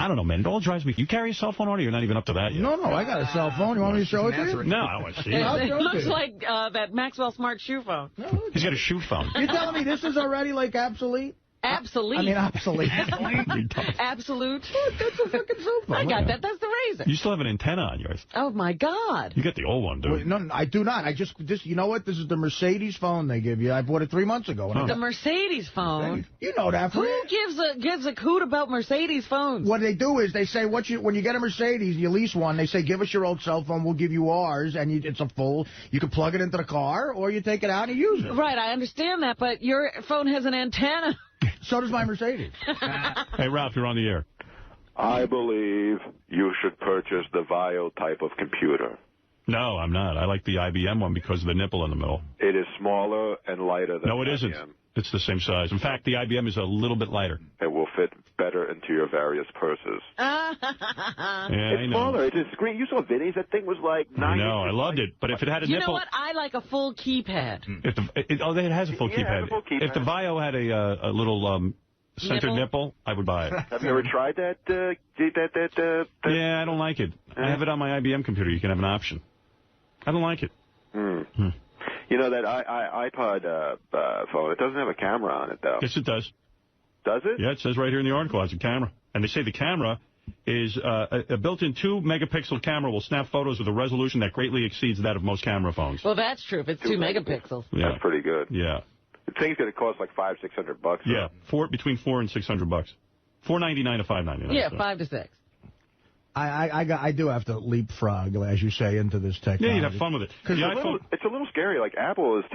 don't know, man. It all drives me. You carry a cell phone, Artie? You're not even up to that yet. No, I got a cell phone. You want me to show it to you? No, I don't want to see it. It looks like that Maxwell Smart shoe phone. No, he's got a shoe phone. You're telling me this is already, like, obsolete? Absolute. I mean, obsolete. Absolute. That's a fucking cell phone. I got that. That's the Razor. You still have an antenna on yours. Oh, my God. You got the old one, dude. Wait, no, I do not. You know what? This is the Mercedes phone they give you. I bought it 3 months ago. The Mercedes phone? You know that. Who gives a hoot about Mercedes phones? What they do is they say, when you get a Mercedes, you lease one, they say, give us your old cell phone, we'll give you ours, and it's a full, you can plug it into the car, or you take it out and use it. Right, I understand that, but your phone has an antenna. So does my Mercedes. Hey, Ralph, you're on the air. I believe you should purchase the VAIO type of computer. No, I'm not. I like the IBM one because of the nipple in the middle. It is smaller and lighter than No, it IBM. isn't. It's the same size. In fact, the IBM is a little bit lighter. It will fit better into your various purses. Yeah, It's smaller. It's a screen. You saw Vinny's. That thing was like 9 I know. I loved it. But if it had a nipple... You know what? I like a full keypad. It has a full keypad. It has a full keypad. If the VAIO had a little centered nipple, I would buy it. Have you ever tried that? Yeah, I don't like it. I have it on my IBM computer. You can have an option. I don't like it. You know, that iPod phone, it doesn't have a camera on it, though. Yes, it does. Does it? Yeah, it says right here in the article, it's a camera. And they say the camera is a built-in 2-megapixel camera will snap photos with a resolution that greatly exceeds that of most camera phones. Well, that's true. If it's 2 megapixels. Yeah. That's pretty good. Yeah. The thing's going to cost like $500-600. Yeah, between $400 and $600. $499 to $599. Yeah, 5 to 6. I do have to leapfrog, as you say, into this technology. Yeah, you'd have fun with it. It's a little scary. Like, Apple is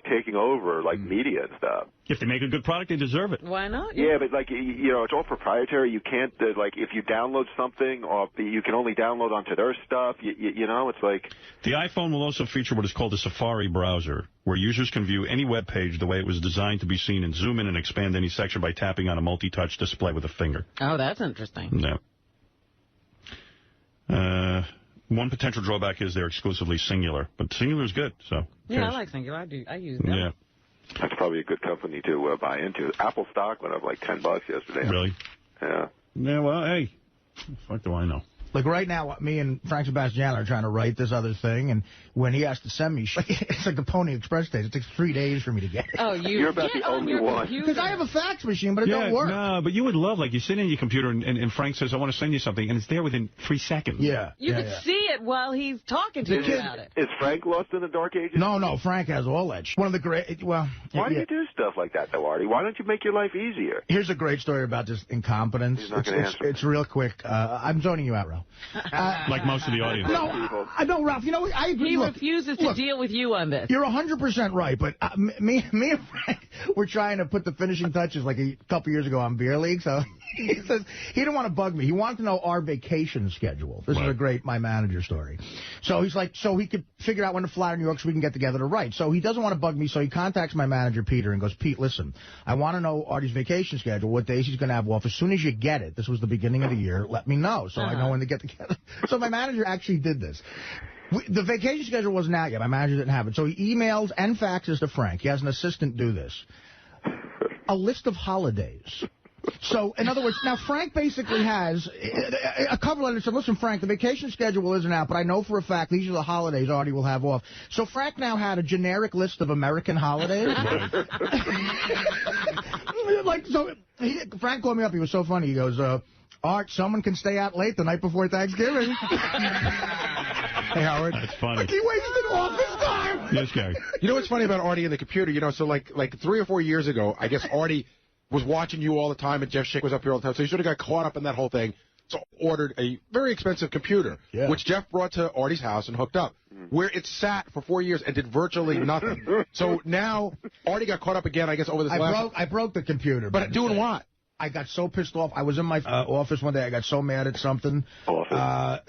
taking over, like, media and stuff. If they make a good product, they deserve it. Why not? Yeah, but, like, you know, it's all proprietary. You can't, like, if you download something, or you can only download onto their stuff, you know, it's like... The iPhone will also feature what is called a Safari browser, where users can view any web page the way it was designed to be seen and zoom in and expand any section by tapping on a multi-touch display with a finger. Oh, that's interesting. Yeah. One potential drawback is they're exclusively singular, but singular is good. So yeah, I like singular. I use them. Yeah, that's probably a good company to buy into. Apple stock went up like $10 yesterday. Really? Yeah. Yeah. Well, hey, what do I know? Like right now, me and Frank Sebastian are trying to write this other thing, and when he has to send me, it's like the Pony Express days. It takes 3 days for me to get it. Oh, you're about the only one. Because I have a fax machine, but it don't work. No, but you would love, like, you sit in your computer and Frank says, I want to send you something, and it's there within 3 seconds. Yeah. You could see it while he's talking to you about it. Is Frank lost in the dark ages? No, Frank has all that shit. One of the great, well... Why do you do stuff like that, though, Artie? Why don't you make your life easier? Here's a great story about this incompetence. He's not going to answer. It's real quick. I'm zoning you out, Ralph. Like most of the audience. No, Ralph, you know, I agree. He refuses to deal with you on this. You're 100% right, but me and Frank were trying to put the finishing touches like a couple years ago on Beer League, so he says he didn't want to bug me. He wanted to know our vacation schedule. This is a great My Manager story. So he's like, so he could figure out when to fly to New York so we can get together to write. So he doesn't want to bug me, so he contacts my manager, Peter, and goes, Pete, listen, I want to know Artie's vacation schedule, what days he's going to have off. As soon as you get it, this was the beginning of the year, let me know so I know when to get together. So my manager actually did this. The vacation schedule wasn't out yet. My manager didn't have it. So he emails and faxes to Frank. He has an assistant do this. A list of holidays. So, in other words, now Frank basically has a cover letter that said, listen, Frank, the vacation schedule isn't out, but I know for a fact these are the holidays Artie will have off. So Frank now had a generic list of American holidays. Frank called me up. He was so funny. He goes, Art, someone can stay out late the night before Thanksgiving. Hey, Howard. That's funny. Like he wasted office time. Yes, Gary. You know what's funny about Artie and the computer? You know, so like 3 or 4 years ago, I guess Artie was watching you all the time, and Jeff Schick was up here all the time, so he sort of got caught up in that whole thing. So ordered a very expensive computer, which Jeff brought to Artie's house and hooked up, where it sat for 4 years and did virtually nothing. So now Artie got caught up again, I guess, over this I broke the computer. But doing what? I got so pissed off. I was in my office one day. I got so mad at something.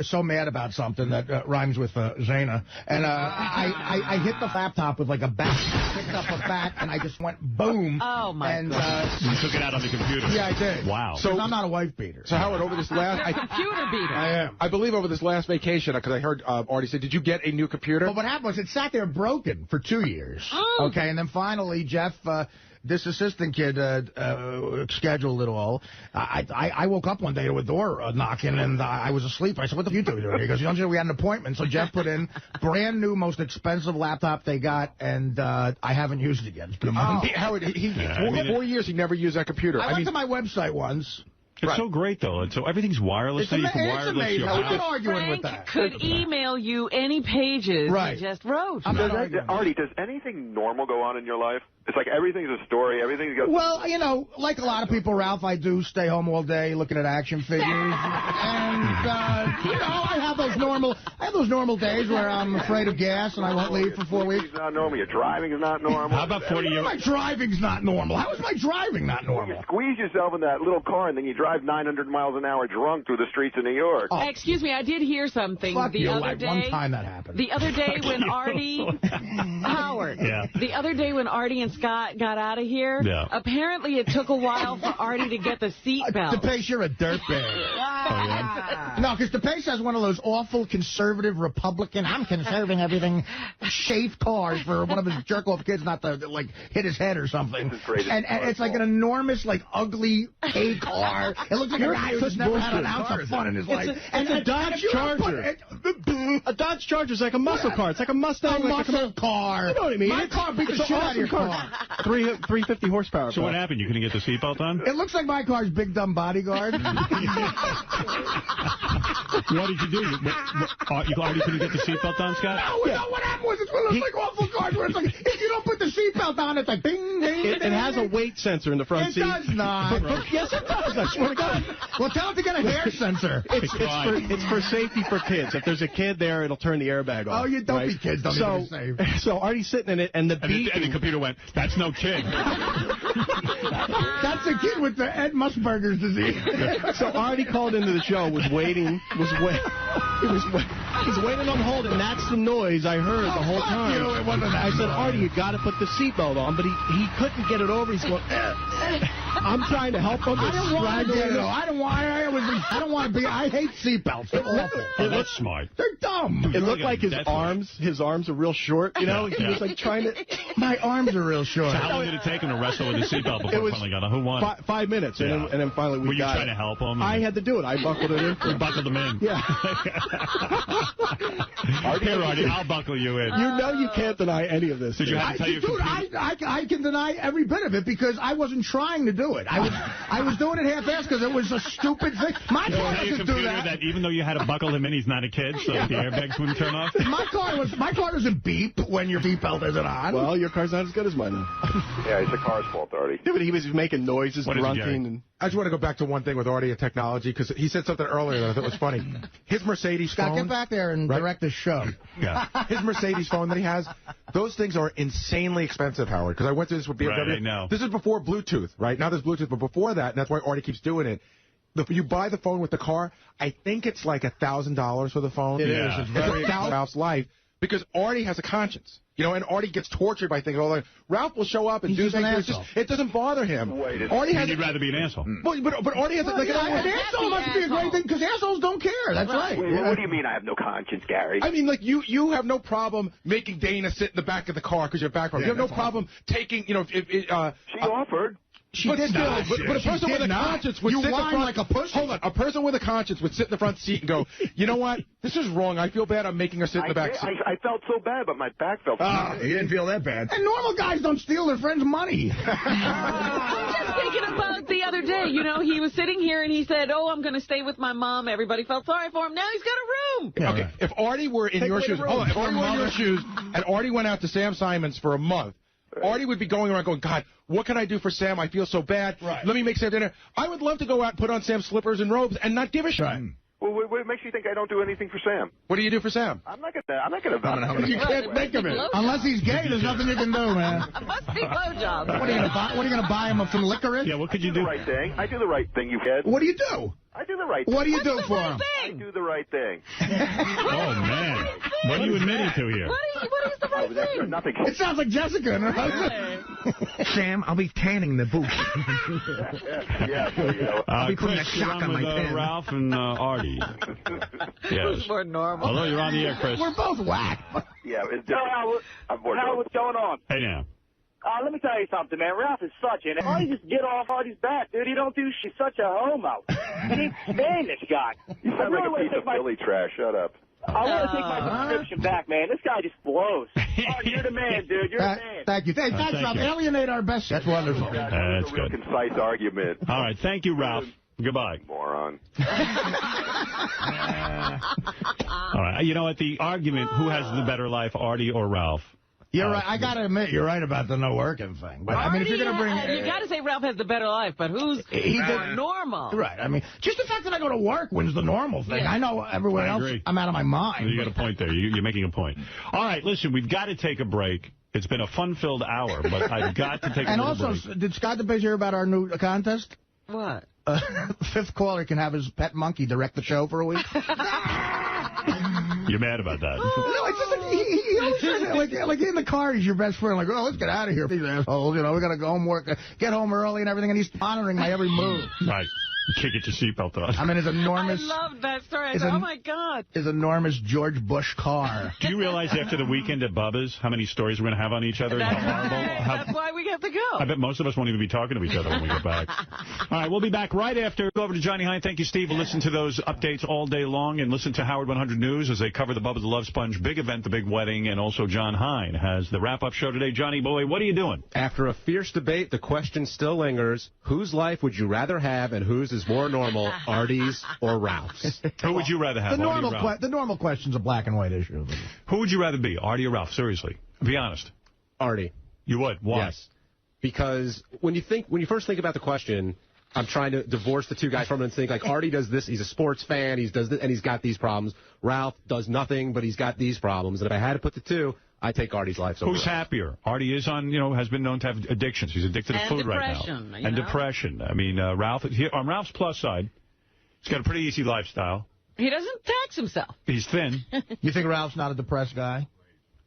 So mad about something that rhymes with Zana. And I hit the laptop with like a bat. Picked up a bat, and I just went boom. Oh, my God. You took it out on the computer. Yeah, I did. Wow. So I'm not a wife beater. So, Howard, over this last... computer beater. I am. I believe over this last vacation, because I heard Artie say, did you get a new computer? Well, what happened was it sat there broken for 2 years. Oh. Okay, and then finally Jeff... this assistant kid scheduled it all. I woke up one day to a door knocking, and I was asleep. I said, what the fuck are you doing? He goes, you don't know we had an appointment. So Jeff put in brand new, most expensive laptop they got, and I haven't used it yet. It's been a month. Howard, 4 years he never used that computer. I went to my website once. It's so great, though. And so everything's wireless. So you can wireless your house. I'm not arguing Frank with that. could email you any pages he just wrote. Artie, does anything normal go on in your life? It's like everything's a story. Everything goes. Well, you know, like a lot of people, Ralph, I do stay home all day looking at action figures, and you know, I have those normal days where I'm afraid of gas and I won't leave for 4 weeks. It's not normal. Your driving is not normal. How about 40 years? My driving's not normal. How is my driving not normal? You squeeze yourself in that little car and then you drive 900 miles an hour drunk through the streets of New York. Oh. Excuse me, I did hear something the other day. One time that happened. The other day when Artie, Howard, the other day when Artie and Scott got out of here, apparently it took a while for Artie to get the seatbelt. DePace, you're a dirtbag. No, because DePace has one of those awful conservative Republican, I'm conserving everything, chafed cars for one of his jerk-off kids not to, like, hit his head or something. And it's like an enormous, like, ugly A car. It looks like a guy who's never had an ounce of fun in his life. It's a Dodge Charger. A Dodge Charger's like a muscle car. It's like a Mustang. A muscle car. You know what I mean? My car beats the shit out of your car. 350 horsepower. So what happened? You couldn't get the seatbelt on? It looks like my car's Big Dumb Bodyguard. What did you do? You already couldn't get the seatbelt on, Scott? No, what happened was it's one of those like awful cars where it's like, if you don't put the seatbelt on, it's like ding, ding, ding. It has a weight sensor in the front seat. It does not. Yes, it does. I swear to God. Well, tell it to get a hair sensor. It's for safety for kids. If there's a kid there, it'll turn the airbag off. Oh, you don't be kids. Don't be safe. So Artie's sitting in it, and the computer went, that's no kid. That's a kid with the Ed Musburger's disease. So Artie called into the show, was waiting on hold, and that's the noise I heard the whole time. I said, Artie, you got to put the seatbelt on, but he couldn't get it over. He's going, I'm trying to help him. I don't want to be. I hate seatbelts. They're awful. Oh, that's smart. They're dumb. It looked like his arms are real short. You know, he was like trying to. My arms are real short. So how long did it take him to wrestle with the seatbelt before finally got on? Who won? 5 minutes, and then finally we got it. Were you trying to help him? I had to do it. I buckled it in. You buckled him in. Yeah. Here, Artie, I'll buckle you in. You know you can't deny any of this. Did you have to tell your computer? I can deny every bit of it because I wasn't trying to do it. I was doing it half-assed because it was a stupid thing. My car doesn't do that. Even though you had to buckle him in, he's not a kid, so the airbags wouldn't turn off? My car doesn't beep when your seatbelt isn't on. Well, your car's not as good as mine. Yeah, it's the car's fault, Artie. Yeah, but he was making noises, grunting. I just want to go back to one thing with Artie and technology, because he said something earlier that I thought was funny. His Mercedes phone. Scott, get back there and direct the show. Yeah. His Mercedes phone that he has, those things are insanely expensive, Howard, because I went through this with BMW. Right, I know. This is before Bluetooth, right? Now there's Bluetooth, but before that, and that's why Artie keeps doing it, you buy the phone with the car, I think it's like $1,000 for the phone. It is. It's very Ralph's life, because Artie has a conscience. You know, and Artie gets tortured by things all the time. Ralph will show up and do things. It doesn't bother him. You'd rather be an asshole. But Artie has like an asshole must be a great thing because assholes don't care. That's right. Wait, what do you mean I have no conscience, Gary? I mean, like, you have no problem making Dana sit in the back of the car because you're back row. You have no problem taking, you know, she offered. But a person with a conscience would sit in the front like a pussy. Hold on. A person with a conscience would sit in the front seat and go, you know what? This is wrong. I feel bad. I'm making her sit in the back seat. I felt so bad, but my back felt bad. You didn't feel that bad. And normal guys don't steal their friends' money. Just thinking about the other day. You know, he was sitting here and he said, oh, I'm going to stay with my mom. Everybody felt sorry for him. Now he's got a room. Yeah, okay. If Artie were in your shoes, hold on. If Artie were in your shoes and Artie went out to Sam Simon's for a month, Artie would be going around going, God, what can I do for Sam? I feel so bad. Right. Let me make Sam dinner. I would love to go out and put on Sam's slippers and robes and not give a shit. Right. Well, what makes you think I don't do anything for Sam? What do you do for Sam? I'm not gonna. You can't think of it. Unless he's gay, there's nothing you can do, man. Must be blowjobs. What are you gonna buy him some licorice? Yeah, what could you do? I do the right thing, you kid. What do you do? I do the right thing. What do you do for him? I do the right thing. Oh, man. What are you admitting to here? What is the right thing? Nothing. It sounds like Jessica. Sam, I'll be tanning the booth. I'll be putting a shock on my pen. Ralph and Artie. Yes. More normal. Hello, you're on the air, Chris. We're both whack. Yeah, it's different. Howard, what's going on? Hey, now. Let me tell you something, man. Ralph is such an... Why don't you just get off Artie's back, dude? He don't do shit. He's such a homo. I can't stand this guy. You sound like a piece of Philly trash. Shut up. I want to take my subscription back, man. This guy just blows. Artie, you're the man, dude. You're the man. Thank you. Thanks, Ralph. Alienate our best. That's wonderful. That's good. Concise argument. All right. Thank you, Ralph. Goodbye. Moron. All right. You know what? The argument, who has the better life, Artie or Ralph? You're right. I got to admit, you're right about the no working thing. But I mean, if you're going to bring... you got to say Ralph has the better life, but who's more normal? Right. I mean, just the fact that I go to work wins the normal thing. Yeah. I know everywhere else, I'm out of my mind. You got a point there. You're making a point. All right, listen, we've got to take a break. It's been a fun-filled hour, but I've got to take a break. And also, did Scott DePace hear about our new contest? What? Fifth caller can have his pet monkey direct the show for a week. You're mad about that? No, it's just like in the car, he's your best friend. Like, oh, let's get out of here. These assholes, we got to go home, get home early and everything, and he's monitoring my every move. Right. You can't get your seatbelt on. I mean, his enormous... I love that story. I thought, oh, my God. His enormous George Bush car. Do you realize after the weekend at Bubba's how many stories we're going to have on each other? That's how horrible? That's why we have to go. I bet most of us won't even be talking to each other when we get back. All right, we'll be back right after. Go over to Johnny Hine. Thank you, Steve. We'll listen to those updates all day long and listen to Howard 100 News as they cover the Bubba the Love Sponge big event, the big wedding, and also John Hine has the wrap-up show today. Johnny boy, what are you doing? After a fierce debate, the question still lingers. Whose life would you rather have and whose is more normal? Artie's or Ralph's? Who would you rather have? The normal question's a black and white issue. Who would you rather be, Artie or Ralph? Seriously, be honest. Artie. You would? Why? Yes. Because when you first think about the question, I'm trying to divorce the two guys from it and think like Artie does this. He's a sports fan. He does this, and he's got these problems. Ralph does nothing, but he's got these problems. And if I had to put the two, I take Artie's life. Who's happier? Artie is on, has been known to have addictions. He's addicted to food right now. And depression. I mean, Ralph, on Ralph's plus side, he's got a pretty easy lifestyle. He doesn't tax himself. He's thin. You think Ralph's not a depressed guy?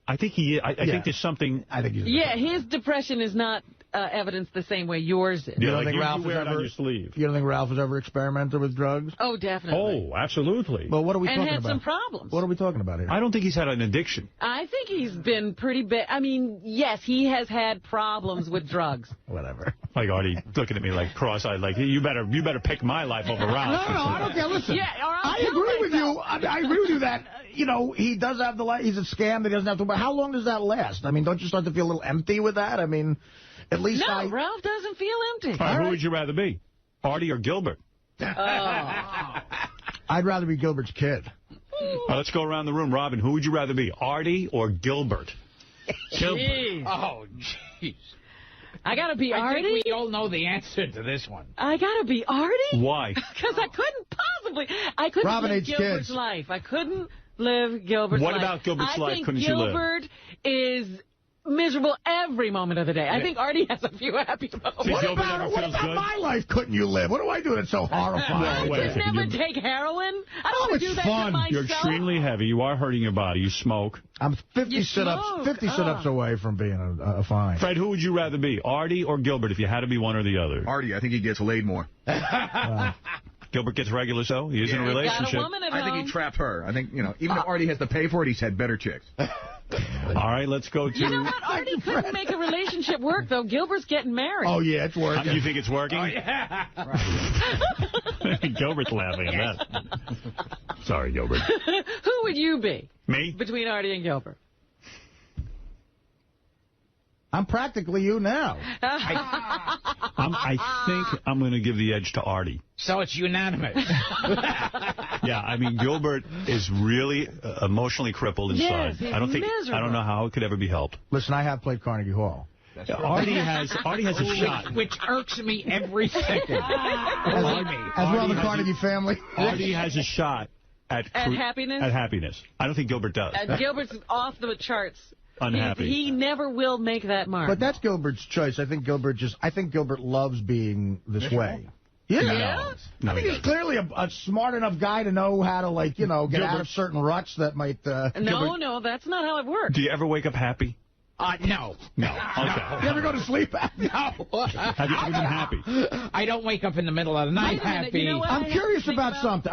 I think he is. I think there's something. I think he's. His depression is not evidenced the same way yours is. You don't think Ralph wear it on your sleeve. You don't think Ralph has ever experimented with drugs? Oh, definitely. Oh, absolutely. Well, what are we talking about? And had some problems. What are we talking about here? I don't think he's had an addiction. I think he's been pretty bad. I mean, yes, he has had problems with drugs. Whatever. Like Artie looking at me like cross-eyed, like you better pick my life over Ralph. No, I don't care. Listen, I agree with you. I agree with you that he does have the life. He's a scam that he doesn't have to. But how long does that last? I mean, don't you start to feel a little empty with that? I mean, at least Ralph doesn't feel empty. All right, who would you rather be, Artie or Gilbert? I'd rather be Gilbert's kid. Let's go around the room. Robin, who would you rather be, Artie or Gilbert? Gilbert. Oh, jeez. I got to be Artie? I think we all know the answer to this one. I got to be Artie? Why? Because I couldn't live Gilbert's life. I couldn't live Gilbert's life. What about Gilbert's life couldn't you live? Gilbert is miserable every moment of the day. I think Artie has a few happy moments. What about my life couldn't you live? What do I do that's so horrifying? I just never take heroin. I don't want to do that to myself. You're extremely heavy. You are hurting your body. You smoke. I'm 50 sit-ups away from being a fine. Fred, who would you rather be, Artie or Gilbert, if you had to be one or the other? Artie. I think he gets laid more. Gilbert gets regular, so he is in a relationship. I think he trapped her. I think, even if Artie has to pay for it, he's had better chicks. All right, let's go to... You know what? Artie couldn't make a relationship work, though. Gilbert's getting married. Oh, yeah, it's working. You think it's working? Oh, yeah. Gilbert's laughing at that. Sorry, Gilbert. Who would you be? Me? Between Artie and Gilbert. I'm practically you now. I think I'm going to give the edge to Artie. So it's unanimous. Yeah, I mean, Gilbert is really emotionally crippled inside. Yes, I don't know how it could ever be helped. Listen, I have played Carnegie Hall. Artie has a shot. Which irks me every second. As well, the Carnegie family. Artie has a shot at happiness? At happiness. I don't think Gilbert does. Gilbert's off the charts. Unhappy. He never will make that mark. But that's Gilbert's choice. I think Gilbert loves being this way. Yeah. No, I mean, he's clearly a smart enough guy to know how to, get out of certain ruts that might... No, that's not how it works. Do you ever wake up happy? No. No. Okay. You ever go to sleep happy? No. Have you ever been happy? I don't wake up in the middle of the night happy. I'm curious about something.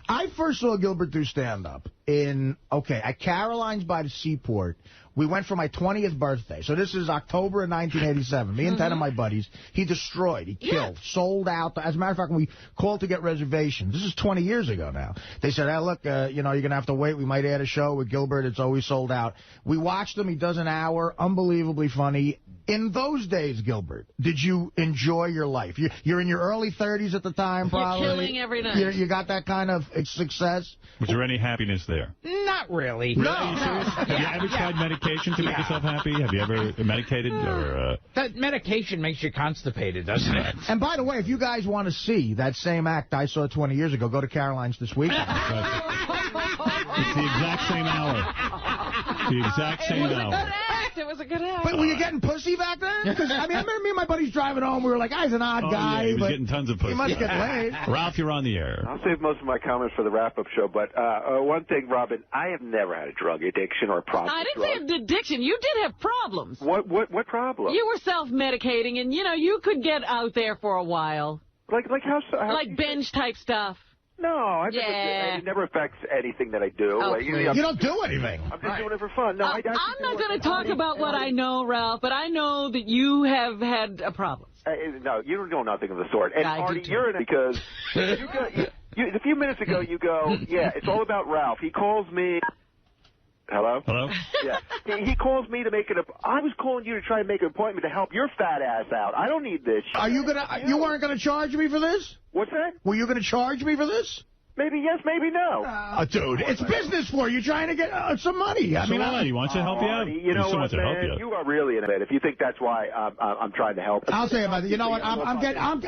I first saw Gilbert do stand-up. at Caroline's by the seaport. We went for my 20th birthday. So this is October of 1987. Me and 10 of my buddies. He destroyed. He killed. Sold out. As a matter of fact, when we called to get reservations, this is 20 years ago now. They said, hey, look, you're going to have to wait. We might add a show with Gilbert. It's always sold out. We watched him. He does an hour. Unbelievably funny. In those days, Gilbert, did you enjoy your life? You're in your early 30s at the time, probably. You're killing every night. You got that kind of success? Was there any happiness there? Not really. No. Have you ever tried medication to make yourself happy? Have you ever medicated? Or That medication makes you constipated, doesn't it? And by the way, if you guys want to see that same act I saw 20 years ago, go to Caroline's this weekend. It's the exact same hour. The exact same hour. It was a good act. But were you getting pussy back then? Because, I remember me and my buddies driving home. We were like, he's an odd guy. Yeah, he was but getting tons of pussy. He must get laid. Ralph, you're on the air. I'll save most of my comments for the wrap-up show, but one thing, Robin, I have never had a drug addiction or a problem. I didn't say addiction. You did have problems. What problem? You were self-medicating, and, you could get out there for a while. Like how like binge-type stuff. No, it never affects anything that I do. Oh, like, you don't do anything. I'm just doing it for fun. No, I'm not going to talk about what I know, Ralph, but I know that you have had a problem. No, you don't know nothing of the sort. And Artie, you're in it because a few minutes ago you go, it's all about Ralph. He calls me. Hello? Hello? Yeah. He calls me to make I was calling you to try and make an appointment to help your fat ass out. I don't need this. Are you you weren't going to charge me for this? What's that? Were you going to charge me for this? Maybe yes, maybe no. Dude, it's business for you. Trying to get some money. I mean, he wants to help you out. You know what, man? You are really in it. If you think that's why I'm trying to help. I'll say about it. You know what?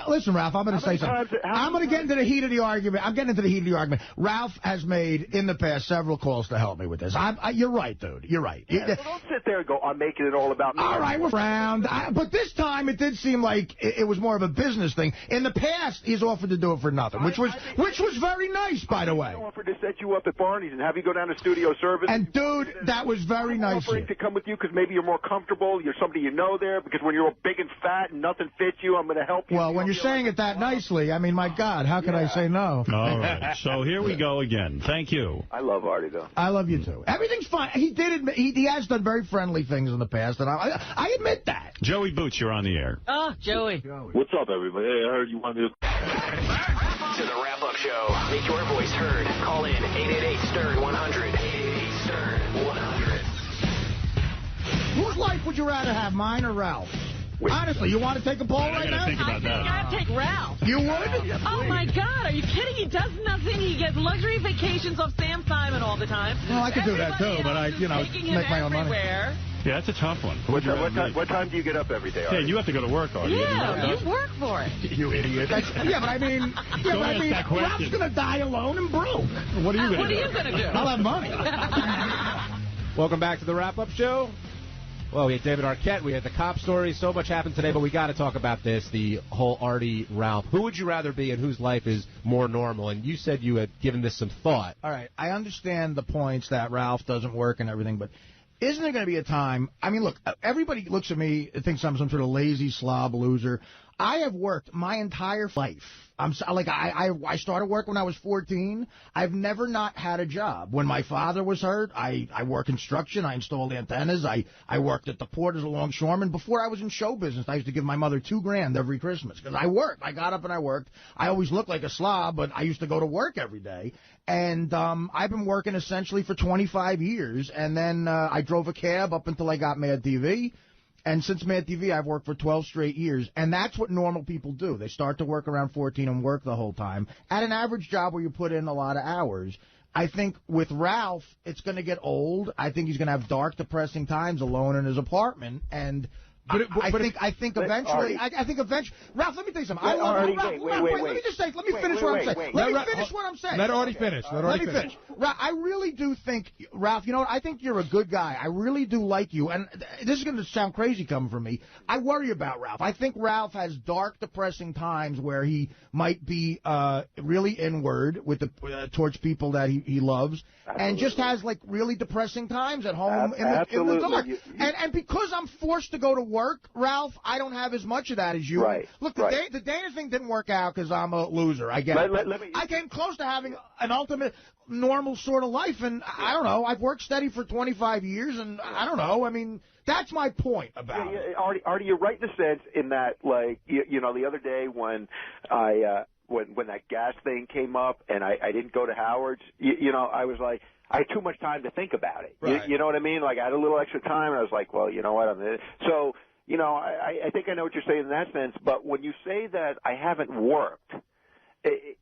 Listen, Ralph, I'm going to say something. I'm going to get into the heat of the argument. I'm getting into the heat of the argument. Ralph has made, in the past, several calls to help me with this. You're right, dude. You're right. Yeah, so don't sit there and go, I'm making it all about me. All right, we're around. But this time, it did seem like it was more of a business thing. In the past, he's offered to do it for nothing, which was very nice, by the way. I offered to set you up at Barney's and have you go down to studio service. And, dude, that was very nice. I'm offering to come with you because maybe you're more comfortable. You're somebody you know there. Because when you're all big and fat and nothing fits you, I'm going to help you. Well, when you're saying it that nicely, I mean, my God, how could I say no? All right. So here we go again. Thank you. I love Artie, though. I love you, too. Everything's fine. He did admit, he has done very friendly things in the past, and I admit that. Joey Boots, you're on the air. Oh, Joey. What's up, everybody? Hey, I heard you wanted to... To the wrap-up show. Make your voice heard. Call in 888-STERN-100. 888-STERN-100. Whose life would you rather have, mine or Ralph? Honestly, you want to take a poll right now? Think about that. I'd take Ralph. You would? Oh, my God. Are you kidding? He does nothing. He gets luxury vacations off Sam Simon all the time. Well, I could do that, too, but I, make my own money. Yeah, that's a tough one. What time do you get up every day, Artie? Yeah, you have to go to work, Artie. Yeah, you work for it. You idiot. Yeah, but I mean, Ralph's going to die alone and broke. What are you going to do? What are you going to do? I'll have money. Welcome back to the wrap-up show. Well, we had David Arquette, we had the cop story. So much happened today, but we got to talk about this, the whole Artie, Ralph. Who would you rather be and whose life is more normal? And you said you had given this some thought. All right, I understand the points that Ralph doesn't work and everything, but isn't there going to be a time? I mean, look, everybody looks at me and thinks I'm some sort of lazy slob loser. I have worked my entire life. I started work when I was 14. I've never not had a job. When my father was hurt, I worked construction. I installed antennas. I worked at the port as a longshoreman. Before I was in show business, I used to give my mother $2,000 every Christmas because I worked. I got up and I worked. I always looked like a slob, but I used to go to work every day. And I've been working essentially for 25 years. And then I drove a cab up until I got Mad TV. And since Mad TV, I've worked for 12 straight years. And that's what normal people do. They start to work around 14 and work the whole time. At an average job where you put in a lot of hours. I think with Ralph, it's going to get old. I think he's going to have dark, depressing times alone in his apartment. And I think eventually, Ralph, let me tell you something. Let me finish what I'm saying. Let me finish what I'm saying. Let Artie finish. Let me finish. Ralph, I really do think, Ralph, you know what? I think you're a good guy. I really do like you. And this is going to sound crazy coming from me. I worry about Ralph. I think Ralph has dark, depressing times where he might be really inward with towards people that he loves. Absolutely. And just has, like, really depressing times at home in the dark. And because I'm forced to go to work, Ralph, I don't have as much of that as you. Right. Look, the Dana thing didn't work out because I'm a loser. I get it. I came close to having an ultimate normal sort of life, and I don't know. I've worked steady for 25 years, and I don't know. I mean, that's my point about it. Artie, you're right in a sense in that, like, you know, the other day when when that gas thing came up and I didn't go to Howard's, you know, I was like, I had too much time to think about it. Right. You know what I mean? Like, I had a little extra time, and I was like, well, you know what? So, you know, I think I know what you're saying in that sense, but when you say that I haven't worked,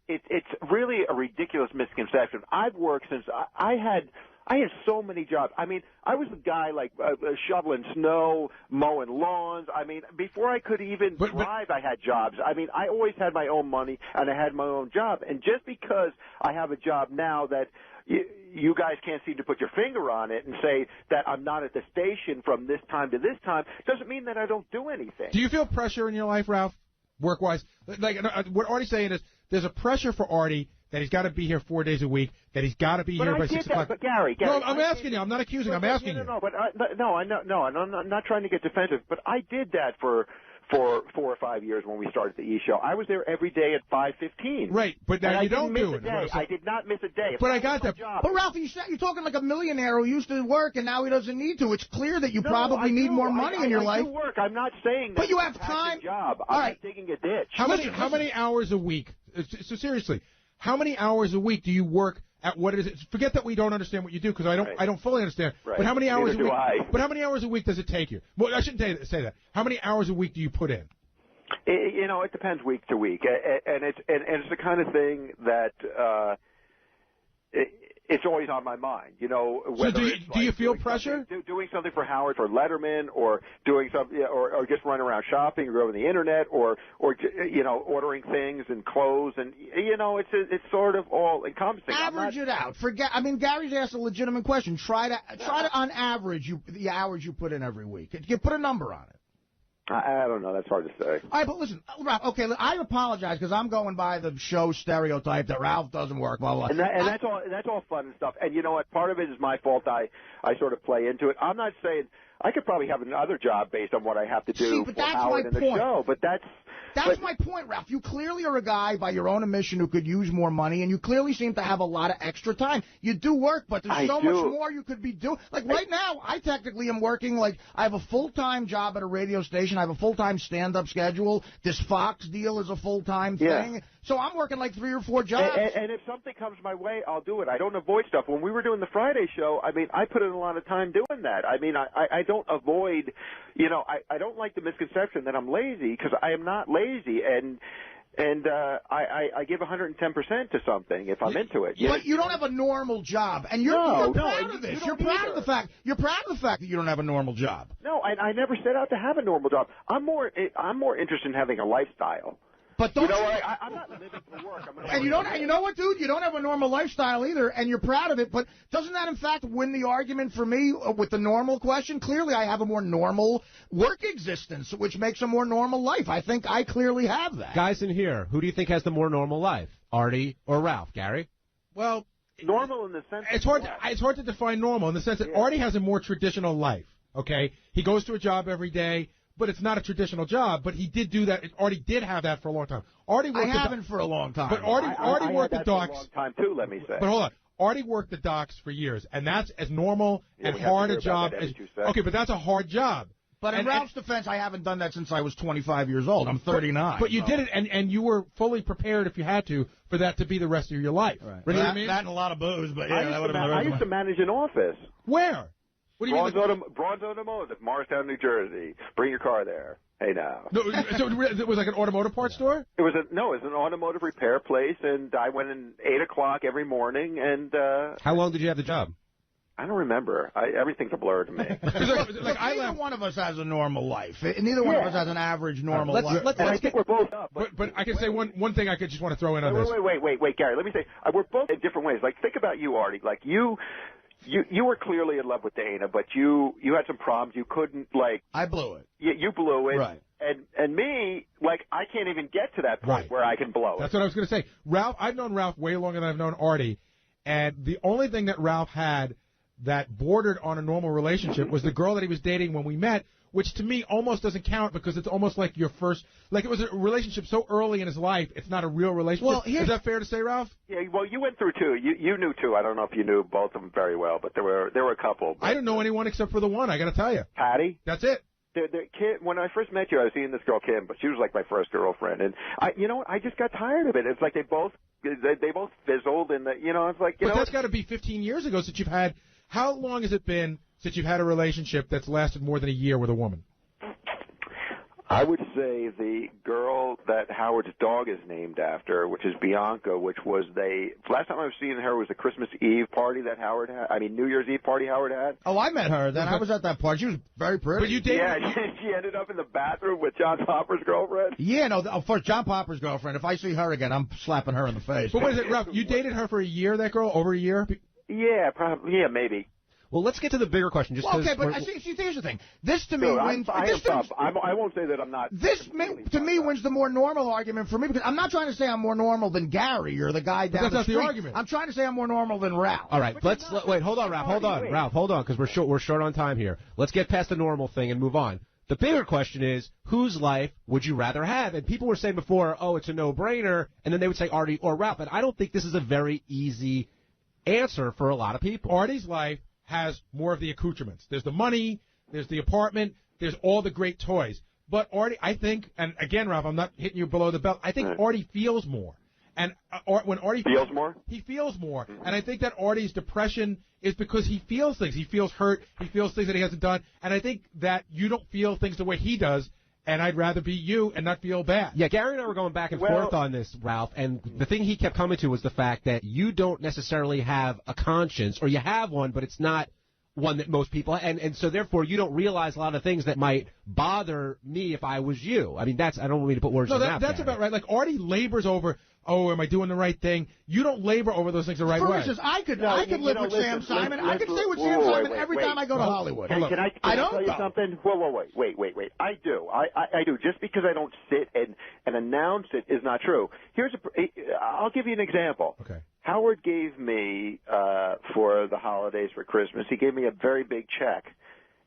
it's really a ridiculous misconception. I've worked since I had so many jobs. I mean, I was the guy like shoveling snow, mowing lawns. I mean, before I could even drive, I had jobs. I mean, I always had my own money, and I had my own job. And just because I have a job now that you guys can't seem to put your finger on it and say that I'm not at the station from this time to this time doesn't mean that I don't do anything. Do you feel pressure in your life, Ralph, work-wise? Like, what Artie's saying is there's a pressure for Artie that he's got to be here 4 days a week, that he's got to be here by 6 o'clock. But Gary, no, I'm asking you. I'm not accusing. I'm asking you. I'm not trying to get defensive, but I did that for 4 or 5 years when we started the E! Show. I was there every day at 5:15. Right, but now you don't do it. I did not miss a day. But I got that. But Ralph, you're talking like a millionaire who used to work and now he doesn't need to. It's clear that you probably need more money in your life. I do work. I'm not saying that. But you have time. Job. I'm digging a ditch. How many hours a week? So seriously, how many hours a week do you work at what it is? Forget that we don't understand what you do, because I don't fully understand. Right. But how many hours Neither a week? do I. But how many hours a week does it take you? Well, I shouldn't say that. How many hours a week do you put in? You know, it depends week to week, and it's the kind of thing that it's always on my mind. You know, whether do you feel pressure? Doing something for Howard or Letterman, or doing something, or just running around shopping, or over the internet, or you know, ordering things and clothes, and you know, it's sort of all encompassing. Average it out. I mean, Gary's asked a legitimate question. Try to on average the hours you put in every week. You put a number on it. I don't know. That's hard to say. All right, but listen, Ralph, okay, I apologize because I'm going by the show stereotype that Ralph doesn't work, blah, blah, blah. And that's all fun and stuff. And you know what? Part of it is my fault. I sort of play into it. I'm not saying I could probably have another job based on what I have to do for Howard and the show, but that's my point, Ralph. You clearly are a guy, by your own admission, who could use more money, and you clearly seem to have a lot of extra time. You do work, but there's so much more you could be doing. Like right now, I technically am working, like I have a full-time job at a radio station. I have a full-time stand-up schedule. This Fox deal is a full-time thing. So I'm working like 3 or 4 jobs. And if something comes my way, I'll do it. I don't avoid stuff. When we were doing the Friday show, I mean, I put in a lot of time doing that. I mean, I don't avoid, you know, I don't like the misconception that I'm lazy, because I am not lazy. And I give 110% to something if I'm into it. But you don't have a normal job, and you're proud of this. You're proud of the fact that you don't have a normal job. No, I never set out to have a normal job. I'm more interested in having a lifestyle. But don't you know what? I'm not living for work. And you know what, dude? You don't have a normal lifestyle either, and you're proud of it. But doesn't that, in fact, win the argument for me with the normal question? Clearly, I have a more normal work existence, which makes a more normal life. I think I clearly have that. Guys in here, who do you think has the more normal life, Artie or Ralph? Gary? Well, normal in the sense it's hard to define normal in the sense that Artie has a more traditional life. Okay, he goes to a job every day. But it's not a traditional job. But he did do that. Artie did have that for a long time. Artie worked I haven't for a long time. But Artie worked the docks for a long time too. Let me say. But hold on. Artie worked the docks for years, and that's as normal and hard a job as. Okay, but that's a hard job. But in Ralph's defense, I haven't done that since I was 25 years old. I'm 39. But you did it, and you were fully prepared, if you had to, for that to be the rest of your life. Right. You know what I mean? That and a lot of booze, but yeah, I used to manage an office. Where? What do you mean? Bronze Automotive, Morristown, New Jersey. Bring your car there. Hey, now. No, so it was like an automotive parts store? It was an automotive repair place, and I went in 8 o'clock every morning. And how long did you have the job? I don't remember. Everything's a blur to me. Neither one of us has a normal life. Neither one of us has an average normal life. I think we're both up. But I can say one thing I could just want to throw in on this. Wait, Gary. Let me say, we're both in different ways. Like, think about you, Artie. Like, you were clearly in love with Dana, but you had some problems. You couldn't, like... I blew it. You blew it. Right. And me, like, I can't even get to that point where I can blow it. That's what I was going to say. Ralph, I've known Ralph way longer than I've known Artie, and the only thing that Ralph had that bordered on a normal relationship was the girl that he was dating when we met, which to me almost doesn't count because it's almost like your first, like it was a relationship so early in his life, it's not a real relationship. Well, is that fair to say, Ralph? Yeah, well, you went through two. You knew two. I don't know if you knew both of them very well, but there were a couple. I didn't know anyone except for the one, I got to tell you. Patty? That's it. When I first met you, I was seeing this girl, Kim, but she was like my first girlfriend. And I just got tired of it. It's like they both fizzled, and it's like, But that's got to be 15 years ago since you've had, how long has it been since you've had a relationship that's lasted more than a year with a woman? I would say the girl that Howard's dog is named after, which is Bianca, which was last time I was seeing her was a Christmas Eve party that Howard had. I mean, New Year's Eve party Howard had. Oh, I met her then. I was at that party. She was very pretty. But you dated her? Yeah, she ended up in the bathroom with John Popper's girlfriend. Yeah, no, first John Popper's girlfriend. If I see her again, I'm slapping her in the face. But what is it, Ralph? You dated her for a year, that girl? Over a year? Yeah, probably. Yeah, maybe. Well, let's get to the bigger question. Okay, but see, here's the thing. This to me wins. I won't say that I'm not. This to me wins the more normal argument for me because I'm not trying to say I'm more normal than Gary or the guy down the street. That's not the argument. I'm trying to say I'm more normal than Ralph. All right, wait. Hold on, Ralph. Hold on, because we're short on time here. Let's get past the normal thing and move on. The bigger question is, whose life would you rather have? And people were saying before, oh, it's a no-brainer, and then they would say Artie or Ralph. And I don't think this is a very easy answer for a lot of people. Artie's life has more of the accoutrements. There's the money, there's the apartment, there's all the great toys. But Artie, I think, and again, Ralph, I'm not hitting you below the belt, I think Artie feels more. And when Artie feels more? He feels more. And I think that Artie's depression is because he feels things. He feels hurt. He feels things that he hasn't done. And I think that you don't feel things the way he does. And I'd rather be you and not feel bad. Yeah, Gary and I were going back and forth on this, Ralph, and the thing he kept coming to was the fact that you don't necessarily have a conscience, or you have one, but it's not one that most people, and so therefore you don't realize a lot of things that might bother me if I was you. I mean, I don't mean to put words in your mouth. That's about right. Like, Artie labors over, am I doing the right thing? You don't labor over those things the right way. For instance, I could live with Sam Simon. I could stay with Sam Simon every time I go to Hollywood. Can I tell you something? Wait. I do. I do. Just because I don't sit and announce it is not true. I'll give you an example. Okay. Howard gave me, for the holidays for Christmas, he gave me a very big check.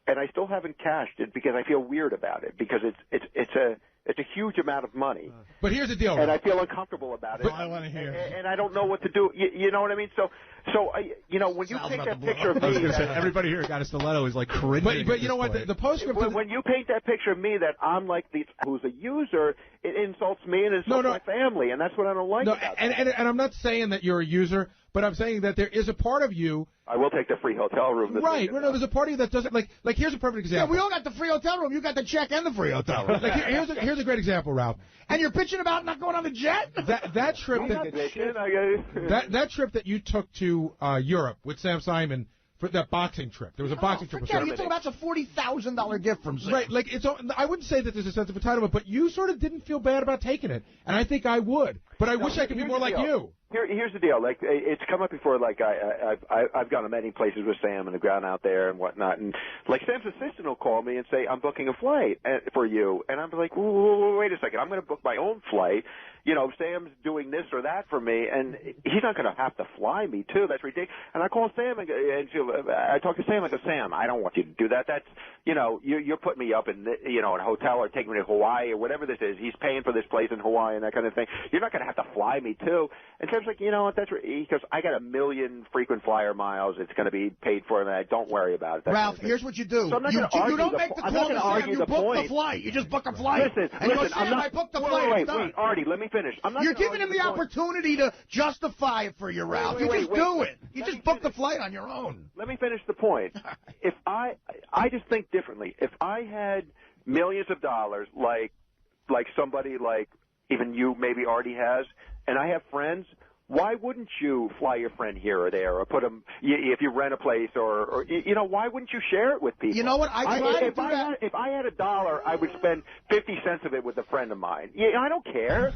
And I still haven't cashed it because I feel weird about it because it's a huge amount of money. But here's the deal, and I feel uncomfortable about it. I want to hear. And I don't know what to do. You know what I mean? So when you take that picture of me, I was going to say everybody here got a stiletto is like cringing. But you know what? The postscript. When you paint that picture of me that I'm like who's a user, it insults me and insults my family, and that's what I don't like. About and I'm not saying that you're a user, but I'm saying that there is a part of you. I will take the free hotel room. Right. No, there's a part of you that doesn't like. Here's a perfect example. Yeah, we all got the free hotel room. You got the check and the free hotel room. Like here's a great example, Ralph. And you're bitching about not going on the jet? That trip. That trip that you took to Europe with Sam Simon. For that boxing trip. There was a boxing trip. You're talking about a $40,000 gift from Sam. Right. Like, I wouldn't say that there's a sense of entitlement, but you sort of didn't feel bad about taking it. And I think I would. But I wish I could be more like you. Here's the deal. Like, it's come up before. Like, I've gone to many places with Sam and gone out there and whatnot. And like, Sam's assistant will call me and say, "I'm booking a flight for you," and I'm like, "Wait a second. I'm going to book my own flight." Sam's doing this or that for me, and he's not going to have to fly me too. That's ridiculous. And I call Sam and I talk to Sam. I go, "Sam, I don't want you to do that. That's you're putting me up in a hotel or taking me to Hawaii or whatever this is. He's paying for this place in Hawaii and that kind of thing. You're not going to have to fly me too." And Sam's like, "You know what? That's because I got 1 million frequent flyer miles. It's going to be paid for, and don't worry about it." Ralph, here's what you do. So you don't make the call to Sam. You book the flight. You just book a flight. Listen, I booked the flight. Wait, Artie, let me finish. You're giving him the opportunity to justify it for you, Ralph. You just do it. You just book the flight on your own. Let me finish the point. If I just think differently. If I had millions of dollars, like somebody like even you, maybe Artie has, and I have friends, why wouldn't you fly your friend here or there, or put them if you rent a place, or why wouldn't you share it with people? You know what? If I had $1, I would spend 50 cents of it with a friend of mine. I don't care.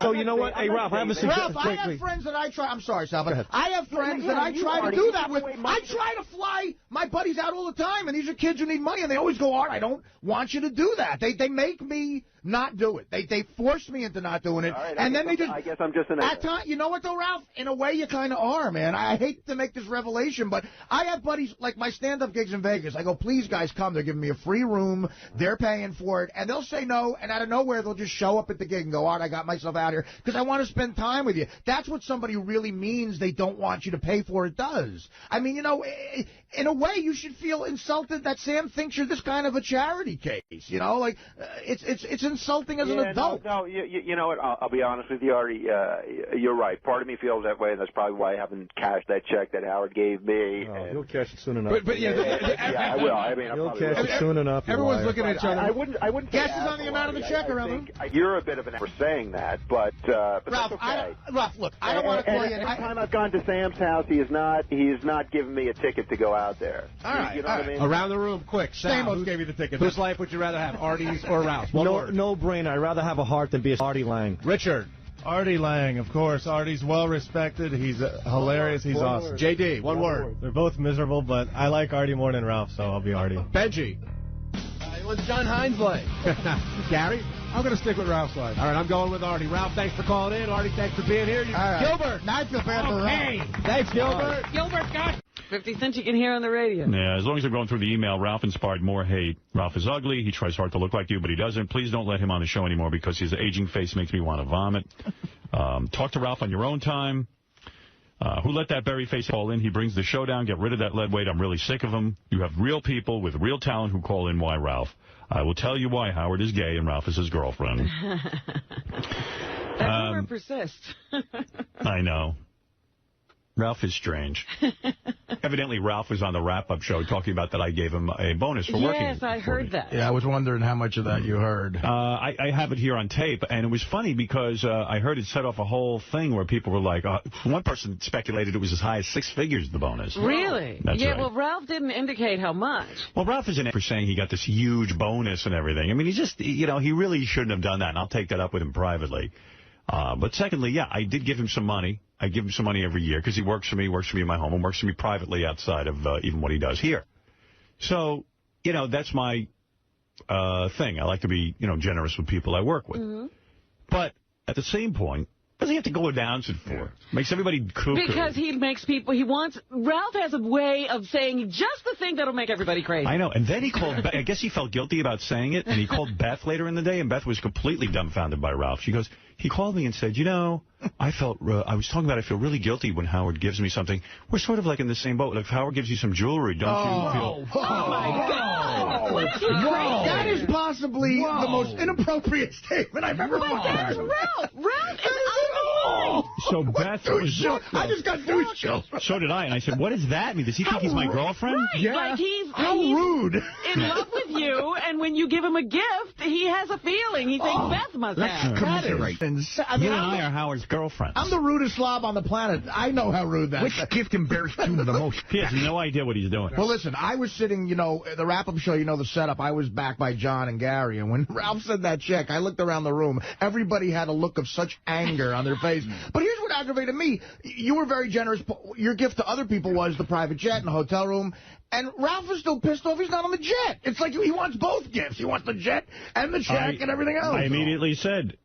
So you know what? Hey, Ralph, I have a suggestion. Ralph, I have friends that I try. I'm sorry, Sal, but I have friends that I try to do that with. I try to fly my buddies out all the time, and these are kids who need money, and they always go, Art, I don't want you to do that. They make me not do it. They force me into not doing it, right, and then they just. I guess I'm just an. At time, you know what though, Ralph? In a way, you kind of are, man. I hate to make this revelation, but I have buddies like my stand-up gigs in Vegas. I go, please, guys, come. They're giving me a free room. They're paying for it, and they'll say no, and out of nowhere they'll just show up at the gig and go, Art, I got myself out here because I want to spend time with you. That's what somebody really means. They don't want you to pay for it does. I mean, you know, in a way, you should feel insulted that Sam thinks you're this kind of a charity case. You know, like it's insulting as an adult. No, you know what? I'll be honest with you, Artie. You're right. Part of me feels that way, and that's probably why I haven't cashed that check that Howard gave me. Oh, you'll cash it soon enough. But I will. I mean, you'll cash it soon enough. Everyone's looking at each other. I wouldn't. Guess is on the amount of the check, around. You're a bit of an for saying that, but Ralph, that's okay. Ralph, look, I don't want to call you. Every time I've gone to Sam's house, he has not given me a ticket to go out there. All right, you know what I mean? Around the room, quick. Sam, who gave you the ticket? Whose life would you rather have, Artie's or Ralph's? No brainer. I'd rather have a heart than be a Artie Lang. Richard. Artie Lang, of course. Artie's well-respected. He's hilarious. He's awesome. JD, one word. They're both miserable, but I like Artie more than Ralph, so I'll be Artie. Benji. What's John Hines like? Gary? I'm going to stick with Ralph's life. All right, I'm going with Artie. Ralph, thanks for calling in. Artie, thanks for being here. Gilbert. Now I feel bad for Ralph. Thanks, Gilbert. Gilbert got 50 Cent you can hear on the radio. Yeah, as long as they're going through the email, Ralph inspired more hate. Ralph is ugly. He tries hard to look like you, but he doesn't. Please don't let him on the show anymore because his aging face makes me want to vomit. Talk to Ralph on your own time. Who let that berry face call in? He brings the show down. Get rid of that lead weight. I'm really sick of him. You have real people with real talent who call in. Why, Ralph? I will tell you why Howard is gay and Ralph is his girlfriend. That rumor persists. I know. Ralph is strange. Evidently, Ralph was on the wrap-up show talking about that I gave him a bonus for working. Yes, I heard that. Yeah, I was wondering how much of that you heard. I have it here on tape, and it was funny because I heard it set off a whole thing where people were like, one person speculated it was as high as 6 figures, the bonus. Really? That's right. Well, Ralph didn't indicate how much. Well, Ralph isn't for saying he got this huge bonus and everything. I mean, he just, you know, he really shouldn't have done that, and I'll take that up with him privately. But secondly, yeah, I did give him some money. I give him some money every year because he works for me in my home, and works for me privately outside of even what he does here. So, you know, that's my thing. I like to be, you know, generous with people I work with. Mm-hmm. But at the same point, what does he have to go announce it for? Makes everybody cuckoo. Because he makes people, Ralph has a way of saying just the thing that'll make everybody crazy. I know. And then he called, I guess he felt guilty about saying it, and he called Beth later in the day, and Beth was completely dumbfounded by Ralph. She goes, he called me and said, you know, I was talking about I feel really guilty when Howard gives me something. We're sort of like in the same boat. Like if Howard gives you some jewelry, don't you feel... Oh, my God. Whoa. That is possibly the most inappropriate statement I've ever heard. That's Ralph. Ralph is out of line. So Beth was... I just got douche chills. So did I, and I said, what does that mean? Does he think he's my girlfriend? Right. Yeah. Like he's rude. In love with you, and when you give him a gift, he has a feeling. He thinks Beth must have. Commiserate. I mean, you and I are Howard's girlfriends. I'm the rudest slob on the planet. I know how rude that is. Which gift embarrassed you the most? He has no idea what he's doing. Well, listen, I was sitting, you know, the wrap-up show, you know, the setup. I was back by John and Gary, and when Ralph said that check, I looked around the room. Everybody had a look of such anger on their face. But here's what aggravated me. You were very generous. Your gift to other people was the private jet and the hotel room. And Ralph is still pissed off he's not on the jet. It's like he wants both gifts. He wants the jet and the check and everything else. I immediately said,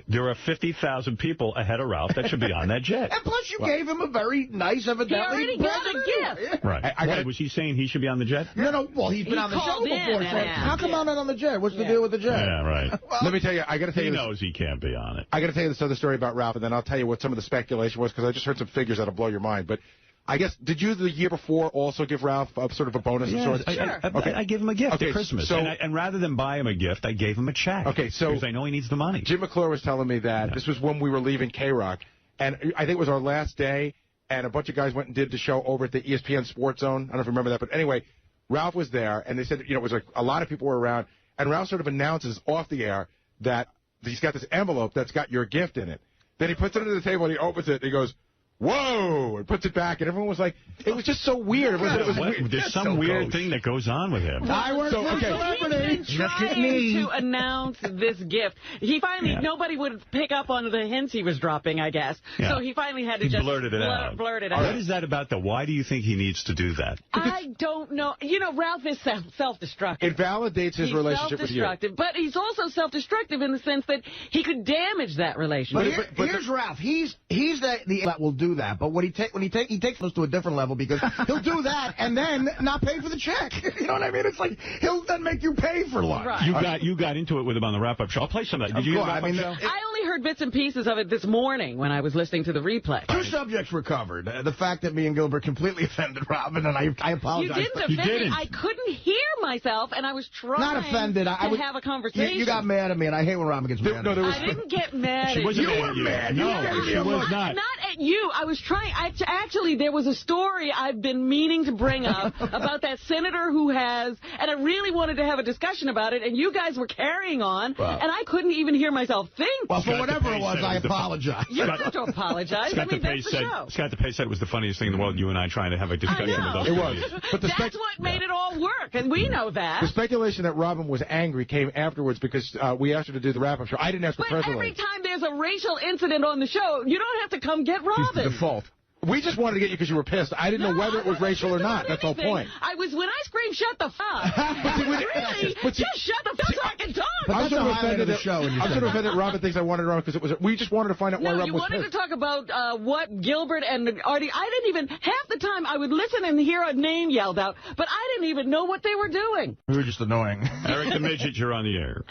there are 50,000 people ahead of Ralph that should be on that jet. And plus, you gave him a very nice, evidently. He already got a gift. Right. Was he saying he should be on the jet? No. Well, he's been on the show before. So how come I'm not on the jet? What's the deal with the jet? Yeah, right. Well, let me tell you, I got to tell you, he knows he can't be on it. I got to tell you this other story about Ralph, and then I'll tell you what some of the speculation was, because I just heard some figures that'll blow your mind. But I guess, did you the year before also give Ralph sort of a bonus of sorts? Sure. I gave him a gift at Christmas. So, and rather than buy him a gift, I gave him a check. Okay, so because I know he needs the money. Jim McClure was telling me that this was when we were leaving K-Rock, and I think it was our last day, and a bunch of guys went and did the show over at the ESPN Sports Zone. I don't know if you remember that, but anyway, Ralph was there, and they said, you know, it was like a lot of people were around, and Ralph sort of announces off the air that he's got this envelope that's got your gift in it. Then he puts it under the table, and he opens it, and he goes, whoa, and puts it back, and everyone was like, it was just so weird. It was weird. There's some weird thing that goes on with him. I work for a celebrity. He's been trying to announce this gift. He finally, nobody would pick up on the hints he was dropping, I guess. Yeah. So he finally had to just blurt it out. What is that about, though? Why do you think he needs to do that? I don't know. You know, Ralph is self-destructive. It validates his relationship with you. But he's also self-destructive in the sense that he could damage that relationship. But here's Ralph. He's the that will do that. But when he takes us to a different level, because he'll do that and then not pay for the check. You know what I mean? It's like he'll then make you pay for lunch. Right. You got into it with him on the wrap-up show. I'll play some of that. Did you hear the wrap-up show? I only heard bits and pieces of it this morning when I was listening to the replay. Two subjects were covered. The fact that me and Gilbert completely offended Robin, and I apologize. You didn't offend me. I couldn't hear myself, and I was trying not offended. to have a conversation. You got mad at me, and I hate when Robin gets mad at me. I didn't get mad at you. She wasn't mad. No, she was not. Not at you. I was trying. Actually, there was a story I've been meaning to bring up about that senator who has, and I really wanted to have a discussion about it, and you guys were carrying on, and I couldn't even hear myself think. Well, for whatever it was, I apologize. You don't have to apologize. Scott DePace said it was the funniest thing in the world, you and I trying to have a discussion with those. It was. But that's what made it all work, and we know that. The speculation that Robin was angry came afterwards because we asked her to do the wrap-up show. I didn't ask her personally. But every time there's a racial incident on the show, you don't have to come get Robin. She's the default. We just wanted to get you because you were pissed. I didn't know whether it was racial or not. That's the whole point. When I screamed, shut the fuck. Really? Just shut the fuck so I can talk. But that's the highlight of the show. I'm sort of offended Robin thinks I wanted her on because it was. We just wanted to find out why Robin was pissed. You wanted to talk about what Gilbert and Artie. I didn't even, half the time I would listen and hear a name yelled out, but I didn't even know what they were doing. We were just annoying. Eric the Midget, you're on the air.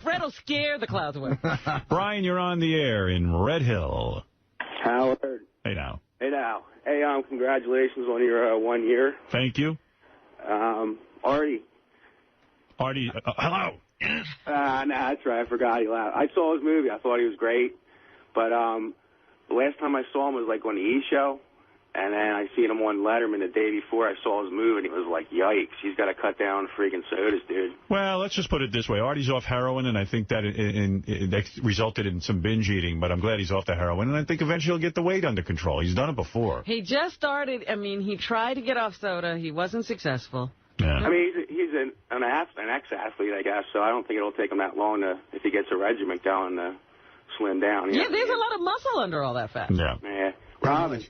Fred will scare the clouds away. Brian, you're on the air in Red Hill. Howard. Hey now. Hey now. Hey, congratulations on your 1 year. Thank you. Artie. Artie, hello. Nah, that's right. I forgot he laughed. I saw his movie. I thought he was great. But the last time I saw him was like on the E! Show. And then I seen him on Letterman the day before I saw his movie, and he was like, yikes, he's got to cut down freaking sodas, dude. Well, let's just put it this way. Artie's off heroin, and I think that that resulted in some binge eating, but I'm glad he's off the heroin, and I think eventually he'll get the weight under control. He's done it before. He just started. I mean, he tried to get off soda. He wasn't successful. Yeah. I mean, he's an ex-athlete, I guess, so I don't think it'll take him that long to, if he gets a regiment going, to slim down. Yeah, there's a lot of muscle under all that fat. Yeah. Robin.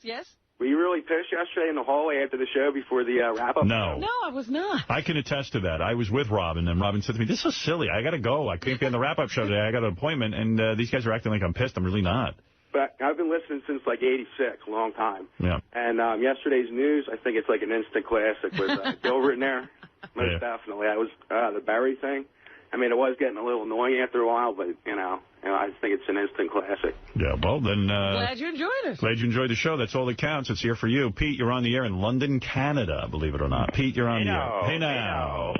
Yes? Were you really pissed yesterday in the hallway after the show before the wrap-up? No. No, I was not. I can attest to that. I was with Robin, and Robin said to me, this is silly. I got to go. I couldn't be on the wrap-up show today. I got an appointment, and these guys are acting like I'm pissed. I'm really not. But I've been listening since, like, '86, a long time. Yeah. And yesterday's news, I think it's like an instant classic with Gilbert in there. Most definitely. I was the Barry thing. I mean, it was getting a little annoying after a while, but, you know, I think it's an instant classic. Yeah, well, then... glad you enjoyed it. Glad you enjoyed the show. That's all that counts. It's here for you. Pete, you're on the air in London, Canada, believe it or not. Pete, you're on the air. Hey, now.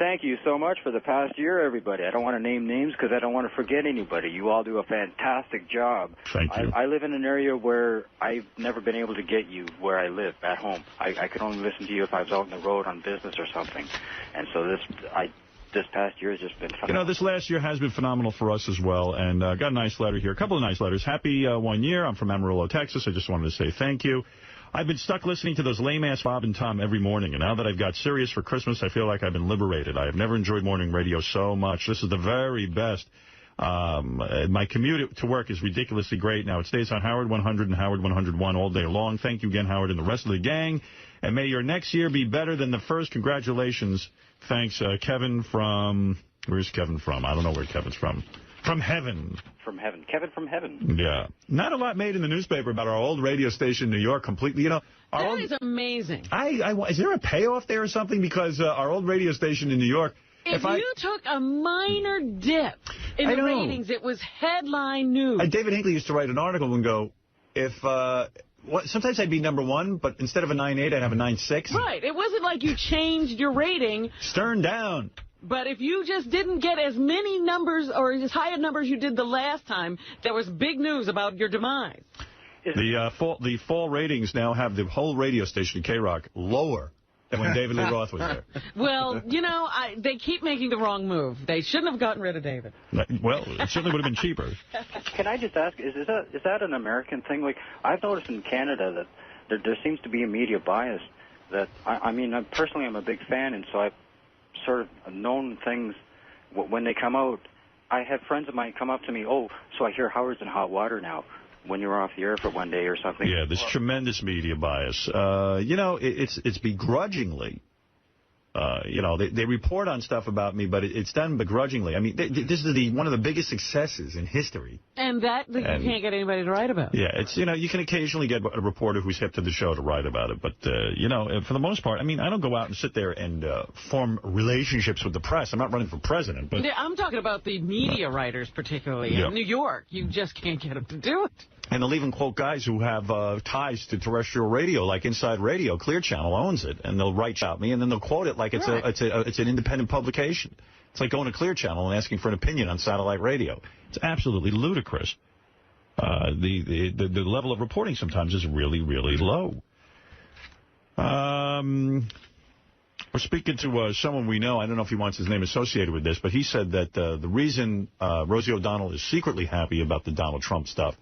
Thank you so much for the past year, everybody. I don't want to name names because I don't want to forget anybody. You all do a fantastic job. Thank you. I live in an area where I've never been able to get you where I live, at home. I could only listen to you if I was out on the road on business or something. And so this past year has just been phenomenal. You know, this last year has been phenomenal for us as well, and got a nice letter here. A couple of nice letters. Happy 1 year. I'm from Amarillo, Texas. I just wanted to say thank you. I've been stuck listening to those lame-ass Bob and Tom every morning, and now that I've got Sirius for Christmas, I feel like I've been liberated. I have never enjoyed morning radio so much. This is the very best. My commute to work is ridiculously great. Now, it stays on Howard 100 and Howard 101 all day long. Thank you again, Howard, and the rest of the gang. And may your next year be better than the first. Congratulations. Thanks, Kevin from... Where's Kevin from? I don't know where Kevin's from. From heaven. From heaven. Kevin from heaven. Yeah. Not a lot made in the newspaper about our old radio station in New York completely. You know, that is amazing. Is there a payoff there or something? Because our old radio station in New York... If you took a minor dip in the ratings, it was headline news. David Hinckley used to write an article and go, sometimes I'd be number one, but instead of a 9.8, I'd have a 9.6. Right. It wasn't like you changed your rating. Stern down. But if you just didn't get as many numbers or as high a numbers you did the last time, there was big news about your demise. The fall ratings now have the whole radio station, K-Rock, lower when David Lee Roth was there. Well, you know, they keep making the wrong move. They shouldn't have gotten rid of David. Well, it certainly would have been cheaper. Can I just ask, is that an American thing? Like, I've noticed in Canada that there seems to be a media bias. That I mean, personally, I'm a big fan, and so I've sort of known things when they come out. I had friends of mine come up to me, oh, so I hear Howard's in hot water now, when you were off the air for one day or something. Yeah, there's tremendous media bias. You know, it's begrudgingly. You know, they report on stuff about me, but it's done begrudgingly. I mean, this is one of the biggest successes in history. And you can't get anybody to write about. Yeah, it's, you know, you can occasionally get a reporter who's hip to the show to write about it. But, you know, for the most part, I mean, I don't go out and sit there and form relationships with the press. I'm not running for president. But I'm talking about the media writers, particularly in New York. You just can't get them to do it. And they'll even quote guys who have ties to terrestrial radio, like Inside Radio. Clear Channel owns it, and they'll write about me, and then they'll quote it like it's an independent publication. It's like going to Clear Channel and asking for an opinion on satellite radio. It's absolutely ludicrous. The level of reporting sometimes is really, really low. We're speaking to someone we know. I don't know if he wants his name associated with this, but he said that the reason Rosie O'Donnell is secretly happy about the Donald Trump stuff,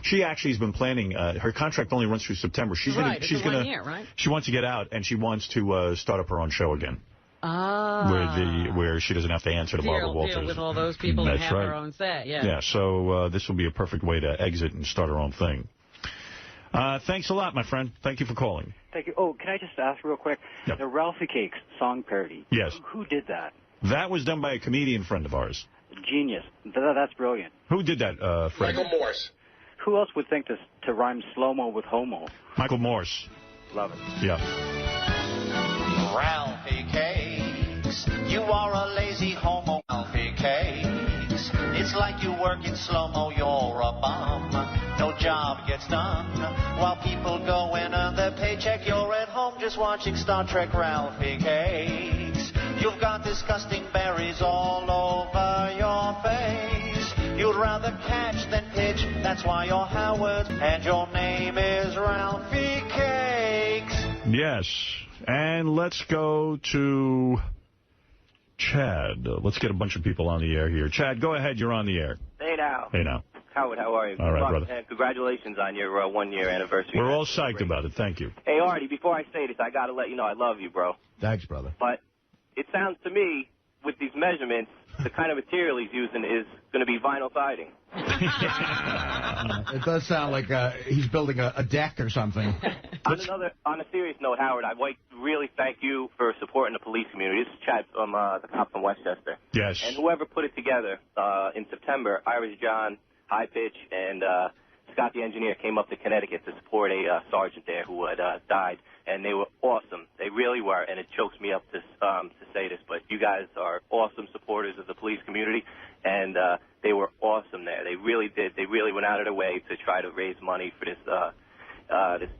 she actually has been planning. Her contract only runs through September. She wants to get out, and she wants to start up her own show again. Where she doesn't have to answer to Barbara Walters. Deal with all those people and have her own say. Yeah. So this will be a perfect way to exit and start her own thing. Thanks a lot, my friend. Thank you for calling. Thank you. Oh, can I just ask real quick? Yep. The Ralphie Cakes song parody. Yes. Who did that? That was done by a comedian friend of ours. Genius. That's brilliant. Who did that, Fred? Michael Morse. Who else would think to rhyme slow-mo with homo? Michael Morse. Love it. Yeah. Ralphie Cakes, you are a lazy homo. Ralphie Cakes, it's like you work in slow-mo, you're a bum. No job gets done. While people go and earn their paycheck, you're at home just watching Star Trek. Ralphie Cakes, you've got disgusting berries all over your face. You'd rather catch than pitch, that's why you're Howard, and your name is Ralphie Cakes. Yes, and let's go to Chad. Let's get a bunch of people on the air here. Chad, go ahead, you're on the air. Hey now. Hey now. Howard, how are you? All right, brother. And congratulations on your 1-year anniversary. We're all psyched about it, thank you. Hey, Artie, before I say this, I got to let you know I love you, bro. Thanks, brother. But it sounds to me, with these measurements, the kind of material he's using is going to be vinyl siding. It does sound like he's building a deck or something. On a serious note, Howard, I'd like to really thank you for supporting the police community. This is Chad from the cop from Westchester. Yes. And whoever put it together in September, Irish John, High Pitch, and Scott the engineer came up to Connecticut to support a sergeant there who had died, and they were awesome. They really were, and it chokes me up to say this, but you guys are awesome supporters of the police community, and they were awesome there. They really did. They really went out of their way to try to raise money for this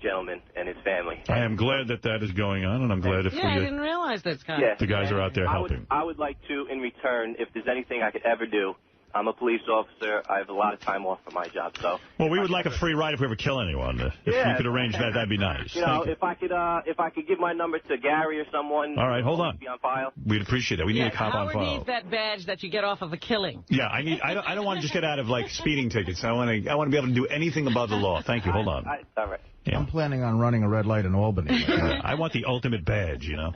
gentleman and his family. I am glad that is going on, and I'm glad if I didn't realize that, Scott. The guys are out there helping. I would like to, in return, if there's anything I could ever do. I'm a police officer. I have a lot of time off for my job, so. Well, we would like a free ride if we ever kill anyone. If you could arrange that, that'd be nice. You know, if I could give my number to Gary or someone. All right, hold on. Be on file. We'd appreciate that. We need a cop on file. Howard needs that badge that you get off of a killing. Yeah, I don't want to just get out of like speeding tickets. I want to be able to do anything above the law. Thank you. Hold on. All right. Yeah. I'm planning on running a red light in Albany. I want the ultimate badge, you know.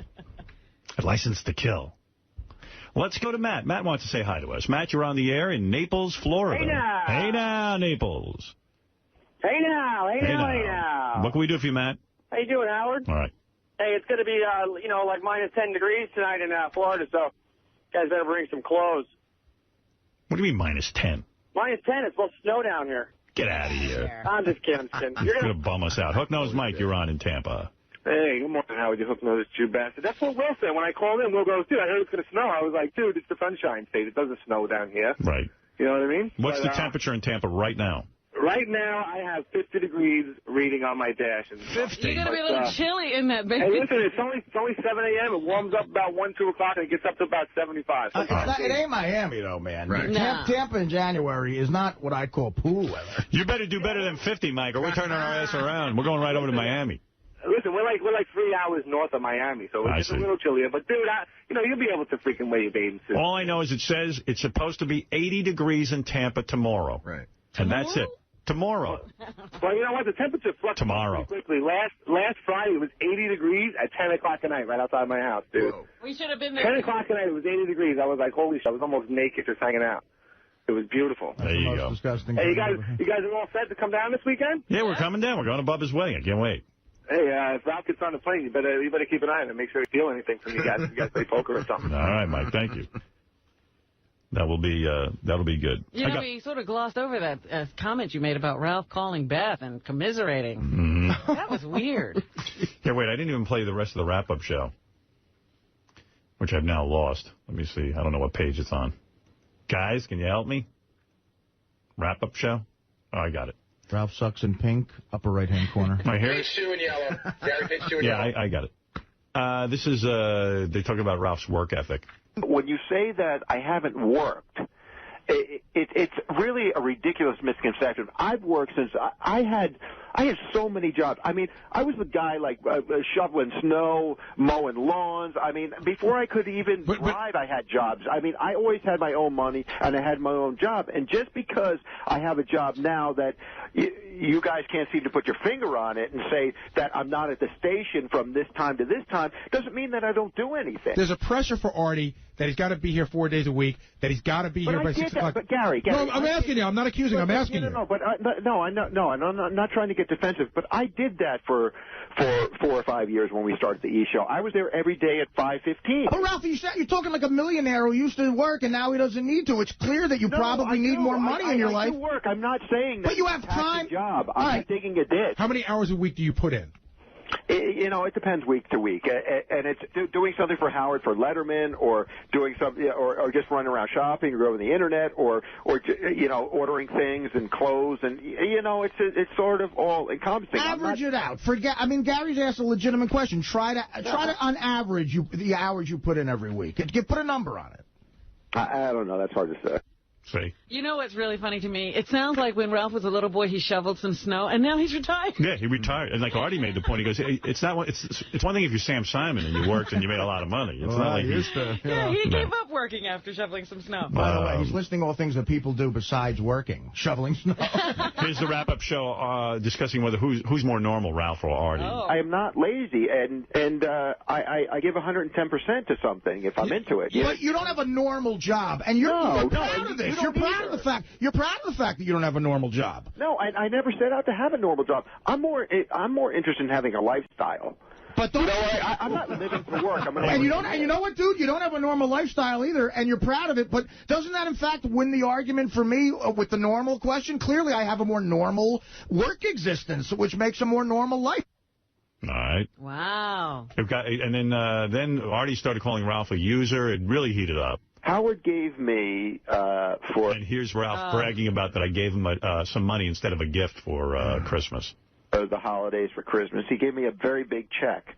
A license to kill. Let's go to Matt. Matt wants to say hi to us. Matt, you're on the air in Naples, Florida. Hey now. Hey now, Naples. Hey now. Hey now. Hey now. What can we do for you, Matt? How you doing, Howard? All right. Hey, it's going to be, like minus 10 degrees tonight in Florida, so you guys better bring some clothes. What do you mean minus 10? Minus 10. It's supposed to snow down here. Get out of here. I'm just kidding. You're going to bum us out. Hook Nose Mike, you're on in Tampa. Hey, good morning, Howard, you hook-nosed Jew bastard. That's what Will said. When I called in, Will goes, dude, I heard it's going to snow. I was like, dude, it's the Sunshine State. It doesn't snow down here. Right. You know what I mean? What's the temperature in Tampa right now? Right now, I have 50 degrees reading on my dash. And 50? You're going to be a little chilly in that, baby. Hey, listen, it's only 7 a.m. It warms up about 1, 2 o'clock, and it gets up to about 75. So it ain't Miami, though, man. Right. Tampa in January is not what I call pool weather. You better do better than 50, Mike, or we're turning our ass around. We're going right over to Miami. Listen, we're like 3 hours north of Miami, so it's a little chillier. But, dude, you'll be able to freaking wear your bathing suit. All I know is it says it's supposed to be 80 degrees in Tampa tomorrow. Right. And that's it. Tomorrow. Well, you know what? The temperature fluctuates pretty quickly. Last Friday, it was 80 degrees at 10 o'clock at night right outside my house, dude. Whoa. We should have been there. 10 o'clock at night, it was 80 degrees. I was like, holy shit. I was almost naked just hanging out. It was beautiful. There you go. Hey, you guys are all set to come down this weekend? Yeah, we're coming down. We're going to Bubba's wedding. I can't wait. Hey, if Ralph gets on the plane, you better keep an eye on it. Make sure you feel anything from you guys. If you guys play poker or something. All right, Mike. Thank you. That'll be good. You know, we sort of glossed over that comment you made about Ralph calling Beth and commiserating. Mm-hmm. That was weird. Here, wait. I didn't even play the rest of the wrap-up show, which I've now lost. Let me see. I don't know what page it's on. Guys, can you help me? Wrap-up show? Oh, I got it. Ralph sucks in pink, upper right-hand corner. My hair? Pink shoe in yellow. Gary, pink shoe in yellow. Yeah, I got it. This is, they talk about Ralph's work ethic. When you say that I haven't worked, it's really a ridiculous misconception. I've worked since I had so many jobs. I mean, I was the guy like shoveling snow, mowing lawns. I mean, before I could even drive, I had jobs. I mean, I always had my own money and I had my own job. And just because I have a job now that you guys can't seem to put your finger on it and say that I'm not at the station from this time to this time doesn't mean that I don't do anything. There's a pressure for Artie that he's got to be here 4 days a week, that he's got to be here by 6 o'clock. But Gary, no, I'm asking you. I'm not accusing. I'm asking you. I'm not trying to get defensive, but I did that for 4 or 5 years when we started the E! Show. I was there every day at 5:15. But Ralph, you're talking like a millionaire who used to work and now he doesn't need to. It's clear that you probably need more money in your life. I do work. I'm not saying that. But you have time. Job. I'm taking a ditch. How many hours a week do you put in? It depends week to week, and it's doing something for Howard for Letterman, or doing something, or just running around shopping, or over the internet, or ordering things and clothes, and it's sort of all encompassing. Average it out. Gary's asked a legitimate question. Try to on average the hours you put in every week. Put a number on it. I don't know. That's hard to say. See? You know what's really funny to me? It sounds like when Ralph was a little boy, he shoveled some snow, and now he's retired. Yeah, he retired. And like Artie made the point, he goes, it's one thing if you're Sam Simon and you worked and you made a lot of money. It's not like he gave up working after shoveling some snow. By the way, he's listing all things that people do besides working, shoveling snow. Here's the wrap-up show discussing whether who's more normal, Ralph or Artie. Oh. I am not lazy, and I give 110% to something if I'm into it. But you don't have a normal job, and you're proud of this. You're proud of the fact that you don't have a normal job. No, I never set out to have a normal job. I'm more interested in having a lifestyle. But I'm not living for work. And you know what, dude? You don't have a normal lifestyle either, and you're proud of it. But doesn't that, in fact, win the argument for me with the normal question? Clearly, I have a more normal work existence, which makes a more normal life. All right. Wow. And then Artie started calling Ralph a user. It really heated up. Howard gave me And here's Ralph bragging about that I gave him some money instead of a gift for Christmas. The holidays for Christmas. He gave me a very big check.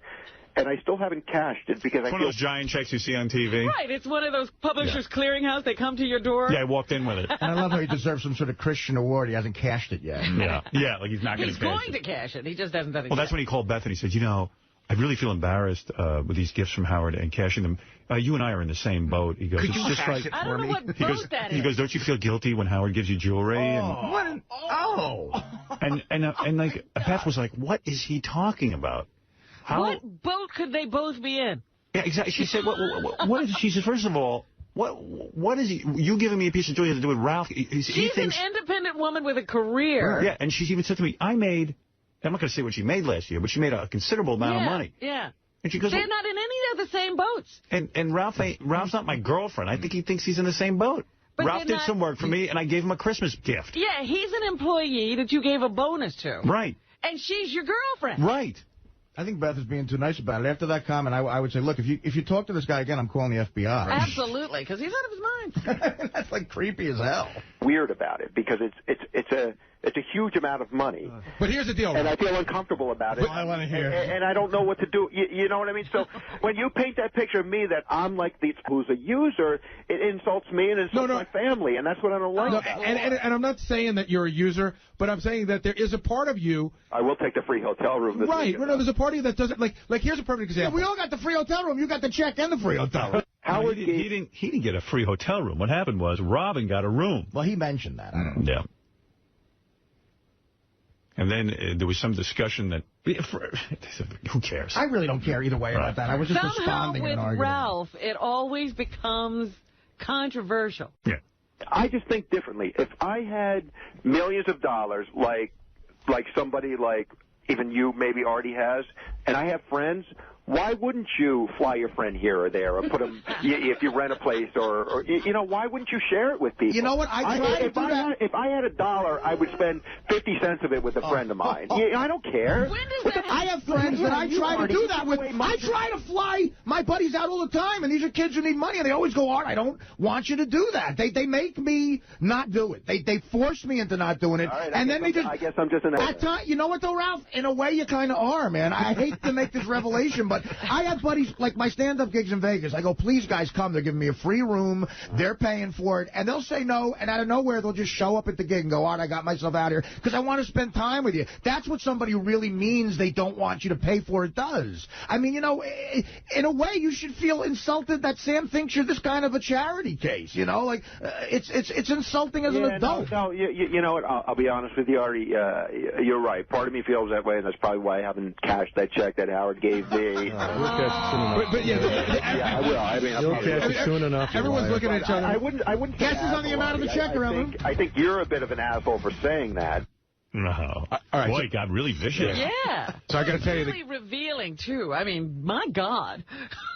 And I still haven't cashed it because it's one of those giant checks you see on TV. Right. It's one of those Publishers Clearinghouse. They come to your door. Yeah, I walked in with it. And I love how he deserves some sort of Christian award. He hasn't cashed it yet. Yeah, like he's not going to cash it. He's going to cash it. He just hasn't done it Well, that's when he called Beth and he said, I really feel embarrassed with these gifts from Howard and cashing them. You and I are in the same boat. He goes, Could you cash it for me? I don't know what boat that is. He goes, don't you feel guilty when Howard gives you jewelry? And like Beth was like, what is he talking about? What boat could they both be in? Yeah, exactly. She said, what is it? She said, first of all, what is he? You giving me a piece of jewelry to do with Ralph? She's an independent woman with a career. Yeah, and she's even said to me, I'm not going to say what she made last year, but she made a considerable amount of money. Yeah. And she goes, they're not in any of the same boats. And Ralph's not my girlfriend. I think he thinks he's in the same boat. But Ralph did some work for me, and I gave him a Christmas gift. Yeah, he's an employee that you gave a bonus to. Right. And she's your girlfriend. Right. I think Beth is being too nice about it. After that comment, I would say, look, if you talk to this guy again, I'm calling the FBI. Absolutely, because he's out of his mind. That's like creepy as hell. Weird about it because it's It's a huge amount of money. But here's the deal. And I feel uncomfortable about it. I want to hear. And I don't know what to do. You know what I mean? So when you paint that picture of me that I'm like who's a user, it insults me and insults my family, and that's what I don't like. No, and I'm not saying that you're a user, but I'm saying that there is a part of you. I will take the free hotel room. Right. No, there's a part of you that doesn't like. Here's a perfect example. Yeah, we all got the free hotel room. You got the check and the free hotel room. Howard he didn't get a free hotel room. What happened was Robin got a room. Well, he mentioned that. I don't know. Yeah. And then there was some discussion that, who cares? I really don't care either way about that. I was just responding with and arguing. Ralph, it always becomes controversial. Yeah. I just think differently. If I had millions of dollars, like somebody like even you maybe already has, and I have friends, why wouldn't you fly your friend here or there, or put them if you rent a place, or you know, why wouldn't you share it with people? You know what? If I had $1, I would spend 50 cents of it with a friend of mine. I don't care. I have friends that I try to do that with. I try to fly my buddies out all the time, and these are kids who need money, and they always go, Art, I don't want you to do that. They make me not do it. They force me into not doing it, right, and then they just. I guess I'm just an. You know what though, Ralph? In a way, you kind of are, man. I hate to make this revelation, but I have buddies, like my stand-up gigs in Vegas. I go, please, guys, come. They're giving me a free room. They're paying for it. And they'll say no, and out of nowhere, they'll just show up at the gig and go, Art, I got myself out here because I want to spend time with you. That's what somebody who really means they don't want you to pay for it does. I mean, you know, in a way, you should feel insulted that Sam thinks you're this kind of a charity case, you know? Like, it's insulting as an adult. No, you know what? I'll be honest with you, Artie. You're right. Part of me feels that way, and that's probably why I haven't cashed that check that Howard gave me. But yeah, I will. I mean, you'll catch it soon enough. Everyone's looking at each other. I wouldn't. Guesses on the amount of the check, I think you're a bit of an asshole for saying that. No. All right, boy, it got really vicious. Yeah. So I got to tell you, really revealing too. I mean, my God.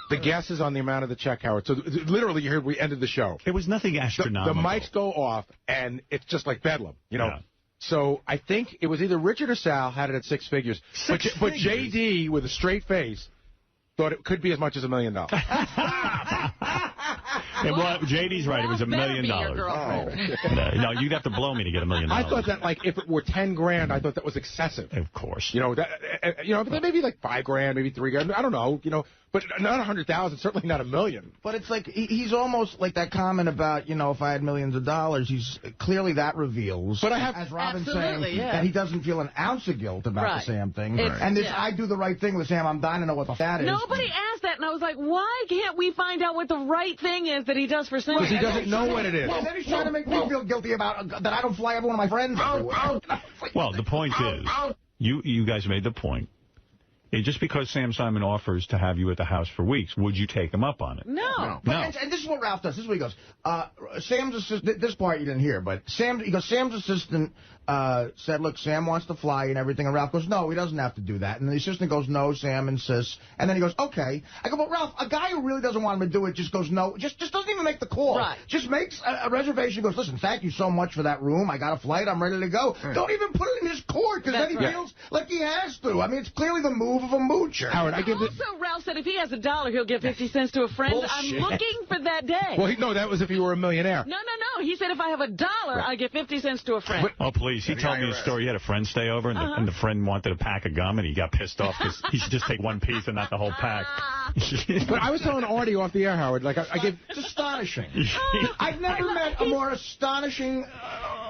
The guesses on the amount of the check, Howard. So literally, you heard we ended the show. It was nothing astronomical. The mics go off, and it's just like bedlam, you know. Yeah. So I think it was either Richard or Sal had it at 6 figures. But JD, with a straight face, thought it could be as much as $1 million. Well, JD's right. It was $1 million. No, you'd have to blow me to get $1 million. I thought that, like, if it were $10,000, I thought that was excessive. Of course. You know, but maybe like $5,000, maybe $3,000. I don't know. You know, but not 100,000. Certainly not $1 million. But it's like he's almost like that comment about, you know, if I had millions of dollars. He's clearly that reveals. But I have, as Robin's saying, that he doesn't feel an ounce of guilt about the Sam thing. And this, I do the right thing with Sam. I'm dying to know what the fat is. Nobody asked that, and I was like, why can't we find out what the right thing is that he does for Sam? Because he doesn't know what it is. Well, then he's trying to make me feel guilty about that I don't fly every one of my friends. Well, the point is, you guys made the point. Just because Sam Simon offers to have you at the house for weeks, would you take him up on it? No. And this is what Ralph does. This is what he goes. Sam's assistant, this part you didn't hear, but Sam's assistant said, look, Sam wants to fly and everything. And Ralph goes, no, he doesn't have to do that. And the assistant goes, no, Sam insists. And then he goes, okay. I go, but Ralph, a guy who really doesn't want him to do it just goes, no, just doesn't even make the call. Right. Just makes a reservation, goes, listen, thank you so much for that room. I got a flight. I'm ready to go. Right. Don't even put it in his court, because then he feels like he has to. I mean, it's clearly the move of a moocher. Howard, also, Ralph said if he has $1, he'll give 50 cents to a friend. Bullshit. I'm looking for that day. Well, no, that was if he were a millionaire. No. He said if I have $1, I give 50 cents to a friend. Oh, please. He told me a story. He had a friend stay over, and the friend wanted a pack of gum, and he got pissed off because he should just take one piece and not the whole pack. But I was telling Artie off the air, Howard, like, I gave... It's astonishing. I've never met a more astonishing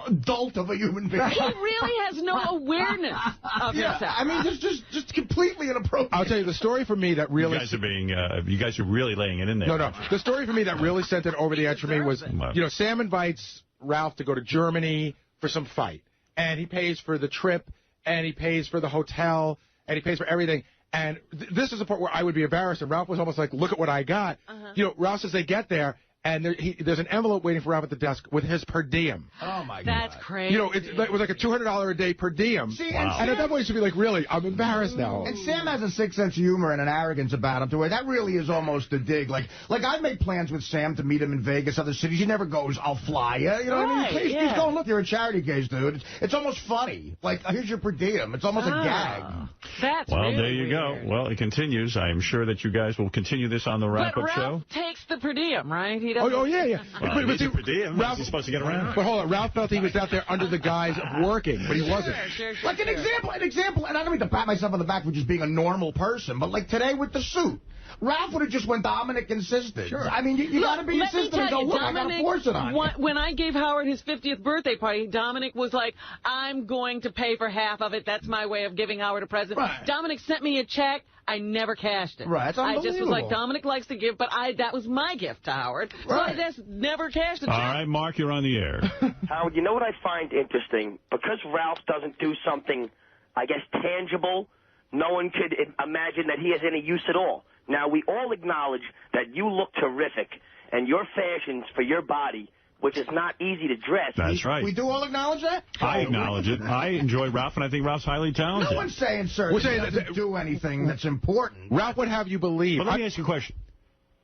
adult of a human being. He really has no awareness of himself. I mean, just completely inappropriate. I'll tell you, the story for me that really... You guys are really laying it in there. No. The story for me that really sent it over the edge for me was, you know, Sam invites Ralph to go to Germany for some fight. And he pays for the trip, and he pays for the hotel, and he pays for everything. And this is the part where I would be embarrassed. And Ralph was almost like, look at what I got. You know, Ralph says they get there, and there's an envelope waiting for Ralph at the desk with his per diem. Oh, my God. That's crazy. You know, it was like a $200 a day per diem. See, and at that point, you should be like, really, I'm embarrassed now. And Sam has a sick sense of humor and an arrogance about him to where that really is almost a dig. Like I've made plans with Sam to meet him in Vegas, other cities. He never goes, I'll fly you. You know what I mean? He's going, look, you're a charity case, dude. It's almost funny. Like, here's your per diem. It's almost a gag. That's well, really there you weird. go. Well, it continues. I am sure that you guys will continue this on the wrap-up show. Ralph takes the per diem, right? He doesn't. Oh, yeah. Well, but see, per diem. Ralph, he's supposed to get around. But hold on, Ralph felt he was out there under the guise of working, but he wasn't. Sure, like an example, and I don't mean to pat myself on the back for just being a normal person, but like today with the suit. Ralph would have just went Dominic insisted. Sure. I mean, you got to be insistent and go, look, I got to force it on you. When I gave Howard his 50th birthday party, Dominic was like, I'm going to pay for half of it. That's my way of giving Howard a present. Right. Dominic sent me a check. I never cashed it. Right, that's unbelievable. I just was like, Dominic likes to give, but that was my gift to Howard. So I just never cashed a check. All right, Mark, you're on the air. Howard, you know what I find interesting? Because Ralph doesn't do something, I guess, tangible, no one could imagine that he has any use at all. Now, we all acknowledge that you look terrific, and your fashions for your body, which is not easy to dress. That's right. We do all acknowledge that? I acknowledge it. I enjoy Ralph, and I think Ralph's highly talented. No one's saying, sir, he doesn't do anything that's important. Ralph would have you believe. But let me ask you a question.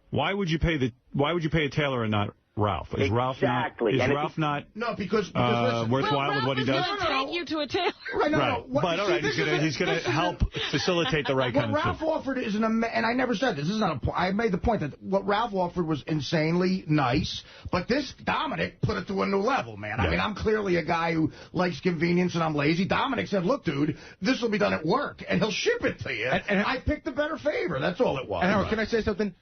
Why would you pay a tailor and not Ralph? Is Ralph not no, because worthwhile with what he does? Ralph is going to take you to a tailor. Right. But all right, he's going to help facilitate the right kind of stuff. What Ralph offered is and I never said this. This is not a point. I made the point that what Ralph offered was insanely nice, but this Dominic put it to a new level, man. Yeah. I mean, I'm clearly a guy who likes convenience and I'm lazy. Dominic said, look, dude, this will be done at work, and he'll ship it to you. And I picked a better favor. That's all it was. And Howard, can I say something?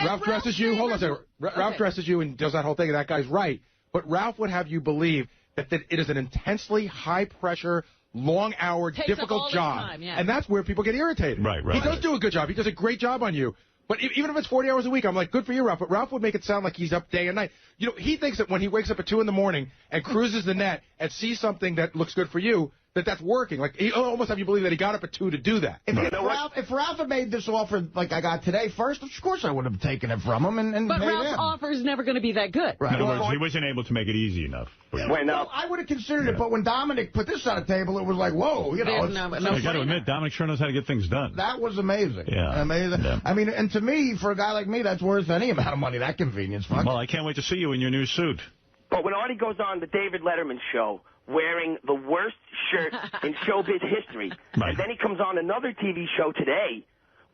Ralph dresses you. Hold on a second. Ralph dresses you and does that whole thing, and that guy's right. But Ralph would have you believe that it is an intensely high-pressure, long-hour, difficult job. Time, yeah. And that's where people get irritated. Right. He does do a good job. He does a great job on you. But even if it's 40 hours a week, I'm like, good for you, Ralph. But Ralph would make it sound like he's up day and night. You know, he thinks that when he wakes up at 2 in the morning and cruises the net and sees something that looks good for you, that's working. Like, he almost have you believe that he got up at 2 to do that. If Ralph had made this offer like I got today first, of course I would have taken it from him. But Ralph's offer is never going to be that good. Right. In other words, he wasn't able to make it easy enough. Well, I would have considered it, but when Dominic put this on the table, it was like, whoa, you know. I got to admit, Dominic sure knows how to get things done. That was amazing. Yeah. Amazing. Yeah. I mean, and to me, for a guy like me, that's worth any amount of money, that convenience. Well, I can't wait to see you in your new suit. But when Artie goes on the David Letterman show wearing the worst shirt in showbiz history, and then he comes on another TV show today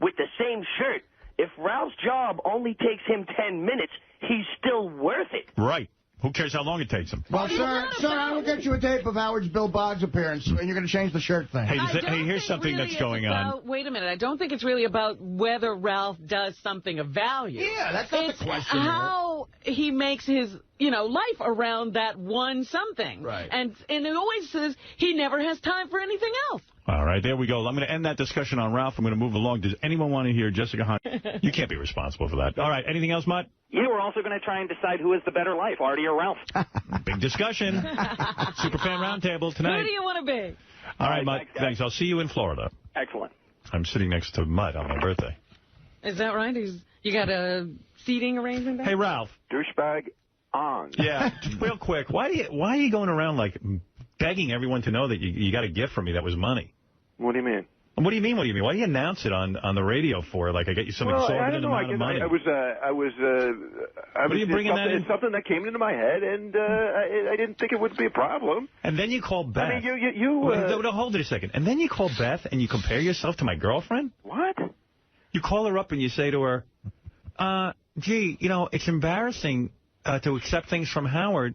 with the same shirt, if Ralph's job only takes him 10 minutes, he's still worth it. Right. Who cares how long it takes him? Well, sir, I will get you a tape of Howard's Bill Boggs appearance, and you're going to change the shirt thing. Hey, here's something that's going on. Wait a minute. I don't think it's really about whether Ralph does something of value. Yeah, that's not the question. How he makes his, life around that one something. Right. And it always says he never has time for anything else. All right, there we go. I'm going to end that discussion on Ralph. I'm going to move along. Does anyone want to hear Jessica Hunt? You can't be responsible for that. All right, anything else, Mutt? Yeah, we're also going to try and decide who is the better life, Artie or Ralph. Big discussion. Superfan Roundtable tonight. Who do you want to be? All right, Mutt, thanks. I'll see you in Florida. Excellent. I'm sitting next to Mutt on my birthday. Is that right? You got a seating arrangement there? Hey, Ralph. Douchebag on. Yeah, real quick. Why are you going around, like, begging everyone to know that you got a gift from me that was money? What do you mean? What do you mean? Why do you announce it on the radio for? Like, I get you some exorbitant amount of money. What are you bringing that in? It's something that came into my head, and I didn't think it would be a problem. And then you call Beth. I mean, hold it a second. And then you call Beth and you compare yourself to my girlfriend? What? You call her up and you say to her, gee, it's embarrassing to accept things from Howard.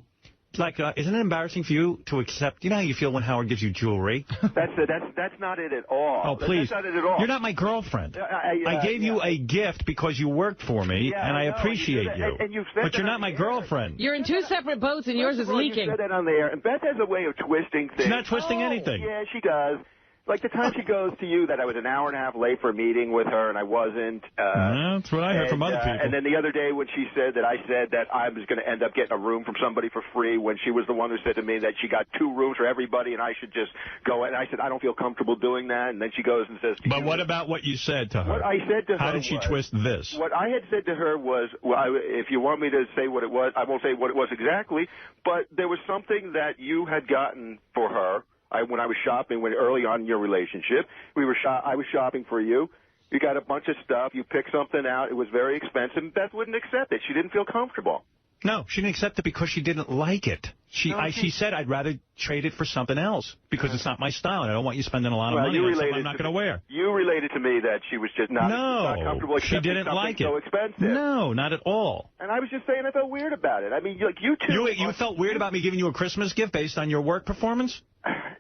Like, isn't it embarrassing for you to accept? You know how you feel when Howard gives you jewelry? That's not it at all. Oh, please. That's not it at all. You're not my girlfriend. I gave you a gift because you worked for me, and I appreciate you. But you're not my girlfriend. You're in two separate boats, and yours is leaking. You said that on the air. And Beth has a way of twisting things. She's not twisting anything. Yeah, she does. Like the time she goes to you that I was an hour and a half late for a meeting with her and I wasn't. That's what I heard from other people. And then the other day when she said that I said that I was going to end up getting a room from somebody for free when she was the one who said to me that she got 2 rooms for everybody and I should just go. And I said, I don't feel comfortable doing that. And then she goes and says to But what about what you said to her? What I said to her How did she twist this? What I had said to her was, if you want me to say what it was, I won't say what it was exactly, but there was something that you had gotten for her. When I was shopping, early on in your relationship, I was shopping for you. You got a bunch of stuff. You picked something out. It was very expensive. And Beth wouldn't accept it. She didn't feel comfortable. No, she didn't accept it because she didn't like it. She said, I'd rather trade it for something else because it's not my style, and I don't want you spending a lot of money on something I'm not going to wear. You related to me that she was just not comfortable accepting she didn't like it. So expensive. No, not at all. And I was just saying I felt weird about it. I mean, like you two. You felt weird about me giving you a Christmas gift based on your work performance?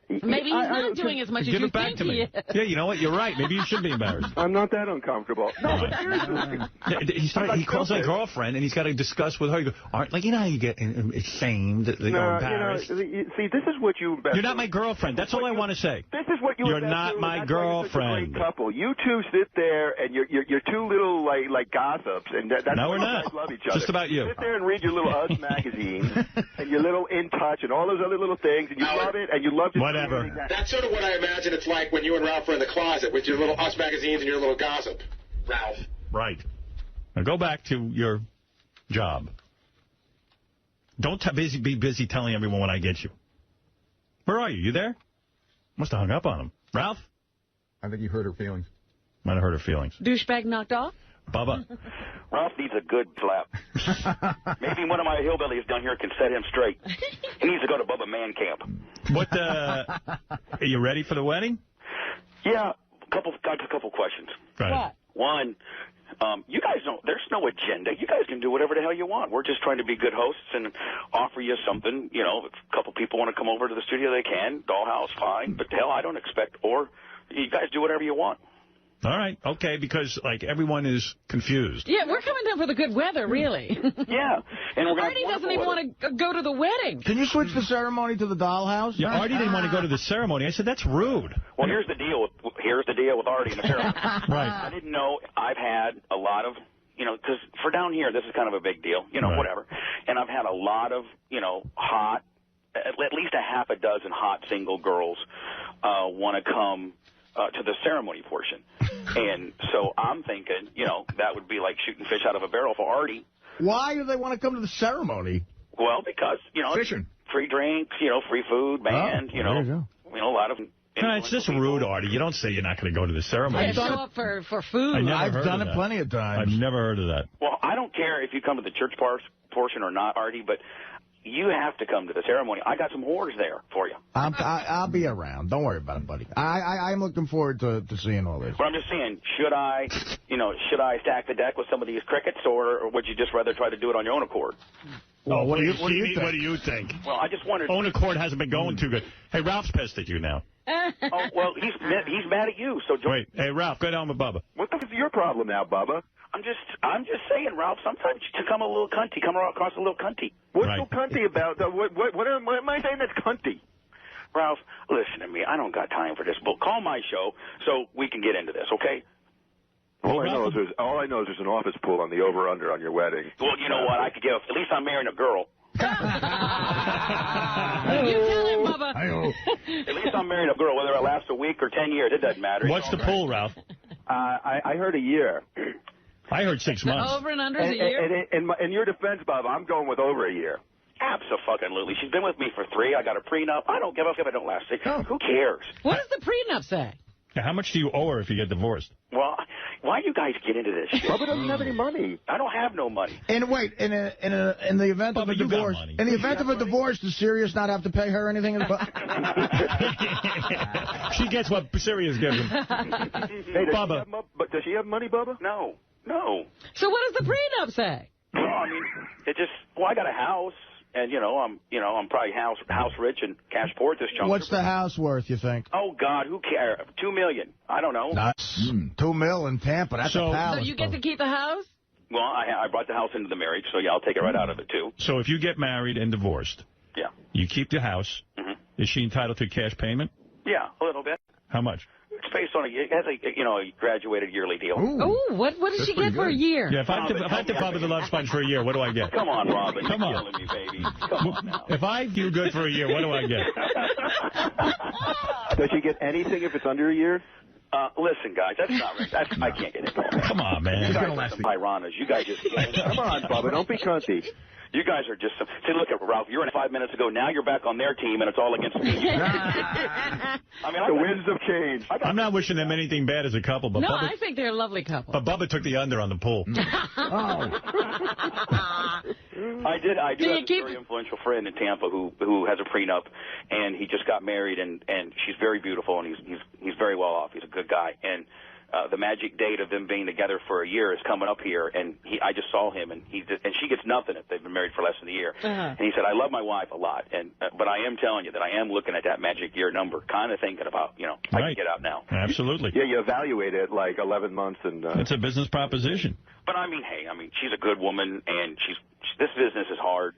Maybe he's not doing as much as you think Give it back to me. Yeah, you know what? You're right. Maybe you should be embarrassed. I'm not that uncomfortable. No, but seriously. He calls my girlfriend, and he's got to discuss with her. You go, like, you know how you get ashamed, that they go embarrassed? See, this is what you... You're not my girlfriend. That's all I want to say. This is what You're not my girlfriend. Great couple. You two sit there, and you're two little, like gossips, and that's no, why we're you not. guys love each other. Just about you. Sit there and read your little Us magazine, and your little In Touch, and all those other little things, and you love it, and you love to... Whatever. That's sort of what I imagine it's like when you and Ralph are in the closet with your little Us magazines and your little gossip, Ralph. Right. Now go back to your job. Don't be busy telling everyone when I get you. Where are you? You there? Must have hung up on him. Ralph? I think you hurt her feelings. Might have hurt her feelings. Douchebag knocked off? Bubba? Ralph needs a good slap. Maybe one of my hillbillies down here can set him straight. He needs to go to Bubba Man Camp. What, are you ready for the wedding? Yeah, got a couple questions. Right. What? One, you guys don't, there's no agenda. You guys can do whatever the hell you want. We're just trying to be good hosts and offer you something. You know, if a couple people want to come over to the studio, they can. Dollhouse, fine. But hell, I don't expect, or you guys do whatever you want. All right, okay, because, like, everyone is confused. Yeah, we're coming down for the good weather, really. Yeah. And we're Artie doesn't even want to go to the wedding. Can you switch the ceremony to the dollhouse? Yeah, Artie didn't want to go to the ceremony. I said, that's rude. Well, here's the deal with Artie and the ceremony. Right. I didn't know I've had a lot of, you know, because for down here, this is kind of a big deal, you know, whatever. And I've had a lot of, you know, hot, at least a half a dozen hot single girls want to come to the ceremony portion. And so I'm thinking, you know, that would be like shooting fish out of a barrel for Artie. Why do they want to come to the ceremony? Well, because, you know, fishing, free drinks, you know, free food, band, you know, a lot of... it's just rude, Artie. You don't say you're not going to go to the ceremony. Yeah, show up for food. I've done it plenty of times. I've never heard of that. Well, I don't care if you come to the church portion or not, Artie, but you have to come to the ceremony. I got some whores there for you. I'll be around. Don't worry about it, buddy. I'm looking forward to seeing all this. But I'm just saying, should I stack the deck with some of these crickets, or would you just rather try to do it on your own accord? Well, what do you think? Well, I just wondered. Own accord hasn't been going too good. Hey, Ralph's pissed at you now. Oh, well, he's mad at you. So wait, hey, Ralph, go down with Bubba. What the f is your problem now, Bubba? I'm just saying, Ralph, sometimes you come a little cunty, come across a little cunty. What's so cunty about? What am I saying that's cunty? Ralph, listen to me. I don't got time for this bull. Call my show so we can get into this, okay? All I know is there's an office pool on the over-under on your wedding. Well, you know what? I could give. At least I'm marrying a girl. You tell him, Bubba. At least I'm marrying a girl. Whether it lasts a week or 10 years, it doesn't matter. What's the pool, Ralph? I heard a year. I heard 6 months. Over and under is a year? In your defense, Bob, I'm going with over a year. Absolutely. She's been with me for 3. I got a prenup. I don't give a f if I don't last 6. Who cares? What does the prenup say? How much do you owe her if you get divorced? Well, why you guys get into this shit? Bubba doesn't have any money. I don't have no money. And wait, in the event of a divorce, does Sirius not have to pay her anything? She gets what Sirius gives him. Hey, Bubba. Does she have money, Bubba? No. So what does the prenup say? Well, I mean, I got a house. And, I'm probably house rich and cash poor at this juncture. What's the house worth, you think? Oh, God, who cares? $2 million. I don't know. Nuts. $2 million in Tampa. That's a palace. So you get to keep the house? Well, I brought the house into the marriage, so, yeah, I'll take it right out of it, too. So if you get married and divorced, you keep the house. Is she entitled to cash payment? Yeah, a little bit. How much? It's based on a graduated yearly deal. Ooh, what did she get for a year? Yeah, if I have to Bubba the Love Sponge for a year, what do I get? Come on, Robin. Come on. You're killing me, baby. Come on now. If I do good for a year, what do I get? Does she get anything if it's under a year? Listen, guys, that's not right. I can't get into it. Come on, man. You guys are some piranhas. You guys just... Come on, Bubba. Don't be cunty. You guys are just... See, look at Ralph. You're in 5 minutes ago. Now you're back on their team, and it's all against me. The winds have changed. I'm not wishing them anything bad as a couple, but No, Bubba, I think they're a lovely couple. but Bubba took the under on the pool. I do have a very influential friend in Tampa who has a prenup, and he just got married, and she's very beautiful, and he's very well off. He's a good guy, and the magic date of them being together for a year is coming up here, and I just saw him, and she gets nothing if they've been married for less than a year. And he said, I love my wife a lot, but I am telling you that I am looking at that magic year number, kind of thinking about, I can get out now. Absolutely. Yeah, you evaluate it like 11 months. And it's a business proposition. But I mean, hey, she's a good woman, and this business is hard.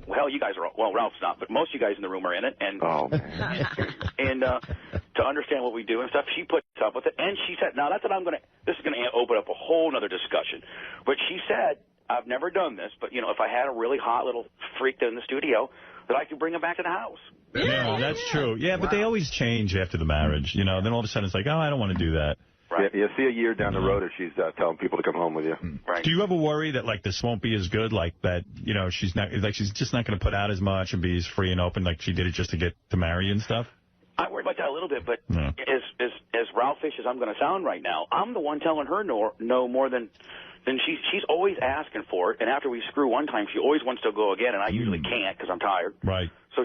Well, you guys are, well, Ralph's not, but most of you guys in the room are in it. And, and to understand what we do and stuff, she puts up with it. And she said, now that's what this is going to open up a whole other discussion. But she said, I've never done this, but, if I had a really hot little freak in the studio, that I could bring him back to the house. Yeah, that's true. Yeah, but they always change after the marriage. Then all of a sudden it's like, oh, I don't want to do that. Right. Yeah, see a year down the road if she's telling people to come home with you. Right. Do you ever worry that, this won't be as good, that, she's just not going to put out as much and be as free and open like she did it just to get to marry and stuff? I worry about that a little bit, but as Ralph-ish as I'm going to sound right now, I'm the one telling her no more than she's always asking for it, and after we screw one time, she always wants to go again, and I usually can't because I'm tired. Right. So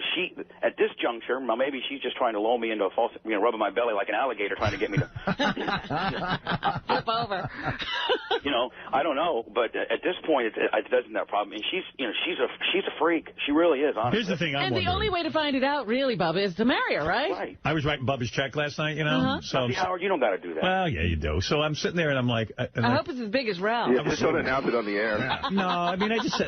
at this juncture, maybe she's just trying to lull me into a false, rubbing my belly like an alligator, trying to get me to flip over. I don't know, but at this point, it doesn't have a problem. And she's a freak. She really is. Honestly. Here's the thing. And the only way to find it out, really, Bubba, is to marry her, right? Right. I was writing Bubba's check last night. So see, Howard, you don't got to do that. Well, yeah, you do. So I'm sitting there and I'm like, I hope it's as big as Ralph. Yeah, just don't announce it on the air. No, I mean, just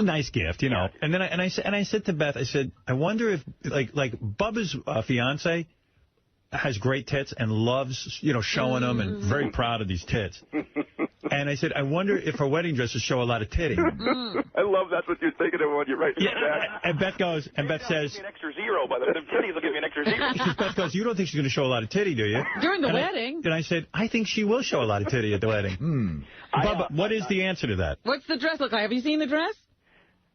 a nice gift, And then I said to Beth, I said, I wonder if like Bubba's fiance has great tits and loves showing them and very proud of these tits. And I said, I wonder if her wedding dresses show a lot of titty. I love that's what you're thinking of when you're writing it down. And Beth goes, says, an extra zero, by the way. The titties will give you an extra zero. Beth goes, you don't think she's going to show a lot of titty, do you? During the wedding. And I said, I think she will show a lot of titty at the wedding. Bubba, what is the answer to that? What's the dress look like? Have you seen the dress?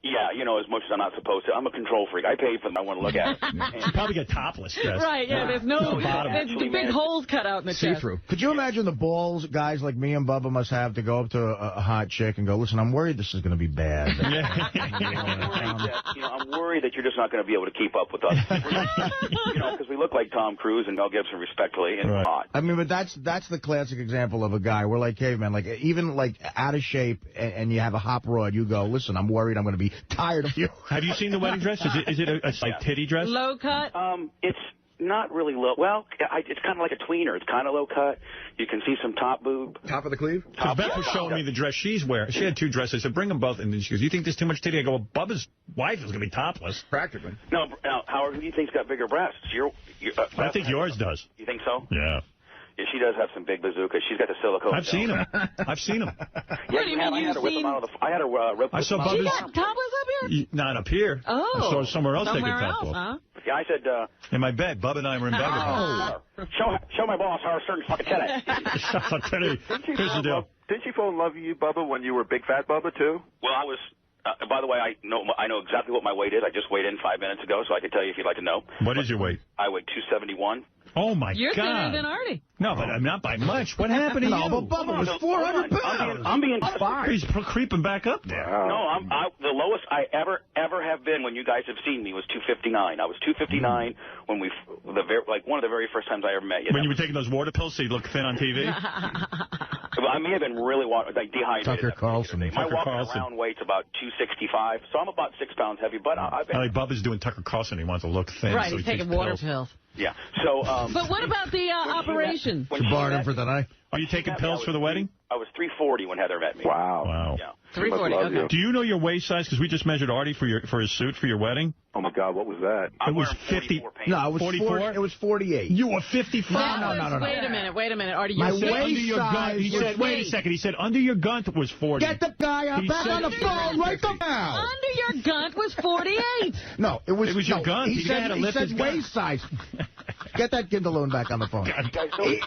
Yeah, as much as I'm not supposed to. I'm a control freak. I paid for them. I want to look at it. She probably got topless dress. Right, yeah, there's there's the big holes cut out in the chest. See-through. Could you imagine the balls guys like me and Bubba must have to go up to a hot chick and go, listen, I'm worried this is going to be bad. I'm worried that you're just not going to be able to keep up with us. Because we look like Tom Cruise and Mel Gibson respectively and hot. I mean, but that's the classic example of a guy. We're like cavemen. Even out of shape and you have a hop rod, you go, listen, I'm worried I'm going to be tired of you. Have you seen the wedding dress? Is it a titty dress? Low cut? It's not really low. Well, it's kind of like a tweener. It's kind of low cut. You can see some top boob. Top of the cleave? Because Beth was showing me the dress she's wearing. She had two dresses. I said, bring them both. And then she goes, you think there's too much titty? I go, well, Bubba's wife is going to be topless. Practically. No, Howard, who do you think's got bigger breasts? I think yours does. You think so? Yeah. Yeah, she does have some big bazookas. She's got the silicone. I've seen them. Yeah, I had her rip. I saw She Bubba's. got topless up here? Not up here. Oh. I saw her somewhere else taking top off. Huh? Yeah, I said... in my bed. Bubba and I were in bed. Show my boss how a certain fucking titty. Here's the deal. Didn't she fall in love with you, Bubba, when you were big fat Bubba, too? Well, I was... by the way, I know exactly what my weight is. I just weighed in 5 minutes ago, so I can tell you if you'd like to know. What is your weight? I weigh 271. Oh, my You're God. thinner than Artie. No, but not by much. What happened to you? No, but Bubba was 400 pounds. I'm being He's creeping back up there. No, the lowest I ever have been when you guys have seen me was 259. I was 259 when one of the very first times I ever met you. When you were taking those water pills so you look thin on TV? I may have been really dehydrated. Tucker Carlson. My walking around weight's about 265, so I'm about 6 pounds heavy. But I've been... Bubba's doing Tucker Carlson. He wants to look thin. Right, so he's he taking takes water pills. pills. Yeah. So. But what about the operation? To bar him for the night. Are you taking pills for the wedding? I was 340 when Heather met me. Wow. Yeah. 340. Okay. Do you know your waist size? Because we just measured Artie for his suit for your wedding. Oh my God, what was that? It was 50. No, it was 44. It was 48. You were 55. No. Wait a minute, Artie. My You waist size. He said, wait a second. He said under your gunt was 40. Get the guy back on the phone right now. Under your gunt was 48. No, it was your gunt. He said waist size. Get that Gindaloon back on the phone.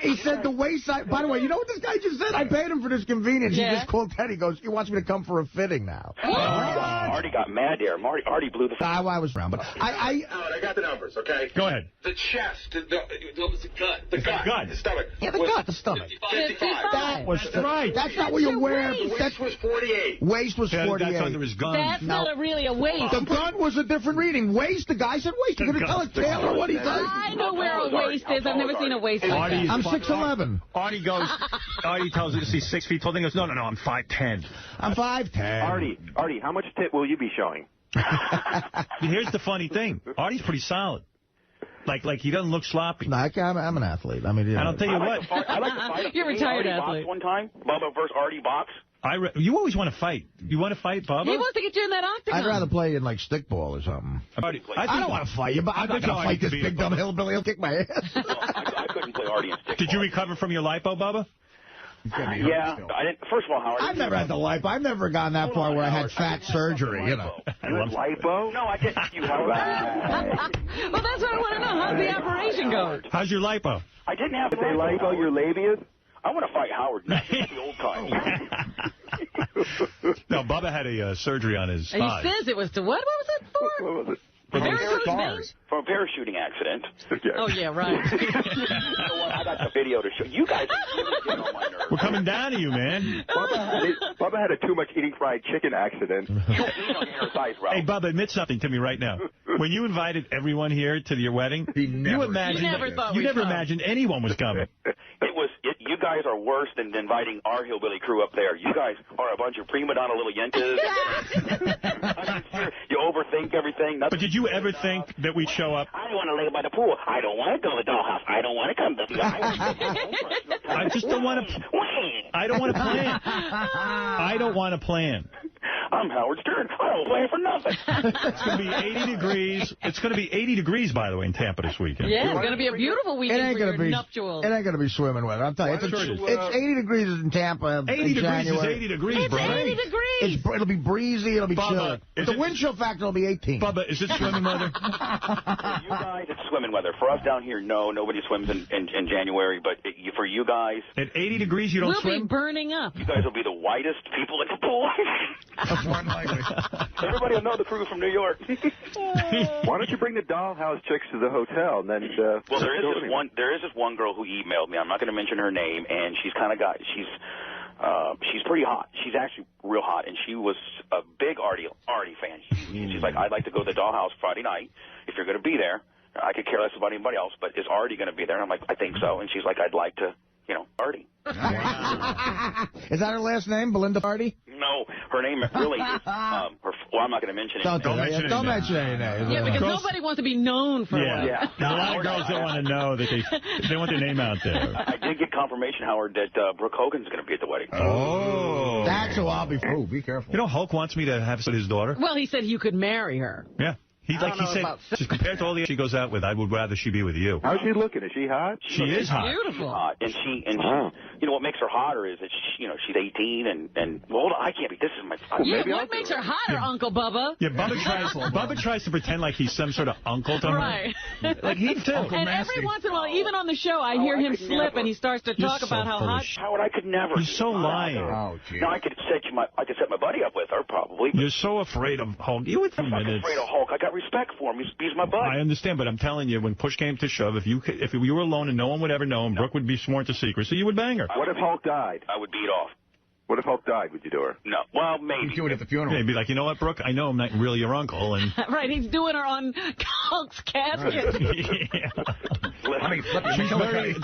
He said the wayside. By the way, you know what this guy just said? I paid him for this convenience. Yeah. He just called Ted. He goes, he wants me to come for a fitting now. Artie got mad there. Artie blew the... I was around, but I got the numbers, okay? Go ahead. The chest, the gut. The stomach. Yeah, the gut, the stomach. 55. That was right. That's not what you wear. Waist was 48. Waist was 48. That's under his gun. That's not really a waist. The gun was a different reading. Waist, the guy said waist. You're going to tell a tailor what he says? I know where a waist is. I've never seen a waist like that. I'm 6'11". Artie tells us he's 6 feet tall. He goes, no, I'm 5'10". I'm 5'10". Artie, how much tit will you be showing? Here's the funny thing. Artie's pretty solid. Like he doesn't look sloppy. No, I'm an athlete. I mean, and I'll tell you what. I like to fight. You're a retired athlete. One time, Bubba versus Artie box. You always want to fight. You want to fight, Bubba? He wants to get you in that octagon. I'd rather play in, like, stickball or something. I don't want to fight you, but I'm not going to fight this big dumb hillbilly. He'll kick my ass. I couldn't play Artie in stickball. Did you recover from your lipo, Bubba? Yeah. I didn't. First of all, Howard. I've never had the lipo. I've never gone that far where I had fat surgery, you know. You had lipo? No, I didn't. You Howard. Well, that's what I want to know. How's the operation going? How's your lipo? I didn't have Did they lipo your labias? I want to fight Howard next. The old times. No, Bubba had a surgery on his thigh. He says it was to what? What was it for? What was it? From a parachuting accident. Oh, yeah, right. You know what? I got the video to show. You guys are really getting on my nerves. We're coming down to you, man. Bubba had a too much eating fried chicken accident. Hey, Bubba, admit something to me right now. When you invited everyone here to your wedding, you never imagined anyone was coming. You guys are worse than inviting our hillbilly crew up there. You guys are a bunch of prima donna little yentas. You overthink everything. But did you ever think that we'd show up? I want to lay by the pool. I don't want to go to the dollhouse. I don't want to come to the I just don't want to. I don't want to plan. I don't want to plan. I'm Howard Stern. I don't plan for nothing. It's going to be 80 degrees. It's going to be 80 degrees, by the way, in Tampa this weekend. Yeah, it's going to be a beautiful weekend for your nuptials. It ain't going to be swimming weather. I'm telling you, it's 80 degrees in Tampa 80 in degrees January. is 80 degrees, bro. It's 80 degrees. It'll be breezy. It'll be chilly. The wind chill factor will be 18. Bubba, is it swimming weather? For you guys, it's swimming weather. For us down here, no. Nobody swims in January. But for you guys... At 80 degrees, you don't swim? We'll be burning up. You guys will be the whitest people in the pool. That's one language. Everybody will know the crew from New York. Why don't you bring the dollhouse chicks to the hotel and then? Well, there is this one girl who emailed me. I'm not going to mention her name, and she's pretty hot. She's actually real hot, and she was a big Artie fan. She's like, I'd like to go to the dollhouse Friday night if you're going to be there. I could care less about anybody else, but is Artie going to be there? And I'm like, I think so. And she's like, I'd like to, Artie. Is that her last name, Belinda Artie? No, her name really is, I'm not going to mention it. Don't mention any names. Yeah, because nobody wants to be known for one. Yeah. A lot of girls don't want to know that they want their name out there. I did get confirmation, Howard, that Brooke Hogan's going to be at the wedding. Oh. That's who I'll be. Oh, be careful. Hulk wants me to have his daughter. Well, he said you could marry her. Yeah. He said, compared to all the she goes out with, I would rather she be with you. How's she looking? Is she hot? She is hot. Beautiful. And she, what makes her hotter is that she's 18 and well, hold on, I can't be. This is my. What makes her hotter, Uncle Bubba? Yeah, Bubba tries to pretend like he's some sort of uncle to her. Right. Like he too. And every once in a while, even on the show, I hear him slip and he starts to talk about how hot. Howard, I could never. You're so lying. Oh, geez. No, I could set my buddy up with her probably. You're so afraid of Hulk. You would 3 minutes. I'm afraid of Hulk. I got respect for him. He's my buddy. I understand, but I'm telling you, when push came to shove, if you were alone and no one would ever know him, Brooke would be sworn to secrecy, you would bang her. What if Hulk died? I would beat off. What if Hulk died? Would you do her? No. Well, maybe. You'd do it at the funeral. Yeah, you'd be like, you know what, Brooke? I know I'm not really your uncle. And right, he's doing her on Hulk's casket.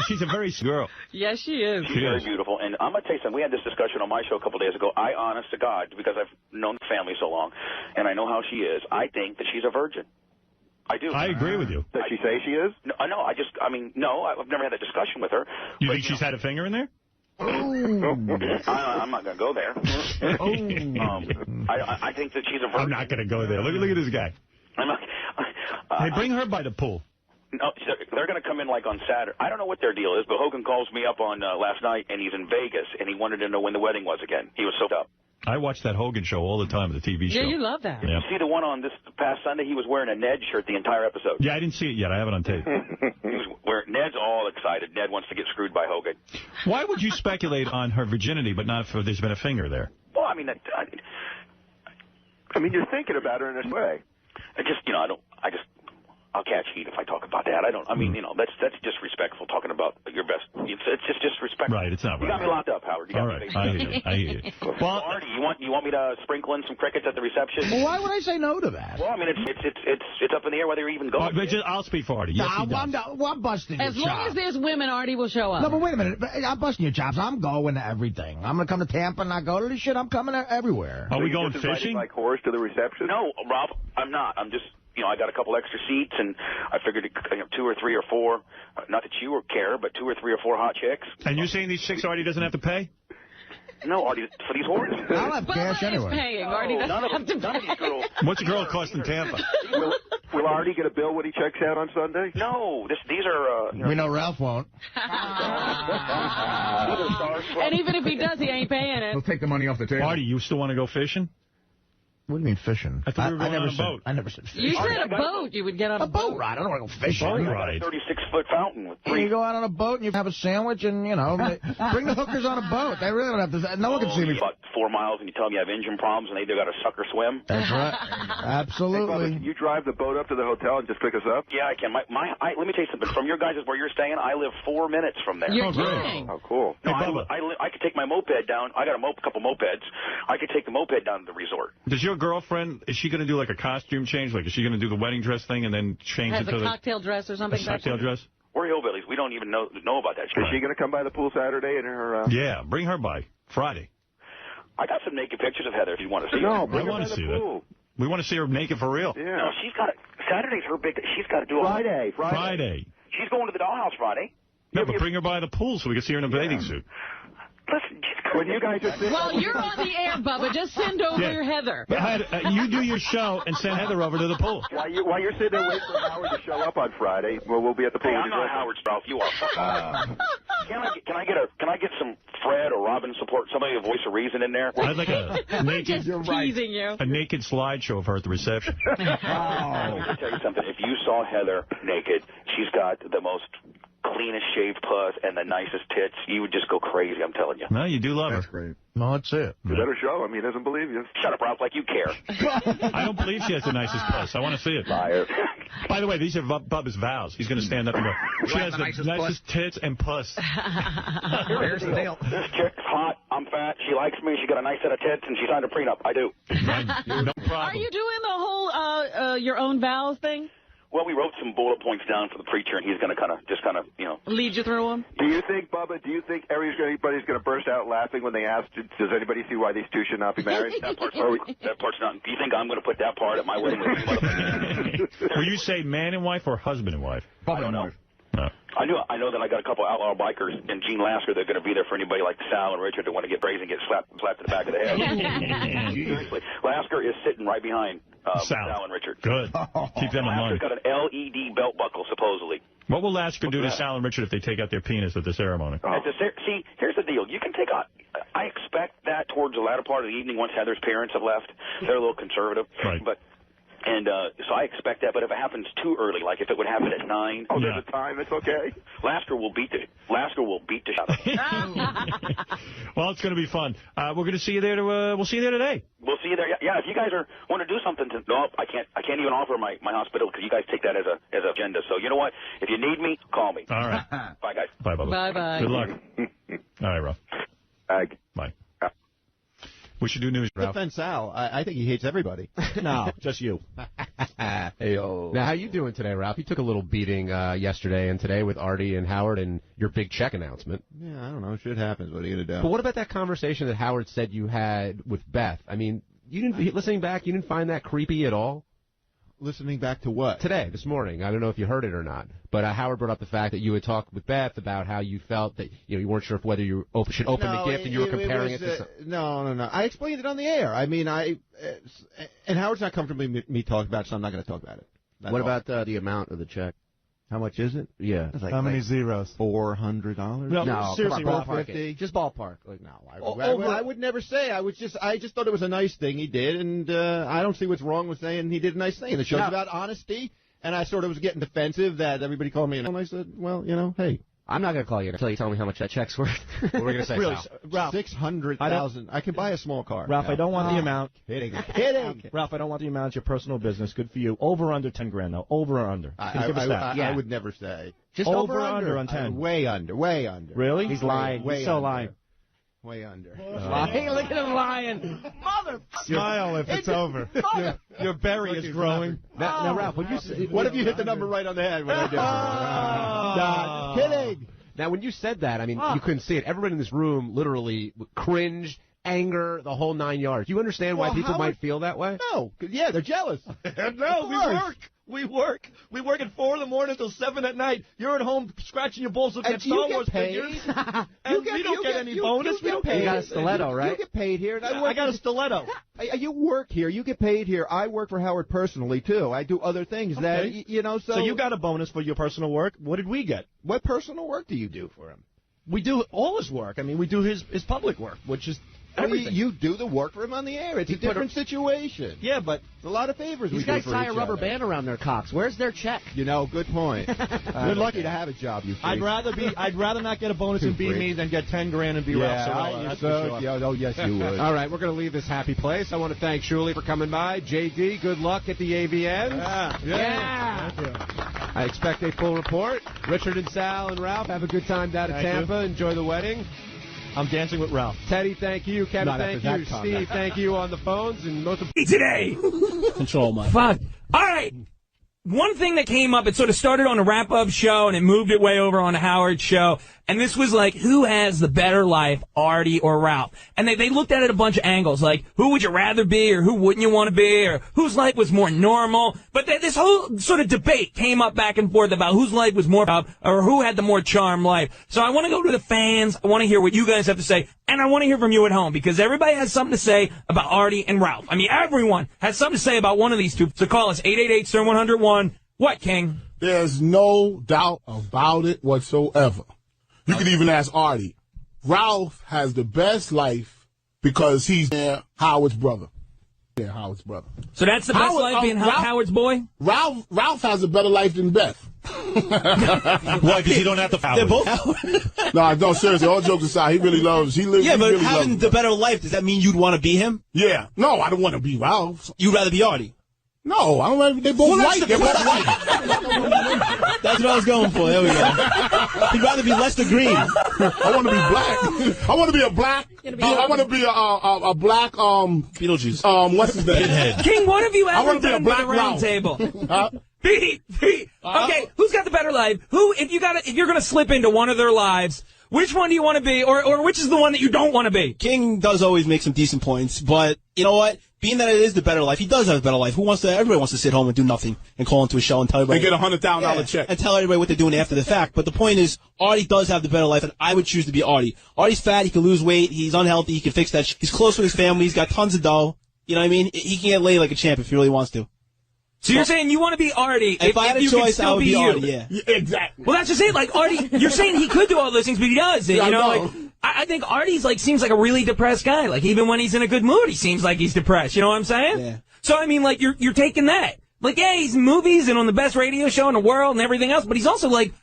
She's a very girl. Yes, she is. She's very beautiful. And I'm going to tell you something. We had this discussion on my show a couple days ago. I, honest to God, because I've known the family so long, and I know how she is, I think that she's a virgin. I do. I agree with you. Does she say she is? No, no, I've never had that discussion with her. You think she's had a finger in there? I'm not going to go there. I think that she's a virgin. I'm not going to go there. Look at this guy. Hey, bring her by the pool. No, they're going to come in like on Saturday. I don't know what their deal is, but Hogan calls me up on last night, and he's in Vegas, and he wanted to know when the wedding was again. He was so up. I watch that Hogan show all the time, the TV show. Yeah, you love that. Yeah. See the one on this past Sunday? He was wearing a Ned shirt the entire episode. Yeah, I didn't see it yet. I have it on tape. Ned's all excited. Ned wants to get screwed by Hogan. Why would you speculate on her virginity, but not if there's been a finger there? Well, I mean, you're thinking about her in this way. I'll catch heat if I talk about that. That's disrespectful talking about your best. It's just disrespectful. Right, it's not right. You got me locked up, Howard. All right, I hear you. Well, Artie, you want me to sprinkle in some crickets at the reception? Well, why would I say no to that? Well, I mean, it's up in the air whether you're even going. I'll speak for Artie. Yes, he does. I'm busting your chops. As long as there's women, Artie will show up. No, but wait a minute. I'm busting your chops. I'm going to everything. I'm going to come to Tampa and not go to this shit. I'm coming everywhere. Are we going fishing? Like horse to the reception? No, Rob, I'm not. I'm just... I got a couple extra seats, and I figured 2 or 3 or 4, not that you care, but 2 or 3 or 4 hot chicks. And you're saying these chicks Artie doesn't have to pay? No, Artie, for these horses. I'll have cash anyway. Paying. Artie doesn't have to none of these girls. What's a girl cost in Tampa? Will Artie get a bill when he checks out on Sunday? No, these are... We know Ralph won't. And even if he does, he ain't paying it. He'll take the money off the table. Artie, you still want to go fishing? What do you mean fishing? I thought we were going on a boat. I never said fishing. You said a boat. You would get on a boat ride. I don't want to go fishing. Boat ride. 36-foot fountain. With you go out on a boat and you have a sandwich and, bring the hookers on a boat. They really don't have to. No one can see me. About 4 miles and you tell them you have engine problems and they got a sucker swim. That's right. Absolutely. Hey, Bubba, you drive the boat up to the hotel and just pick us up? Yeah, I can. Let me tell you something. From your guys' where you're staying, I live 4 minutes from there. You're kidding. Oh, cool. No, I could take my moped down. I got a couple mopeds. I could take the moped down to the resort. Does your girlfriend, is she going to do like a costume change? Like, is she going to do the wedding dress thing and then change it to the cocktail dress or something? A cocktail dress? We're hillbillies. We don't even know about that. Is she going to come by the pool Saturday in her... Yeah, bring her by Friday. I got some naked pictures of Heather if you want to see her. No, I want to see that. We want to see her naked for real. Yeah. No, she's got Saturday's her big... She's got to do Friday. She's going to the dollhouse Friday. No, but bring her by the pool so we can see her in a bathing suit. Listen, when you guys are sitting... Well, you're on the air, Bubba. Just send over your Heather. You do your show and send Heather over to the pool. While you're sitting there waiting for Howard to show up on Friday, we'll be at the pool. Hey, I'm not Howard's Ralph. You are. Can I get some Fred or Robin support? Somebody a voice of reason in there? I'd like a naked... Just teasing you. A naked slideshow of her at the reception. Let me tell you something. If you saw Heather naked, she's got the most cleanest shaved puss and the nicest tits. You would just go crazy, I'm telling you. No, you do love her. That's great. No, that's it. You better show him. He doesn't believe you. Shut up, Ralph, like you care. I don't believe she has the nicest puss. I want to see it. Liar. By the way, these are Bubba's vows. He's going to stand up and go, she has the nicest tits and puss. There's the deal. This chick's hot. I'm fat. She likes me. She got a nice set of tits, and she signed a prenup. I do. No problem. Are you doing the whole your own vows thing? Well, we wrote some bullet points down for the preacher, and he's going to kind of, lead you through them? Do you think, Bubba, anybody's going to burst out laughing when they ask, does anybody see why these two should not be married? That part's not. Do you think I'm going to put that part at my wedding? Will you say man and wife or husband and wife? I don't know. No. I know that I got a couple outlaw bikers and Gene Lasker that are going to be there for anybody like Sal and Richard that want to get crazy and get slapped in the back of the head. Seriously. Lasker is sitting right behind Sal and Richard. Good. Keep them in mind. Lasker's got an LED belt buckle, supposedly. What will Lasker do to Sal and Richard if they take out their penis at the ceremony? See, here's the deal. You can take out... I expect that towards the latter part of the evening once Heather's parents have left. They're a little conservative. Right. So I expect that, but if it happens too early, like if it would happen at 9... Oh, there's a time. It's okay. Lasker will beat the shot. Well, it's going to be fun. We're going to see you there. We'll see you there today. We'll see you there. Yeah, if you guys want to do something, no, I can't even offer my hospital because you guys take that as an agenda. So you know what? If you need me, call me. All right. Bye, guys. Bye, Bubba. Bye-bye. Good luck. All right, Ralph. Bye. We should do news, Ralph. Defense Al. I think he hates everybody. No, just you. Hey-o. Now, how you doing today, Ralph? You took a little beating yesterday and today with Artie and Howard and your big check announcement. Yeah, I don't know. Shit happens. What are you going to do? But what about that conversation that Howard said you had with Beth? I mean, listening back, you didn't find that creepy at all? Listening back to what? Today, this morning. I don't know if you heard it or not. But Howard brought up the fact that you had talked with Beth about how you felt that you weren't sure whether you should open the gift and you were comparing it to something. No. I explained it on the air. I mean, and Howard's not comfortable with me talking about it, so I'm not going to talk about it. What about the amount of the check? How much is it? Yeah. How many zeros? $400? No, seriously, $450. Just ballpark. Like, no, I would never say. I just thought it was a nice thing he did, and I don't see what's wrong with saying he did a nice thing. And the show's about honesty, and I sort of was getting defensive that everybody called me, and I said, well, hey. I'm not going to call you until you tell me how much that check's worth. What were we going to say, really, Ralph? $600,000. I can buy a small car. Ralph, I don't want the amount. Kidding. Okay. Ralph, I don't want the amount. It's your personal business. Good for you. Over or under 10 grand, though. Over or under? I would never say. Just over or under on 10? Way under. Really? He's lying. He's so lying. Way under. Lying. Look at him lying. Mother. Smile if it's over. Your berry is growing. Now, Ralph, what if you hit the number right on the head when I did? Kidding. Now, when you said that, I mean, you couldn't see it. Everyone in this room literally cringed, anger, the whole 9 yards. You understand why people might feel that way? No. Yeah, they're jealous. No, we work. We work at 4 in the morning until 7 at night. You're at home scratching your balls looking at Star Wars figures. And we don't get any bonus. We don't pay. You got a stiletto, right? You get paid here. And I got a stiletto. You work here. You get paid here. I work for Howard personally, too. I do other things that, So you got a bonus for your personal work. What did we get? What personal work do you do for him? We do all his work. I mean, we do his public work, which is everything. You do the work for him on the air. It's a different situation. Yeah, but a lot of favors we do for each other. These guys tie a rubber band around their cocks. Where's their check? Good point. You're lucky to have a job, you freak. I'd rather not get a bonus and be me than get 10 grand and be Ralph Sorella. That's for sure. Yes, you would. All right, we're going to leave this happy place. I want to thank 𝗛cie for coming by. JD, good luck at the AVN. Yeah. Thank you. I expect a full report. Richard and Sal and Ralph, have a good time down at Tampa. Enjoy the wedding. I'm dancing with Ralph. Teddy, thank you. Kevin, thank you. Steve, thank you on the phones. And most of today. Control, Mike. Fuck. All right. One thing that came up, it sort of started on a wrap-up show, and it moved it way over on a Howard show. And this was like, who has the better life, Artie or Ralph? And they looked at it a bunch of angles, like, who would you rather be, or who wouldn't you want to be, or whose life was more normal? But this whole sort of debate came up back and forth about whose life was more, or who had the more charmed life. So I want to go to the fans. I want to hear what you guys have to say, and I want to hear from you at home, because everybody has something to say about Artie and Ralph. I mean, everyone has something to say about one of these two. So call us 888-STERN-101. What, King? There's no doubt about it whatsoever. You can even ask Artie. Ralph has the best life because he's Howard's brother. Yeah, Howard's brother. So that's the best life, being Howard's boy? Ralph has a better life than Beth. Why? Because you don't have to. They're both Howard. No, seriously, all jokes aside, he really loves. But really having the better life, does that mean you'd want to be him? Yeah. No, I don't want to be Ralph. You'd rather be Artie? No, I don't. They both white. They're both white. That's what I was going for. There we go. He'd rather be Lester Green. I want to be black. I want to be a black. I want to be a black. Beetlejuice. What's his name? Pinhead. King, what have you ever I want to be a black round table? Pete. Okay, who's got the better life? If you're gonna slip into one of their lives, which one do you want to be, or which is the one that you don't want to be? King does always make some decent points, but you know what? Being that it is the better life, he does have a better life. Everybody wants to sit home and do nothing and call into a show and tell everybody. And get a $100,000 check. And tell everybody what they're doing after the fact. But the point is, Artie does have the better life, and I would choose to be Artie. Artie's fat, he can lose weight, he's unhealthy, he can fix that. He's close with his family, he's got tons of dough. You know what I mean? He can get laid like a champ if he really wants to. So you're saying you want to be Artie if I had a choice, I would be Artie, yeah. Exactly. Well, that's just it. Like, Artie, you're saying he could do all those things, but he does. You know, like, I think Artie's seems like a really depressed guy. Like, even when he's in a good mood, he seems like he's depressed. You know what I'm saying? Yeah. So, I mean, like, you're taking that. Like, yeah, he's in movies and on the best radio show in the world and everything else, but he's also, like,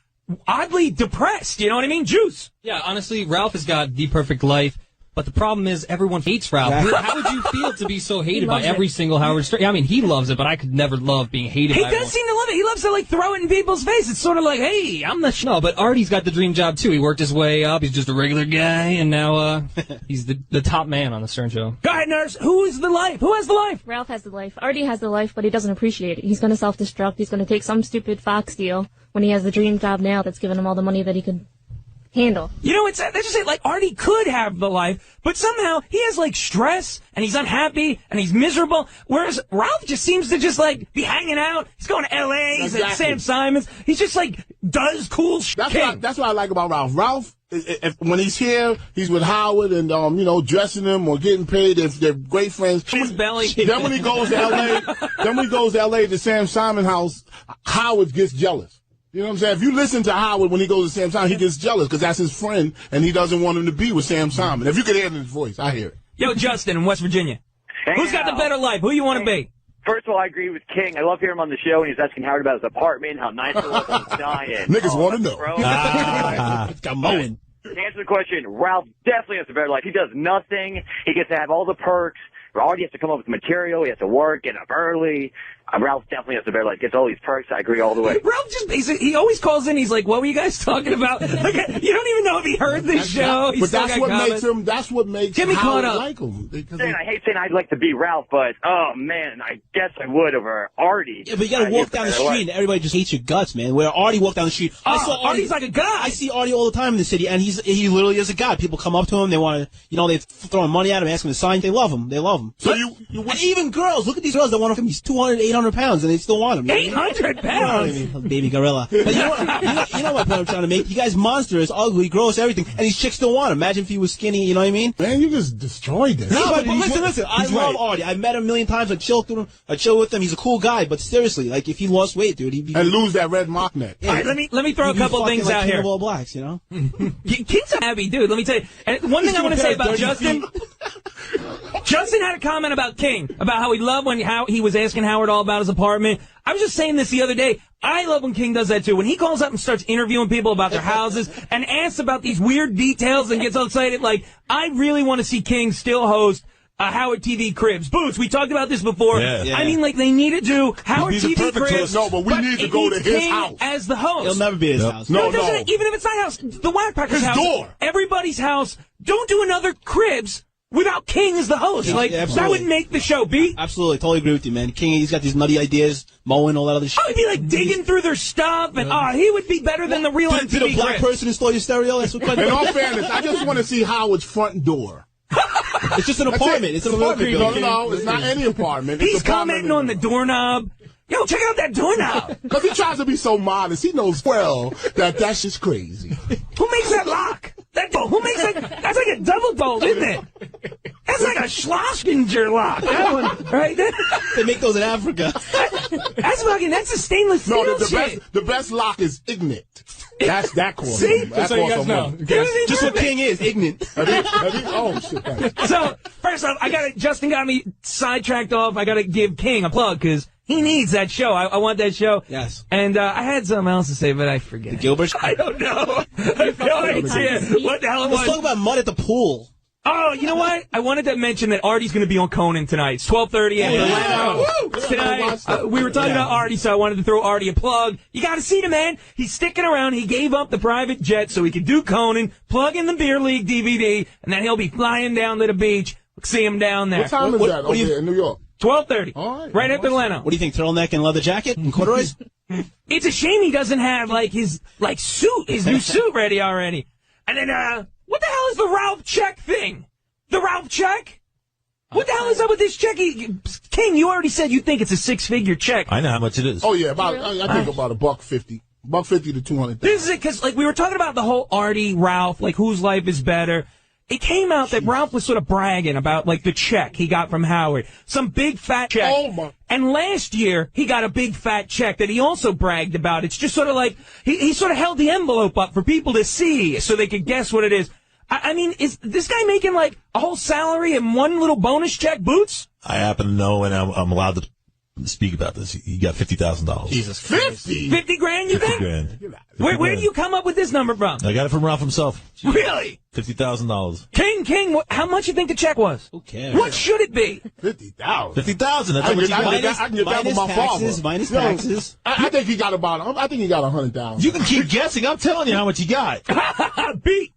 oddly depressed. You know what I mean? Juice. Yeah, honestly, Ralph has got the perfect life. But the problem is everyone hates Ralph. How would you feel to be so hated by every single Howard Stern? I mean, he loves it, but I could never love being hated by He does seem to love it. He loves to, throw it in people's face. It's sort of like, hey, I'm the No, but Artie's got the dream job, too. He worked his way up. He's just a regular guy, and now he's the top man on the Stern Show. Go ahead, nurse. Who has the life? Ralph has the life. Artie has the life, but he doesn't appreciate it. He's going to self-destruct. He's going to take some stupid Fox deal when he has the dream job now that's giving him all the money that he could handle. You know, that's just it. Like, Artie could have the life, but somehow he has, stress, and he's unhappy, and he's miserable, whereas Ralph just seems to be hanging out. He's going to L.A., he's at Sam Simon's. He's just, does cool shit. That's what I like about Ralph. Ralph, when he's here, he's with Howard and, dressing him or getting paid. They're great friends. His belly. Then when he goes to L.A., to Sam Simon's house, Howard gets jealous. You know what I'm saying? If you listen to Howard when he goes to Sam Simon, he gets jealous because that's his friend, and he doesn't want him to be with Sam Simon. If you could hear it in his voice, I hear it. Yo, Justin in West Virginia. Who's got the better life? Who you want to be? First of all, I agree with King. I love hearing him on the show, and he's asking Howard about his apartment, how nice it was, and he's dying. Niggas want to know. It's got mowing. To answer the question, Ralph definitely has a better life. He does nothing. He gets to have all the perks. Artie has to come up with material. He has to work, get up early. Ralph definitely has a better life. Gets all these perks. I agree all the way. Ralph he always calls in. He's like, what were you guys talking about? Like, you don't even know if he heard this show. But that's what makes Howard like him. I hate saying I'd like to be Ralph, but, oh, man, I guess I would over Artie. Yeah, but you got to walk down the street and everybody just hates your guts, man. Where Artie walked down the street. I saw Artie's like a god. I see Artie all the time in the city, and he literally is a god. People come up to him. They want to, they're throwing money at him, asking him to sign. They love him. They love him. So and even girls, look at these girls that want him. He's 200, 800 pounds, and they still want him. 800 pounds? You know, baby gorilla. But you know what point I'm trying to make? You guys monstrous, ugly, gross, everything, and these chicks still want him. Imagine if he was skinny, you know what I mean? Man, you just destroyed this. No, but listen, I love Artie. I met him a million times. I chill with him. He's a cool guy, but seriously, like, if he lost weight, dude, he'd be... And lose that red mock neck. Yeah, all right, let me throw a couple things out here. King of all blacks, you know? King's a happy dude, let me tell you. And one thing I want to say about Justin... Justin had a comment about King, about how he loved how he was asking Howard all about his apartment. I was just saying this the other day. I love when King does that, too. When he calls up and starts interviewing people about their houses and asks about these weird details and gets all excited, like, I really want to see King still host Howard TV Cribs. Boots, we talked about this before. Yeah. I mean, like, they need to do Howard TV Cribs. No, but we need to go to his King house. As the host. It'll never be his house. No. Even if it's not house, the Whack Packers house. Door. Everybody's house. Don't do another Cribs without King as the host. That would make the show beat. Absolutely. Totally agree with you, man. King, he's got these nutty ideas, mowing, all that other shit. Oh, he'd be like digging through their stuff, and he would be better than the real MTV Did a black person install your stereo? That's what In all fairness, I just want to see Howard's front door. It's just an apartment. It's an apartment. No, it's not any apartment. He's commenting on the doorknob. Yo, check out that doorknob. Because he tries to be so modest. He knows well that that's just crazy. Who makes that lock? Who makes that? That's like a double bolt, isn't it? That's like a Schlosinger lock. That one, right? They make those in Africa. That's a stainless steel shit. The best lock is ignorant. That's that course. See? That's so you guys know. Just what King is, ignorant. Oh, shit. Thanks. So, first off, Justin got me sidetracked off. I got to give King a plug because he needs that show. I want that show. Yes. And I had something else to say, but I forget. The Gilbert? I don't know. I have no idea what the hell it was. Let's talk about mud at the pool. Oh, you know what? I wanted to mention that Artie's going to be on Conan tonight. It's 12:30 at Atlanta. Tonight, we were talking about Artie, so I wanted to throw Artie a plug. You got to see the man. He's sticking around. He gave up the private jet so he could do Conan, plug in the Beer League DVD, and then he'll be flying down to the beach. We'll see him down there. What time is that over there in New York? 12:30. All right after Atlanta. What do you think, turtleneck and leather jacket and corduroys? It's a shame he doesn't have, his new suit ready already. And then, what the hell is the Ralph check thing? The Ralph check? What the hell is up with this check? King, you already said you think it's a 6-figure check. I know how much it is. Oh, yeah, I think about $150. $150 to $200. This is it, because, we were talking about the whole Artie, Ralph, whose life is better. It came out that Ralph was sort of bragging about, the check he got from Howard. Some big fat check. Oh, my. And last year, he got a big fat check that he also bragged about. It's just sort of he sort of held the envelope up for people to see so they could guess what it is. I mean, is this guy making, a whole salary and one little bonus check, Boots? I happen to know, and I'm allowed to speak about this. He got $50,000. Jesus, 50? 50 grand, you think? 50 grand. Where do you come up with this number from? I got it from Ralph himself. Really? $50,000. King, how much you think the check was? Who cares? What should it be? $50,000. $50,000. That's how much you got. I can get that from my father. Minus taxes. I think he got $100,000. You can keep guessing. I'm telling you how much he got. Beat.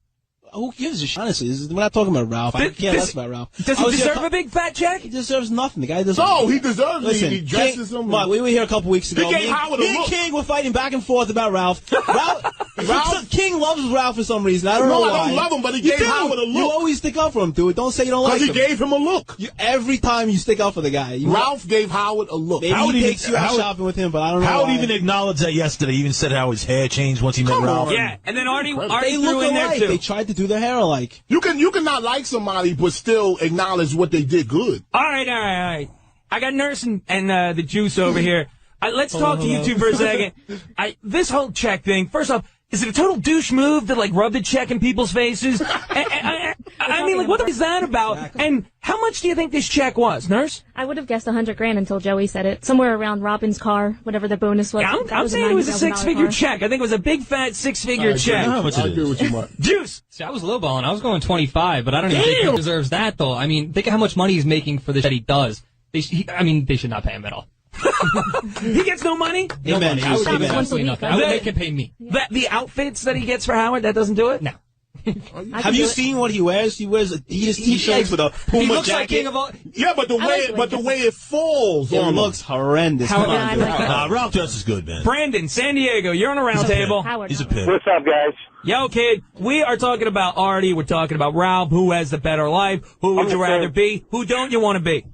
Who gives a shit? Honestly, we're not talking about Ralph. I care less about Ralph. Does he deserve a big fat check? He deserves nothing. The guy doesn't. No, he deserves it. Listen, He dresses him. We were here a couple weeks ago. He gave Howard a me and look. King were fighting back and forth about Ralph. King loves Ralph for some reason. I don't know why. I don't love him, but he gave Howard a look. You always stick up for him, dude. Don't say you don't like him. Because he gave him a look. Every time you stick up for the guy. Ralph gave Howard a look. Maybe he takes you out shopping with him, but I don't know Howard why. even acknowledged that yesterday. He even said how his hair changed once he met Ralph. Yeah, and then Artie they threw in there, too. They tried to do their hair alike. You cannot like somebody, but still acknowledge what they did good. All right. I got Nurse and the Juice over here. Let's talk to you two for a second. This whole check thing, first off, is it a total douche move to, like, rub the check in people's faces? I mean, like, what is that about? And how much do you think this check was, Nurse? I would have guessed $100,000 until Joey said it. Somewhere around Robin's car, whatever the bonus was. Yeah, I'm saying it was a $6-figure check. I think it was a big, fat $6-figure check. How much it is? Juice! See, I was lowballing. I was going 25, but I don't even think he deserves that, though. I mean, think of how much money he's making for this that he does. They should not pay him at all. He gets no money? No money. I would give him absolutely nothing. I would make him pay me. The outfits that he gets for Howard, that doesn't do it? No. Have you seen what he wears? He wears Adidas T-shirts with a Puma jacket. Like king of all. Yeah, but the way it falls, it looks horrendous. Ralph Dress is good, man. Brandon, San Diego, you're on a round table. He's a pimp. What's up, guys? Yo, kid, we are talking about Artie. We're talking about Ralph. Who has the better life? Who would you rather be? Who don't you want to be?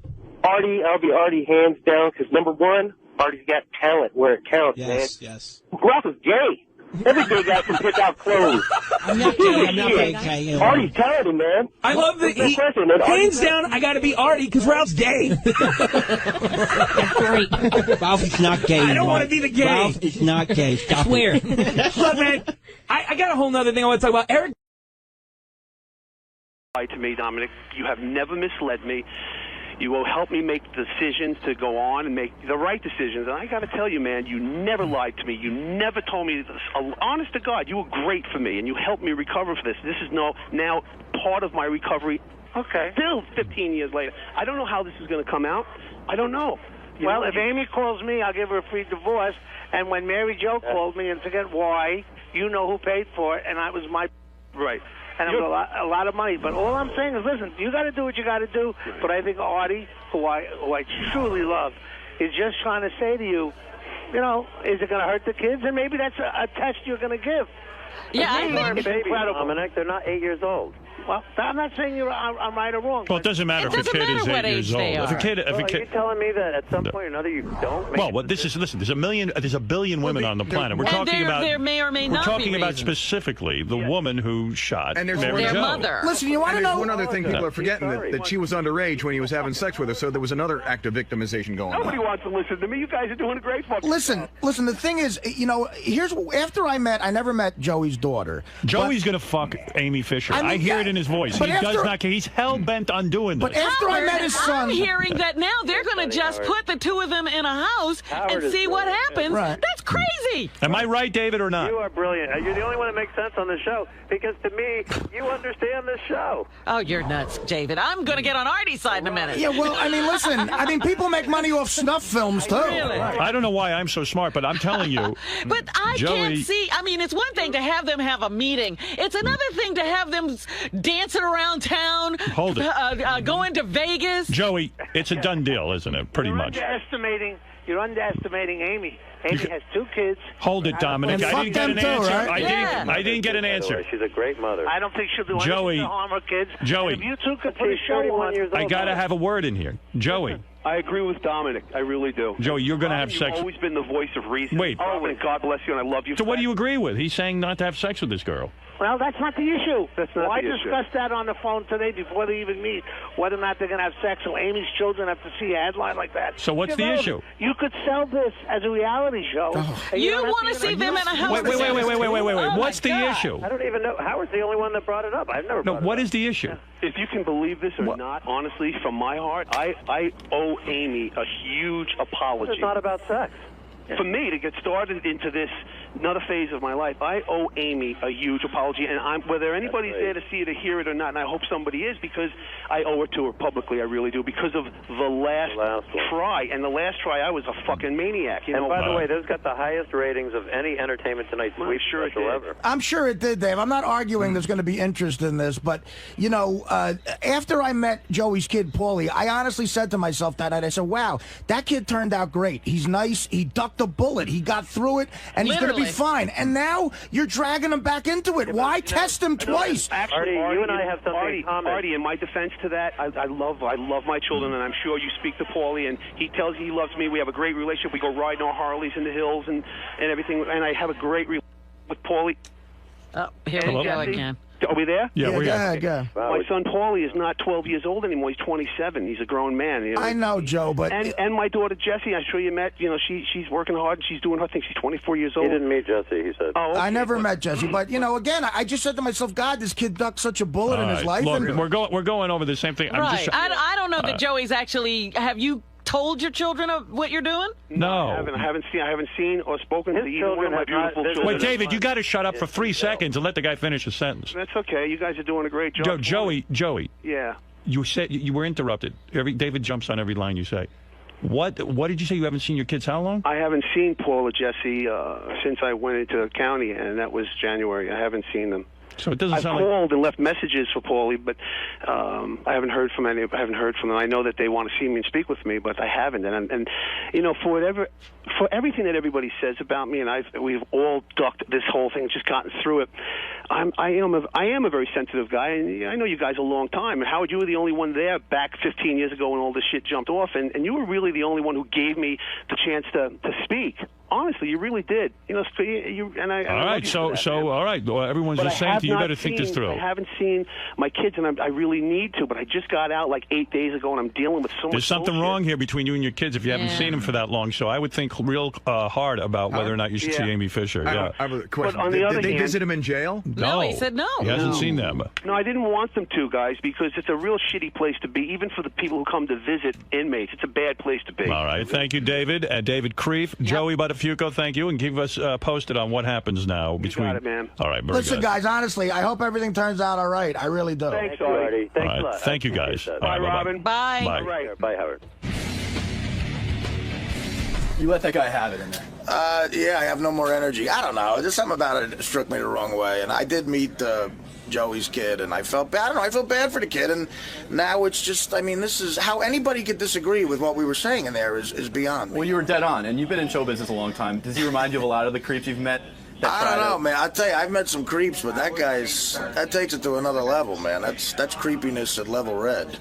Artie, I'll be Artie hands down, because number one, Artie's got talent where it counts, man. Yes. Ralph is gay. Every gay guy can pick out clothes. I'm not gay. Artie's talented, man. I love that hands down, I got to be Artie because Ralph's gay. Great. Ralph is not gay. I don't want to be the gay. Ralph is not gay. Stop it. Look, man, I got a whole other thing I want to talk about. Eric. To me, Dominic, you have never misled me. You will help me make decisions to go on and make the right decisions. And I got to tell you, man, you never lied to me. You never told me this. Honest to God, you were great for me, and you helped me recover for this. This is now part of my recovery. Okay. Still 15 years later. I don't know how this is going to come out. I don't know. Well, if Amy calls me, I'll give her a free divorce. And when Mary Jo called me, and forget why, you know who paid for it, and that was my... Right. And it was a lot of money. But all I'm saying is, listen, you got to do what you got to do. But I think Artie, who I truly love, is just trying to say to you, is it going to hurt the kids? And maybe that's a test you're going to give. Yeah, I think it's incredible. Dominic, they're not 8 years old. Well, I'm not saying I'm right or wrong. Well, it doesn't matter if a kid is 8 years old. If a kid, are you telling me that at some point or another you don't? Listen. There's a billion women on the planet. We're talking about. There may or may not be We're talking about reasons. specifically the woman who shot and there's Mary their Jo. mother. Listen, you want to know one other thing? People Yeah. are forgetting that she was underage when he was having sex with her, so there was another act of victimization going Nobody on. wants to listen to me. You guys are doing a great fucking Listen, the thing is, here's after I never met Joey's daughter. Joey's going to fuck Amy Fisher. I hear it in his voice. He does not care. He's hell-bent on doing this. But after I met his son... I'm hearing that now they're going to just put the two of them in a house and see what happens. Right. That's crazy. Am I right, David, or not? You are brilliant. You're the only one that makes sense on the show, because to me, you understand this show. Oh, you're nuts, David. I'm going to get on Artie's side in a minute. Yeah, well, listen, people make money off snuff films, too. Really? I don't know why I'm so smart, but I'm telling you. But I can't see. I mean, it's one thing to have them have a meeting. It's another thing to have them dancing around town. Hold it. Going to Vegas. Joey, it's a done deal, isn't it? Pretty much. You're underestimating Amy. Amy has 2 kids. Hold it, Dominic. I didn't get an answer. I didn't get an answer. She's a great mother. I don't think she'll do Joey, anything to harm her kids. Joey. And if you two could put a show on... I got to have a word in here. Joey. I agree with Dominic. I really do. Joey, you're going to have You've sex. always been the voice of reason. Wait. Dominic, God bless you, and I love you. So what do you agree with? He's saying not to have sex with this girl. Well, that's not the issue. That's not I the issue. discussed that on the phone today before they even meet, whether or not they're going to have sex, so Amy's children have to see a headline like that. So what's the issue? You could sell this as a reality show. You want to see them in a house? Wait. Oh, What's the issue? I don't even know. Howard's the only one that brought it up. I've never. No, what is the issue? If you can believe this or not, honestly, from my heart, I owe Amy a huge apology. It's not about sex. For me to get started into this another phase of my life, I owe Amy a huge apology, and whether anybody's there to see it or hear it or not, and I hope somebody is, because I owe it to her publicly. I really do, because of the last try. And the last try, I was a fucking maniac. And by the way, this got the highest ratings of any Entertainment Tonight sweep special ever. I'm sure it did, Dave. I'm not arguing there's going to be interest in this, but, after I met Joey's kid, Paulie, I honestly said to myself that night, I said, wow, that kid turned out great. He's nice. He ducked the bullet. He got through it, and he's going to be fine. And now you're dragging him back into it. Why test him twice? Artie, you and I have something in common. Artie, in my defense to that, I love my children, and I'm sure you speak to Paulie, and he tells you he loves me. We have a great relationship. We go riding our Harleys in the hills and everything, and I have a great relationship with Paulie. Oh, here we go again. Are we there? Yeah, we're here. My son Paulie is not 12 years old anymore. He's 27. He's a grown man. You know? I know, Joe, but and my daughter Jessie, I'm sure you met. You know, she's working hard and she's doing her thing. She's 24 years old. He didn't meet Jessie. He said. Oh, okay. I never met Jessie, but you know, again, I just said to myself, God, this kid ducked such a bullet in his life. Look, and we're going over the same thing. Right. I don't know that Joey's actually. Have you told your children of what you're doing? No. I haven't seen or spoken to either one of my beautiful children. Wait, David, you got to shut up for 3 seconds and let the guy finish his sentence. That's okay. You guys are doing a great job. Joey. Yeah. You said you were interrupted. David jumps on every line you say. What did you say? You haven't seen your kids how long? I haven't seen Paul or Jessie since I went into the county, and that was January. I haven't seen them. So it doesn't I've sound called and left messages for Paulie, but I haven't heard from any. I haven't heard from them. I know that they want to see me and speak with me, but I haven't. And you know, for everything that everybody says about me, and we've all ducked this whole thing, just gotten through it. I am a very sensitive guy, and I know you guys a long time. And Howard, you were the only one there back 15 years ago when all this shit jumped off, and you were really the only one who gave me the chance to speak. Honestly, you really did. You know, and I. All right, so all right. Well, everyone's But just saying to you, better think this through. I haven't seen my kids, and I really need to. But I just got out like 8 days ago, and I'm dealing with so much. There's something wrong here between you and your kids if you haven't seen them for that long. So I would think real hard about whether or not you should see Amy Fisher. I have a question. But on the other Did they hand- visit him in jail? No, he said no. He hasn't seen them. No, I didn't want them to, guys, because it's a real shitty place to be, even for the people who come to visit inmates. It's a bad place to be. All right. Thank you, David. David Kreef. Joey 𝗏𝗪fic𝘄, thank you. And keep us posted on what happens now. Between... You got it, man. All right, very listen, good. guys, honestly, I hope everything turns out all right. I really do. Thanks, Artie. All right. Thank you, guys. Bye, Robin. Bye. Bye. All right. Bye, Howard. You let that guy have it in there. Yeah, I have no more energy. I don't know. There's something about it that struck me the wrong way. And I did meet Joey's kid, and I felt bad. I don't know. I felt bad for the kid, and now it's just. I mean, this is how anybody could disagree with what we were saying in there is beyond me. Well, you were dead on, and you've been in show business a long time. Does he remind you of a lot of the creeps you've met? I don't know, man. I tell you, I've met some creeps, but that takes it to another level, man. That's creepiness at level red.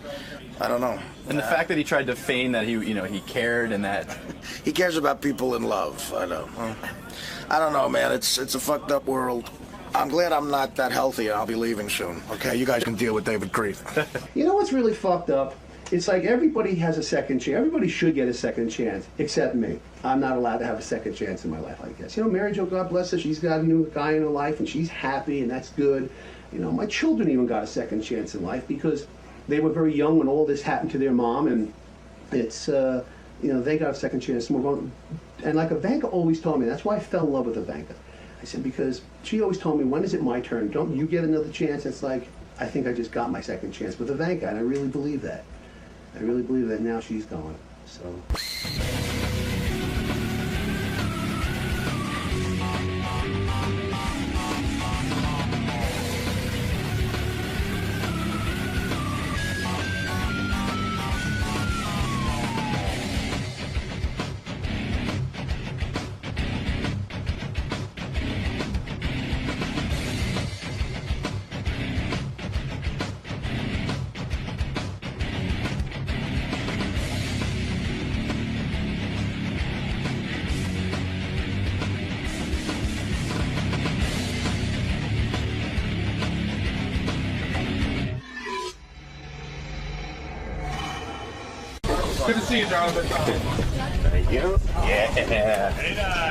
I don't know. And the fact that he tried to feign that he cared and that he cares about people in love. I don't know, man. It's a fucked up world. I'm glad I'm not that healthy, and I'll be leaving soon. Okay, you guys can deal with David Kreef. You know what's really fucked up? It's like everybody has a second chance. Everybody should get a second chance, except me. I'm not allowed to have a second chance in my life, I guess. You know, Mary Jo, God bless her, she's got a new guy in her life, and she's happy, and that's good. You know, my children even got a second chance in life because they were very young when all this happened to their mom, and it's, you know, they got a second chance to move on. And like Ivanka always told me, that's why I fell in love with Ivanka. I said, because she always told me, when is it my turn? Don't you get another chance? It's like, I think I just got my second chance with Ivanka, and I really believe that. I really believe that now she's gone, so... Good to see you, Jonathan. Thank you. Yeah.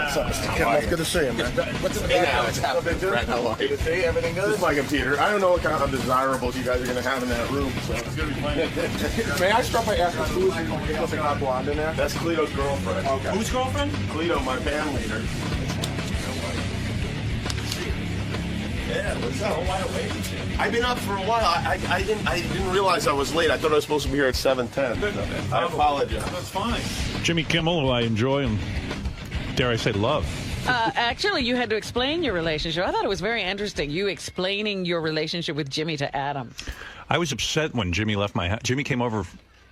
What's up, Mr. Kimmel? Good to see you, man. What's the big Brett, how are you? Good to see you. Everything good? Just like him, Peter. I don't know what kind of undesirables you guys are going to have in that room. So. It's going to be fun. May I start by asking who's the hot blonde in there? That's Cleto's girlfriend. Okay. Whose girlfriend? Cleto, my band leader. Yeah, what's up? I've been up for a while. I didn't realize I was late. I thought I was supposed to be here at 7:10. I apologize. That's fine. Jimmy Kimmel, who I enjoy and, dare I say, love. Actually, you had to explain your relationship. I thought it was very interesting, you explaining your relationship with Jimmy to Adam. I was upset when Jimmy left my house. Jimmy came over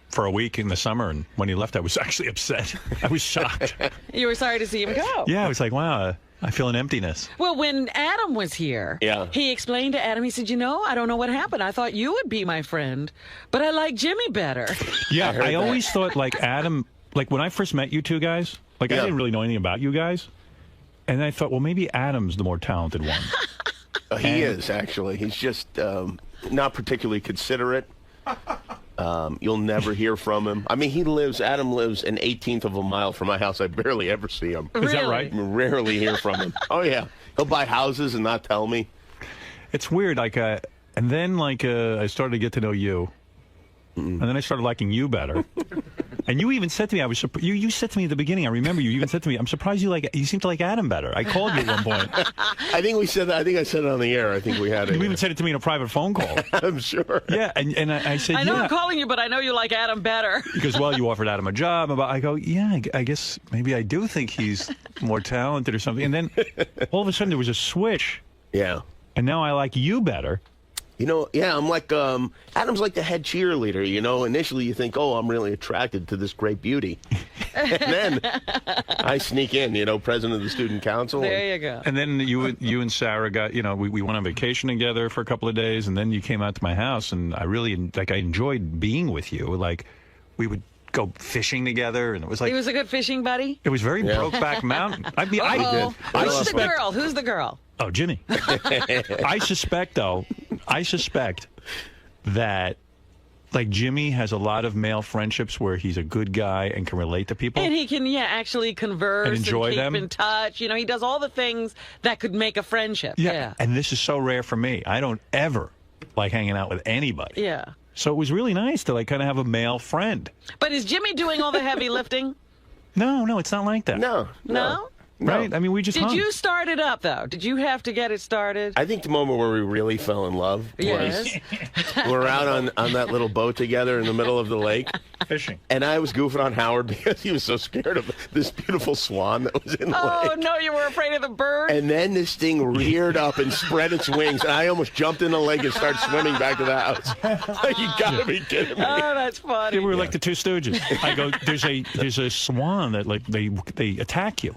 for a week in the summer, and when he left, I was actually upset. I was shocked. You were sorry to see him go. Yeah, I was like, wow, I feel an emptiness. Well, when Adam was here, he explained to Adam, he said, you know, I don't know what happened. I thought you would be my friend, but I like Jimmy better. Yeah, I always thought, like, Adam, like, when I first met you two guys, like, I didn't really know anything about you guys. And I thought, well, maybe Adam's the more talented one. He is, actually. He's just not particularly considerate. You'll never hear from him. I mean, Adam lives an 18th of a mile from my house. I barely ever see him. Is that right? Rarely hear from him. Oh, yeah. He'll buy houses and not tell me. It's weird. And then, I started to get to know you. And then I started liking you better. And you even said to me, you said to me at the beginning, I remember you even said to me, I'm surprised you seem to like Adam better. I called you at one point. I think we said that. I think I said it on the air. I think we had it. You even said it to me in a private phone call. I'm sure. Yeah, and I said, I know I'm calling you, but I know you like Adam better. Because, well, you offered Adam a job. I go, yeah, I guess maybe I do think he's more talented or something. And then all of a sudden there was a switch. Yeah. And now I like you better. I'm like, Adam's like the head cheerleader, Initially you think, oh, I'm really attracted to this great beauty. And then I sneak in, president of the student council. There you go. And then you and Sarah got, we went on vacation together for a couple of days, and then you came out to my house, and I really, I enjoyed being with you. We would go fishing together, and it was like... He was a good fishing buddy? It was very Brokeback Mountain. I mean, Who's the girl? Who's the girl? Oh, Jimmy. I suspect that, Jimmy has a lot of male friendships where he's a good guy and can relate to people. And he can, actually converse and enjoy keep them. In touch. He does all the things that could make a friendship. Yeah. And this is so rare for me. I don't ever like hanging out with anybody. Yeah. So it was really nice to, kind of have a male friend. But is Jimmy doing all the heavy lifting? No, it's not like that. No? Right? I mean, we just Did you start it up, though? Did you have to get it started? I think the moment where we really fell in love was we're out on that little boat together in the middle of the lake. Fishing. And I was goofing on Howard because he was so scared of this beautiful swan that was in the lake. Oh, no, you were afraid of the bird? And then this thing reared up and spread its wings, and I almost jumped in the lake and started swimming back to the house. You gotta be kidding me. Oh, that's funny. Yeah, we were like the Two Stooges. I go, there's a swan that, they attack you.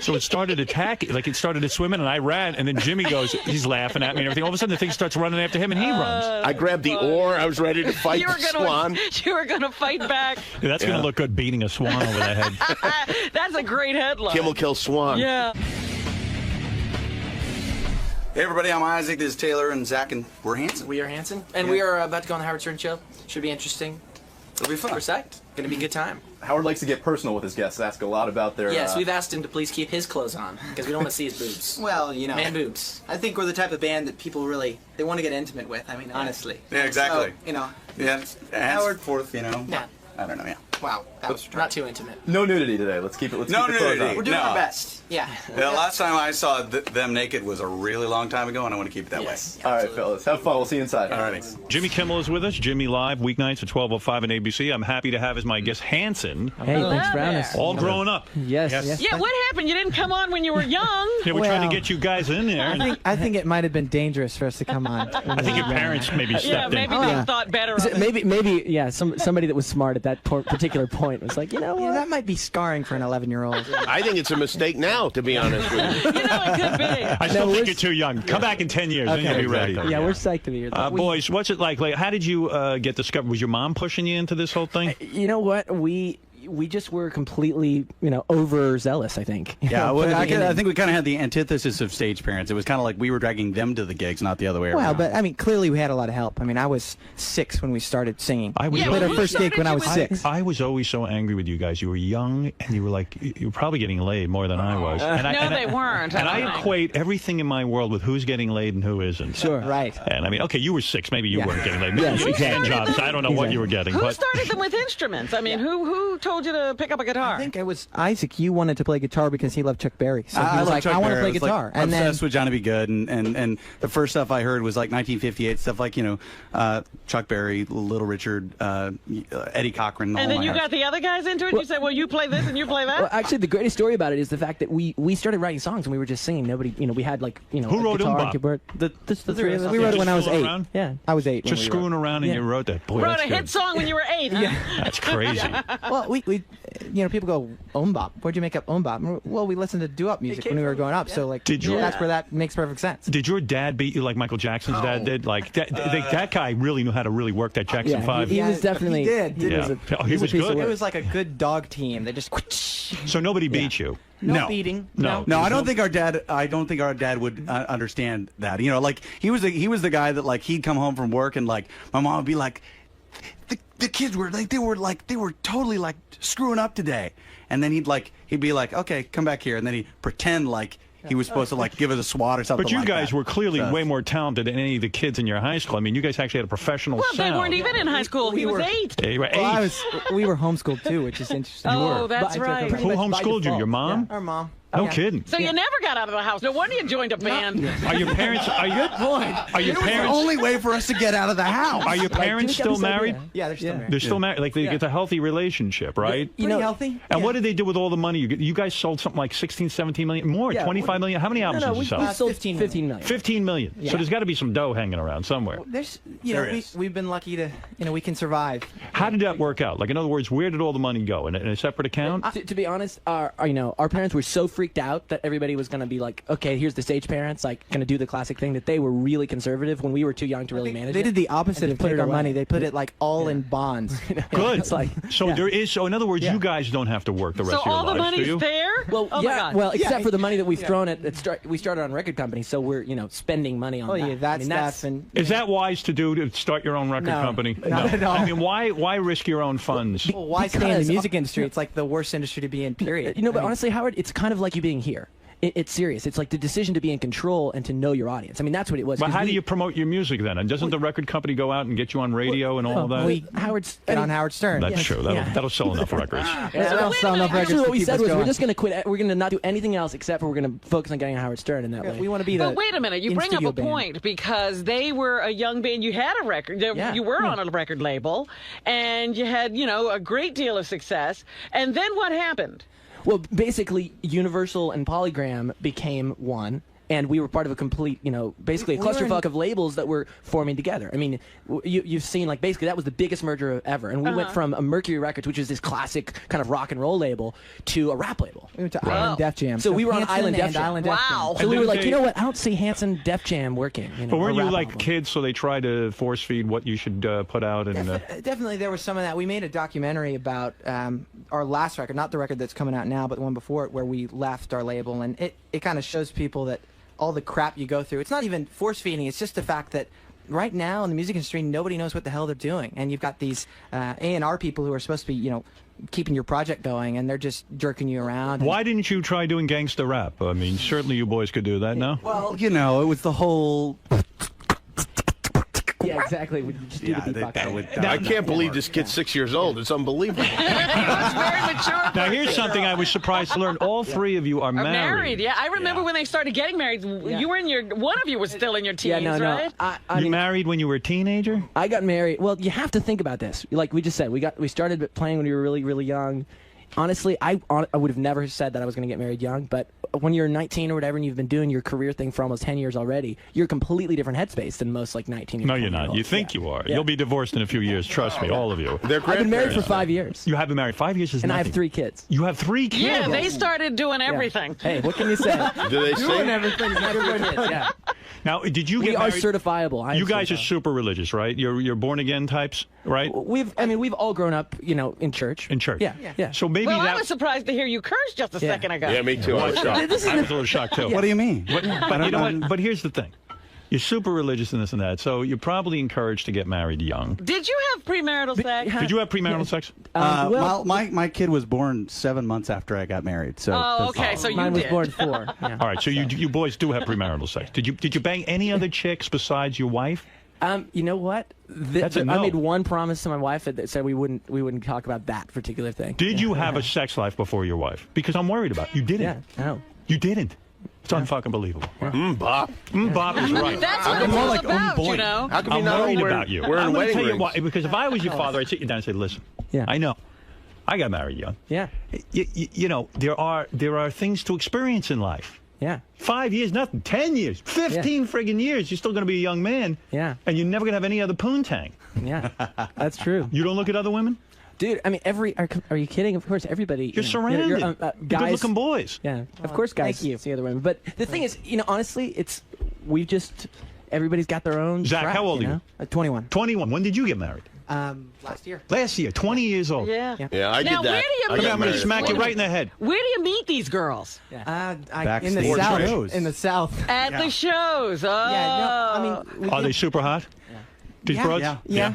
So it started attacking, it started to swim in, and I ran, and then Jimmy goes, he's laughing at me and everything. All of a sudden, the thing starts running after him, and he runs. I grabbed the oar. I was ready to fight the swan. You were going to fight back. Yeah, that's going to look good, beating a swan over the head. That's a great headline. 𝗵𝗄𝗄 swan. Yeah. Hey, everybody, I'm Isaac. This is Taylor and Zach, and we're Hanson. We are Hanson, and we are about to go on the Howard Stern Show. Should be interesting. It'll be fun. We're psyched. Going to be a good time. Howard likes to get personal with his guests, ask a lot about their... Yes, we've asked him to please keep his clothes on, because we don't want to see his boobs. Well, Man boobs. I think we're the type of band that people really, they want to get intimate with, honestly. Yeah, exactly. So, Yeah, Howard Forth, Yeah. I don't know, yeah. Wow, that was not too intimate. No nudity today. Let's keep it. Let's No keep the clothes nudity. on. We're doing our best. Yeah. The last time I saw them naked was a really long time ago, and I want to keep it that way. All right, fellas. Have fun. We'll see you inside. All right. Jimmy Kimmel is with us. Jimmy Live, weeknights at 12:05 on ABC. I'm happy to have as my guest Hanson. Hey, thanks for having us. All grown up. Yes. Yeah, what happened? You didn't come on when you were young. Yeah, we're trying to get you guys in there. I think it might have been dangerous for us to come on. I think your parents maybe stepped in. Maybe they thought better of it. Maybe, somebody that was smart at that particular point was like, that might be scarring for an 11-year-old. I think it's a mistake now, to be honest with you. It could be. I still think you're too young. Come back in 10 years, then you'll be ready. Yeah, we're psyched to be here. Boys, what's it like? How did you get discovered? Was your mom pushing you into this whole thing? You know what? We just were completely, overzealous, I think. Yeah, I think we kind of had the antithesis of stage parents. It was kind of like we were dragging them to the gigs, not the other way around. Well, but, clearly we had a lot of help. I was 6 when we started singing. We Yeah, played our first gig when I was 6. I was always so angry with you guys. You were young, and you were probably getting laid more than I was. They weren't. And I equate everything in my world with who's getting laid and who isn't. Sure. Right. And okay, you were 6. Maybe you weren't getting laid. Yes, you had 10 jobs. I don't know what you were getting. Who started them with instruments? Who told you to pick up a guitar? I think it was Isaac. You wanted to play guitar because he loved Chuck Berry. So he was like, Chuck I want to Berry. play guitar. And obsessed with Johnny B. Good. And the first stuff I heard was like 1958 stuff like, Chuck Berry, Little Richard, Eddie Cochran. And then you got the other guys into it? You said, well, you play this and you play that? Well, actually, the greatest story about it is the fact that we started writing songs and we were just singing. Nobody, we had Who wrote guitar, Bop? keyboard. The three of us. We wrote it when I was 8. Around? Yeah, I was 8. Just screwing around and you wrote that. Boy, wrote a hit song when you were 8, huh? Yeah. That's crazy. Well, we people go, 𝗏𝗏𝗏. Where'd you make up 𝗏𝗏𝗏? Well, we listened to doo-wop music when we were growing up, so that's where that makes perfect sense. Did your dad beat you like Michael Jackson's dad did? That guy really knew how to really work that Jackson 5. He was definitely. He did. He was good. It was like a good dog team. They just. So nobody beat you. No beating. No, I don't think our dad would understand that. You know, like he was the guy that like he'd come home from work and like my mom would be like, the kids were like they were totally like screwing up today, and then he'd be like, okay, come back here, and then he'd pretend like he was supposed to like give us a swat or something. But you like guys that. were clearly way more talented than any of the kids in your high school. I mean, you guys actually had a professional sound. Well, they weren't even in high school. He was 8. Yeah, you were 8. We were homeschooled too, which is interesting. Oh, that's right. Who homeschooled you? Your mom? Our mom. No kidding. So you never got out of the house. No wonder you joined a band. Are your parents? Are you? Are your It was parents? the only way for us to get out of the house. Are your parents still married? Yeah, they're still married. They're still married. Like they get a healthy relationship, right? Pretty healthy. And what did they do with all the money? You guys sold something like 16, 17 million, more, 25 million. How many albums did you sell? We sold 15 million. 15 million. Yeah. So there's got to be some dough hanging around somewhere. There's, we've been lucky to, we can survive. How did that work out? Like, in other words, where did all the money go? In a separate account? To be honest, our parents were so freaked out that everybody was going to be like, okay, here's the stage parents, like, going to do the classic thing, that they were really conservative when we were too young to really manage it. They did the opposite of put our money. They put it like all in bonds. Good. It's like, so there is. So in other words, you guys don't have to work the rest of your lives, So all the money's do you? there? Well, oh my God. Well, except for the money that we've thrown at we started on record companies, so we're spending money on that. Yeah, that's Is that wise to do, to start your own record company? Not at all. I mean, why risk your own funds? Well, why stay in the music industry? It's like the worst industry to be in, period. But honestly, Howard, it's kind of like you being here. It's serious. It's like the decision to be in control and to know your audience. I mean, that's what it was. But how do you promote your music then? And doesn't the record company go out and get you on radio and all of that? Howard's on Howard Stern. That's true. That'll sell enough records. That'll sell enough records. Actually, what we said was going. we're just going to quit. We're going to not do anything else except for we're going to focus on getting on Howard Stern in that way. We want to be the. But wait a minute. You bring up a point because they were a young band. You had a record. You were on a record label, and you had a great deal of success. And then what happened? Well, basically, Universal and Polygram became one, and we were part of a complete, basically a clusterfuck of labels that were forming together. I mean, you've seen, like, basically that was the biggest merger ever, and we went from a Mercury Records, which is this classic kind of rock and roll label, to a rap label. We went to Island Def Jam. So we were on Island Def Jam. Wow. So we were like, you know what? I don't see Hanson Def Jam working. But weren't you like kids, so they tried to force feed what you should put out? And Definitely, there was some of that. We made a documentary about our last record, not the record that's coming out now, but the one before it, where we left our label, and it kind of shows people that all the crap you go through. It's not even force feeding. It's just the fact that right now in the music industry, nobody knows what the hell they're doing, and you've got these A&R people who are supposed to be, keeping your project going, and they're just jerking you around. Why didn't you try doing gangsta rap? I mean, certainly you boys could do that now. Well, it was the whole. Yeah, exactly. We just do the beatbox. I can't believe this kid's 6 years old. It's unbelievable. That's very mature. Now, here's something I was surprised to learn. All three of you are married. Yeah, I remember when they started getting married. You were one of you was still in your teens, right? You married when you were a teenager? I got married. Well, you have to think about this. Like we just said, we started playing when we were really, really young. Honestly, I would have never said that I was going to get married young, but when you're 19 or whatever and you've been doing your career thing for almost 10 years already, you're a completely different headspace than most 19 No, you're not. You think you are. You'll be divorced in a few years. Trust me, all of you. I've been married for 5 years. You have been married 5 years is and nothing. I have 3 kids. You have 3 kids? Yeah, they started doing everything. Hey, what can you say? Do they sing? Doing everything. Yeah. Now, did you get We are married? certifiable. You guys are super religious, right? You're born again types, right? We've all grown up, in church. In church. Yeah. So maybe Well, I was surprised to hear you curse just a second ago. Yeah, me too. I was shocked. I was a little shocked too. What do you mean? But you know what? But here's the thing. You're super religious and this and that, so you're probably encouraged to get married young. Did you have premarital sex? Did you have premarital sex? Well, my kid was born 7 months after I got married. So Oh, okay. So you Mine was did. born 4. Yeah. All right, so you boys do have premarital sex. Did you bang any other chicks besides your wife? You know what? That's a no. I made one promise to my wife that said we wouldn't talk about that particular thing. Did you have a sex life before your wife? Because I'm worried about it. You didn't. Yeah, no. You didn't. It's unfucking believable. Bop. Bop is right. That's what it's all about, you know. How come I'm you not worried wearing, about you. wearing I'm going to wedding tell you rings? why. Because if I was your father, I'd sit you down and say, listen, I know. I got married young. Yeah. You know, there are things to experience in life. Yeah. 5 years, nothing. 10 years. 15 friggin' years. You're still going to be a young man. Yeah. And you're never going to have any other poontang. Yeah. That's true. You don't look at other women? Dude, I mean, are you kidding? Of course, everybody. You're surrounded. Guys, good-looking boys. Yeah. Of course, guys see other women. But the thing is, honestly, everybody's got their own Zach, track, how old are you? 21. 21. When did you get married? Last year. Last year, 20 years old. Yeah. Yeah, I did Now, that. where do you I meet got I'm going to married smack at you 20. right in the head. Where do you meet these girls? In the Backstage. South. Shows. In the South. At the shows. Oh. Yeah, no, I mean... Are they super hot? These broads? Yeah.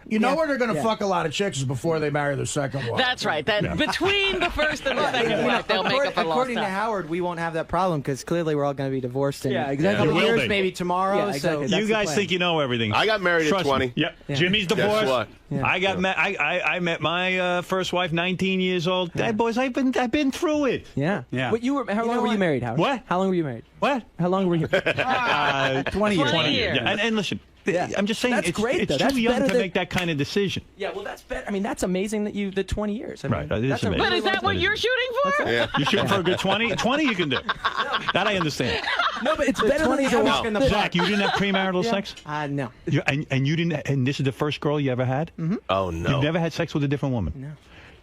You know where they're going to fuck a lot of chicks is before they marry their second wife. That's right. That between the first and the second wife, they'll make up for lost According to time. Howard, we won't have that problem because clearly we're all going to be divorced in Yeah, a exactly. couple You will years, be. maybe tomorrow. Yeah, exactly. So You guys think you know everything. I got married Trust at 20. Me. Yep. Yeah. Jimmy's Guess divorced. what? Yeah. I got I met my first wife 19 years old. That boys, I've been through it. Yeah. Yeah. What how long were you married, Howard? What? How long were you married? What? How long were you? 20 years. 20 years. Yeah. And listen, Yeah. I'm just saying That's it's, great, it's though. too That's young better to than- make that kind of decision. Yeah, well, that's better. I mean, that's amazing that the 20 years. I mean, Right, it is that's a amazing. But is that what you're shooting for? Yeah. You're shooting for a good 20? 20 you can do. That I understand. No, but it's better than a walk in the park. Zach, you didn't have premarital sex? No. And you didn't, and this is the first girl you ever had? Mm-hmm. Oh, no. You've never had sex with a different woman? No.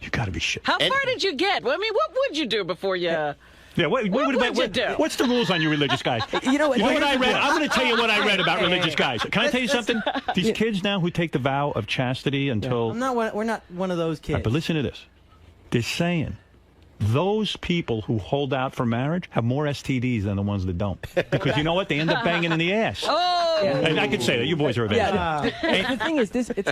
You got to be shit. How far did you get? Well, I mean, what would you do before you... Yeah, what would you do? What's the rules on you religious guys? You know what I read? I'm going to tell you what I read about religious guys. Can I tell you something? These Yeah. kids now who take the vow of chastity until... I'm not. We're not one of those kids. But listen to this. They're saying those people who hold out for marriage have more STDs than the ones that don't. Because you know what? They end up banging in the ass. Oh! And I could say that. You boys are advanced. The thing is, it's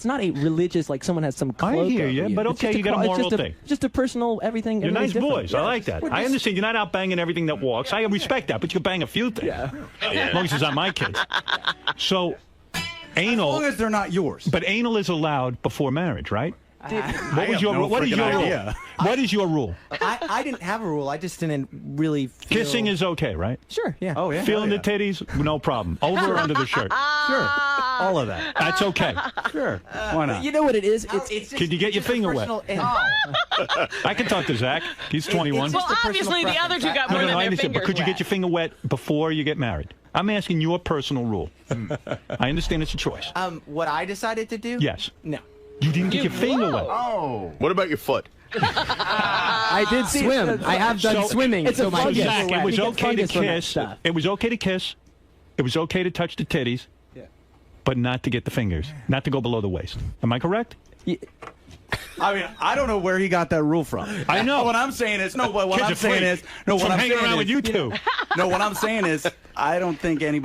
not a religious, like someone has some cloak I hear over you, but It's okay, just you got a moral it's thing. Just a personal everything. You're nice everything's different. boys. I like that. I understand you're not out banging everything that walks. I respect that, but you can bang a few things. Yeah. As long as it's not my kids. So, anal... As long as they're not yours. But anal is allowed before marriage, right? What is your rule? What is your rule? What is your rule? I didn't have a rule. I just didn't really feel... Kissing is okay, right? Sure, yeah. Oh, yeah. Feeling the titties, no problem. Over or under the shirt? Sure. All of that. That's okay. Sure. Why not? You know what it is? It's Can you get your finger wet? I can talk to Zach. He's 21. Well, obviously, the other two got more than I their understand, but fingers could you get wet. your finger wet before you get married? I'm asking your personal rule. I understand it's a choice. What I decided to do? Yes. No. You didn't get your finger wet. Oh. What about your foot? I did swim. I have done swimming. It's a my fungus. Zach, it was You get okay to fungus from that kiss. stuff. It was okay to kiss. It was okay to touch the titties. But not to get the fingers. Not to go below the waist. Am I correct? I mean, I don't know where he got that rule from. I know. What I'm saying is, no, what Kid's I'm a saying freak. is, no, It's what from I'm hanging saying around is, with you two. No, what I'm saying is, I don't think any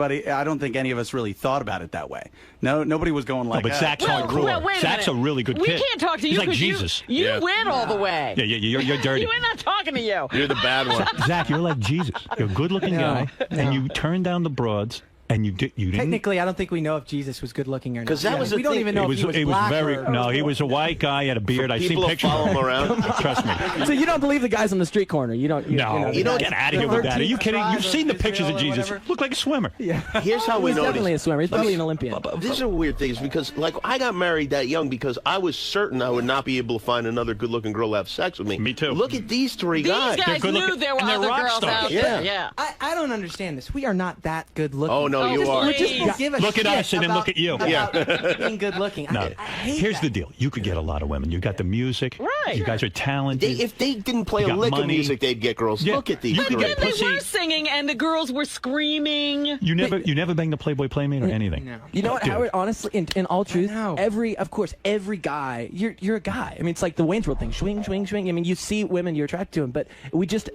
of us really thought about it that way. No, nobody was going like, but Zach's hardcore. Well, wait a Zach's a minute. really good we kid. can't talk to you He's like because Jesus. you win all the way. Yeah, you're dirty. We're not talking to you. You're the bad one. Zach, you're like Jesus. You're a good-looking guy, and you turn down the broads, and you didn't. Technically, I don't think we know if Jesus was good looking or not. 'Cause that was the we don't thing. even know if he was black or... No, he was a white guy, he had a beard. I've seen People pictures. follow him around. Trust me. So you don't believe the guys on the street corner? You don't? No, You know, get out of here with that. Are you kidding? You've seen the pictures of Jesus. whatever. Look like a swimmer. Yeah. Here's how we He's know definitely a this. swimmer. He's probably an Olympian. This is a weird thing, is because, like, I got married that young because I was certain I would not be able to find another good-looking girl to have sex with me. Me too. Look at these three guys. These guys knew there were and they're other rock girls stars. out there. Yeah. Yeah. I don't understand this. We are not that good looking. Oh, no, you are. We just don't give a Look at shit us and then look about- at you. about being good looking. No. I hate Here's that. the deal. You could get a lot of women. You got the music. Right. You guys are talented. If they didn't play You a got lick of money. music, they'd get girls. Yeah. Look at these You could three. get Then they pussy. were singing, and the girls were screaming. You never banged a Playboy Playmate or anything. No. You know what, Dude. Howard? Honestly, in all truth, know. of course, every guy, you're a guy. I mean, it's like the Wayne's World thing, swing, swing, swing. I mean, you see women, you're attracted to them, but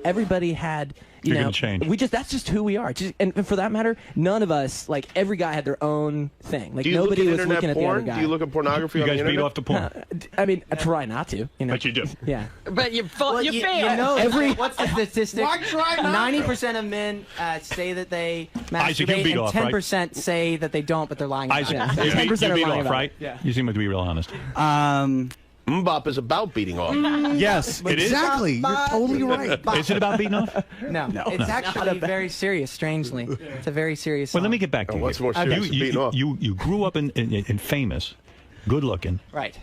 everybody had, You're gonna change. that's just who we are. And for that matter, none of us, like every guy had their own thing. Like Do you nobody look at was internet looking at the porn? other guy. Do you look at pornography You on guys the beat internet? off the porn. I mean, I try not to. You know. But you do. Yeah. But you Well, you you failed. know, what's the statistic? Why try not? 90% of men say that they Isaac, you masturbate, beat and off, right? 10% say that they don't, but they're lying about Isaac, it. you beat 10% are lying off, about right? it. Yeah. You seem to be real honest. Mbop is about beating off. Yes, It is? exactly. You're totally right. Is it about beating off? No, it's actually very serious, strangely. It's a very serious Well, let me song. get back to you. What's more serious than beating off? You grew up in famous, good looking. Right.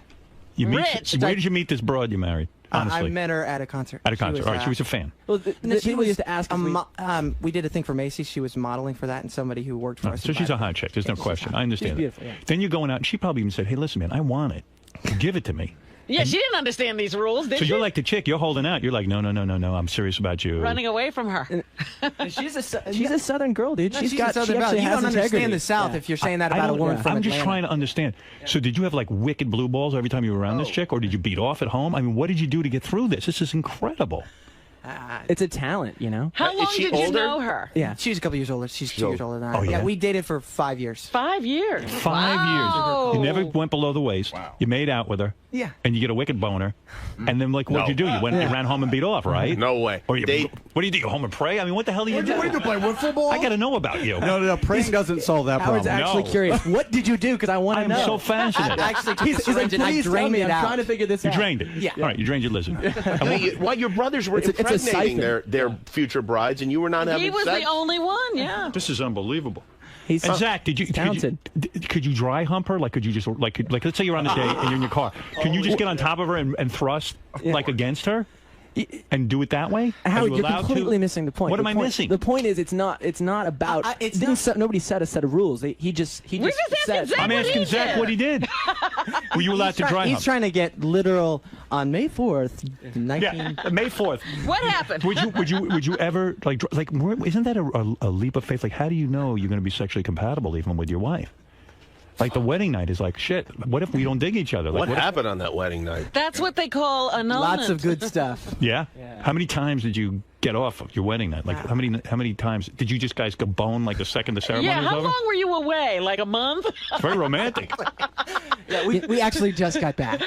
You meet, Rich. Where did you meet this broad you married? Honestly. I met her at a concert. At a concert. She was, All right, she was a fan. Well, no, she people was used to ask. If we did a thing for Macy's. She was modeling for that, and somebody who worked for us. So she's a hot chick. There's no question. I understand She's that. beautiful, yeah. Then you're going out, and she probably even said, hey, listen, man, I want it. Give it to me. Yeah, she didn't understand these rules, did So she? you're like the chick. You're holding out. You're like, no, I'm serious about you. Running away from her. She's a Southern girl, dude. No, She's got. a Southern she belle. actually You has don't understand integrity. the South if you're saying that about a woman from I'm just Atlanta. trying to understand. So did you have like wicked blue balls every time you were around this chick, or did you beat off at home? I mean, what did you do to get through this? This is incredible. It's a talent, you know. How long did you know her? Yeah, she's a couple years older. She's 2 years older than I. Oh, yeah? We dated for 5 years. 5 years. 5 years. You never went below the waist. Wow. You made out with her. Yeah. And you get a wicked boner. And then, like, what'd you do? You ran home and beat off, right? No way. Or what do you do? You home and pray? I mean, what the hell do you do? What do you play wiffle ball? I got to know about you. No, praying doesn't solve that Howard's problem. actually curious. What did you do? Because I want to know. I'm so fascinated. I actually took He's the syringe like, and I please tell drained me. it I'm out. trying to figure this You out. drained it. Yeah. All right, you drained your lizard. While your brothers were It's a impregnating siphon. their future brides, and you were not having He was sex? the only one, yeah. This is unbelievable. He's And Zach, talented. could you dry hump her? Like, could you just like let's say you're on a date and you're in your car. Can you just get on top of her and thrust like against her and do it that way? Howard, Are you you're allowed completely to? messing the point. What am I missing? The point is, it's not about. Nobody set a set of rules. He just We're just asking said. Zach I'm what asking he Zach did. what he did. Were you allowed to dry He's hump? trying to get literal on May 4th, 19... Yeah, May 4th. What happened? Would you ever like isn't that a leap of faith? Like, how do you know you're going to be sexually compatible even with your wife? Like the wedding night is like shit. What if we don't dig each other? Like, What happened on that wedding night? That's what they call annulment. Lots of good stuff. Yeah? How many times did you get off of your wedding night? Like how many times did you just guys go bone like the second the ceremony Yeah, was how over? long were you away? Like a month? It's very romantic. Yeah, we actually just got back.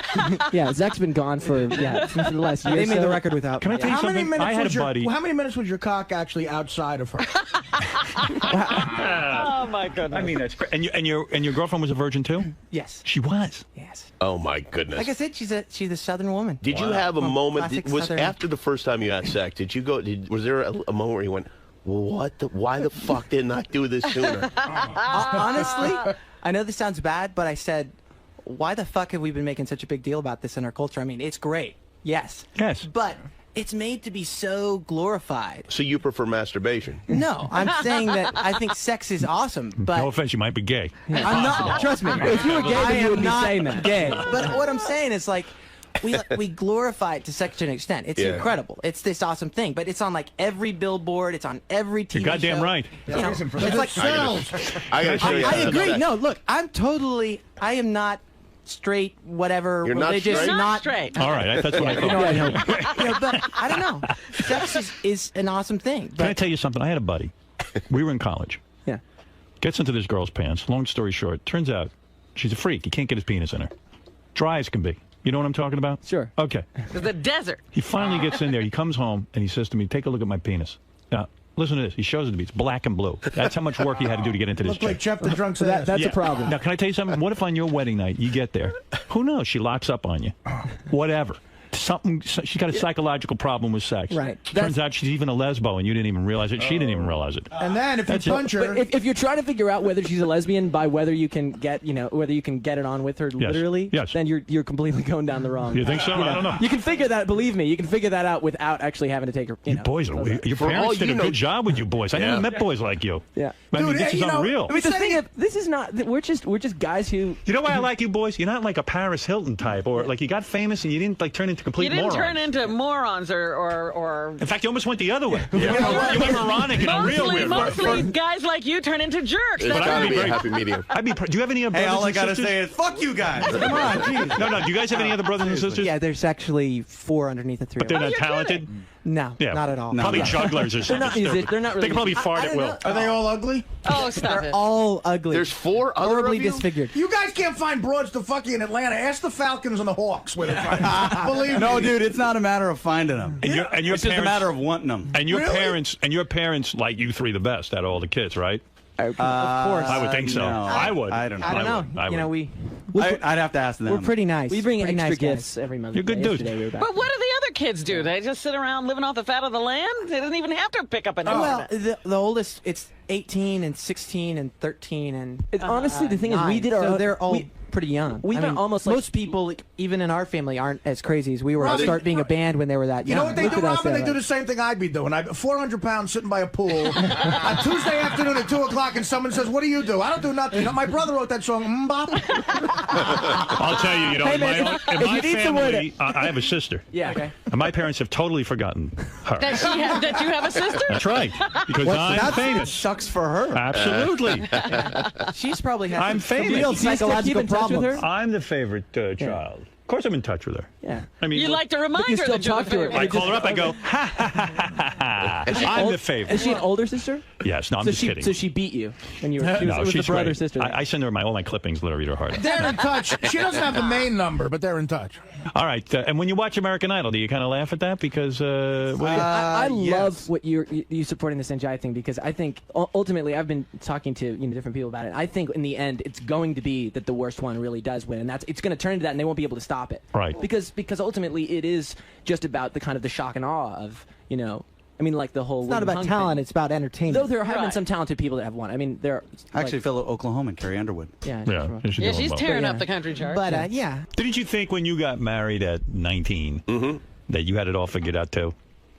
Yeah, Zach's been gone for the last year. They made the record without Can I me. tell you How many something? minutes I had was a buddy. How many minutes was your cock actually outside of her? Oh, my goodness. I mean, that's crazy. And your girlfriend was a virgin too? Yes. She was. Yes. Oh my goodness! Like I said, she's a Southern woman. Did you have a moment? Classic Was Southern. after the first time you had sex? Did you go? Was there a moment where you went, "Well, why the fuck didn't I do this sooner?" Honestly, I know this sounds bad, but I said, why the fuck have we been making such a big deal about this in our culture? I mean, it's great. Yes. Yes. But it's made to be so glorified. So you prefer masturbation? No, I'm saying that I think sex is awesome, but No offense, you might be gay. I'm not. Trust me. If you were gay, then you would be saying that. Gay. But what I'm saying is like, we glorify it to such an extent. It's incredible. It's this awesome thing, but it's on like every billboard. It's on every TV You're goddamn show. right. You know, it's like I gotta show you. I agree. No, look, I am not straight, whatever, You're not religious, straight? Not straight. All right, that's what I You know, thought. you know, but I don't know. Sex is an awesome thing. Can I But tell you something? I had a buddy. We were in college. Yeah. Gets into this girl's pants. Long story short, turns out she's a freak. He can't get his penis in her. Dry as can be. You know what I'm talking about? Sure. Okay. The desert. He finally gets in there. He comes home and he says to me, "Take a look at my penis." Now, listen to this. He shows it to me. It's black and blue. That's how much work he had to do to get into this Look like chick. Jeff the Drunk's ass. That's a problem. Now, can I tell you something? What if on your wedding night you get there? Who knows? She locks up on you. Whatever. She's got a psychological problem with sex. Right. Turns out she's even a lesbo, and you didn't even realize it. She didn't even realize it. And then if you punch her, But if you're trying to figure out whether she's a lesbian by whether you can get it on with her literally, then you're completely going down the wrong. You think so? I don't know. You can figure that. Believe me, you can figure that out without actually having to take her. You boys, your parents did a good job with you boys. I never met boys like you. Yeah. I mean, this is unreal. I mean, the thing is, this is not. We're just guys who. You know why I like you boys? You're not like a Paris Hilton type, or like you got famous and you didn't like turn into complete morons. You didn't turn into morons or. In fact, you almost went the other way. You went moronic in a real weird way. Mostly guys like you turn into jerks. There's got to be a happy medium. Do you have any other brothers all I and gotta sisters? say is, fuck you guys. Come on, jeez. No, do you guys have any other brothers and sisters? yeah, there's actually 4 underneath the 3. But they're not talented? No, Yeah. not at all. Probably jugglers or something. They're not They can probably fart at will. are they all ugly? Oh, stop They're it. all ugly. There's 4 other horribly of you? disfigured. You guys can't find broads to fuck you in Atlanta. Ask the Falcons and the Hawks where they find them. Believe me. No, dude, it's not a matter of finding them. And your it's just a matter of wanting them. And your Really? parents like you 3 the best out of all the kids, right? Of course. I would think so. no. I would. I don't know. I don't know. I You know, would. I'd have to ask them. we're pretty nice. We bring Pretty extra nice gifts guys. every month. You're good dudes. Yesterday we were back. But what do the other kids do? They just sit around living off the fat of the land? They don't even have to pick up an Well, the oldest, it's 18 and 16 and 13 and Honestly, the thing is, we 9. did our so own- they're all we- pretty young. We've I been mean, almost like most people, like, even in our family, aren't as crazy as we were. To start being a band when they were that young. You know what they do, Robin? They do the same thing I'd be doing. I'm 400 pounds sitting by a pool on Tuesday afternoon at 2 o'clock, and someone says, "What do you do?" I don't do nothing. You know, my brother wrote that song, "Mbop." I'll tell you, Hey, in man, my family, I have a sister. Yeah, okay. And my parents have totally forgotten her. That you have a sister? That's right. Because I'm famous. Sucks for her. Absolutely. She's probably had I'm some famous. real psychological problems. I'm the favorite child. Of course I'm in touch with her. Yeah. I mean, You like to remind her that you're the favorite. I call her up, I go, ha, ha, ha, ha, ha. I'm the favorite. Is she an older sister? Yes, no, I'm just kidding. So she beat you when you were No, was she's the brother great. sister. I send her all my clippings, let her read her heart. They're in touch. She doesn't have the main number, but they're in touch. All right, and when you watch American Idol, do you kind of laugh at that? Because I love what you supporting this NGI thing, because I think ultimately I've been talking to different people about it. I think in the end it's going to be that the worst one really does win, and it's going to turn into that, and they won't be able to stop it. Right. Because ultimately it is just about the kind of the shock and awe of I mean, like the whole. It's not about talent; it's about entertainment. Though there have been some talented people that have won. I mean, there Actually, fellow Oklahoman, Carrie Underwood. Yeah, she's tearing up the country charts. But yeah. Didn't you think when you got married at 19 that you had it all figured out too?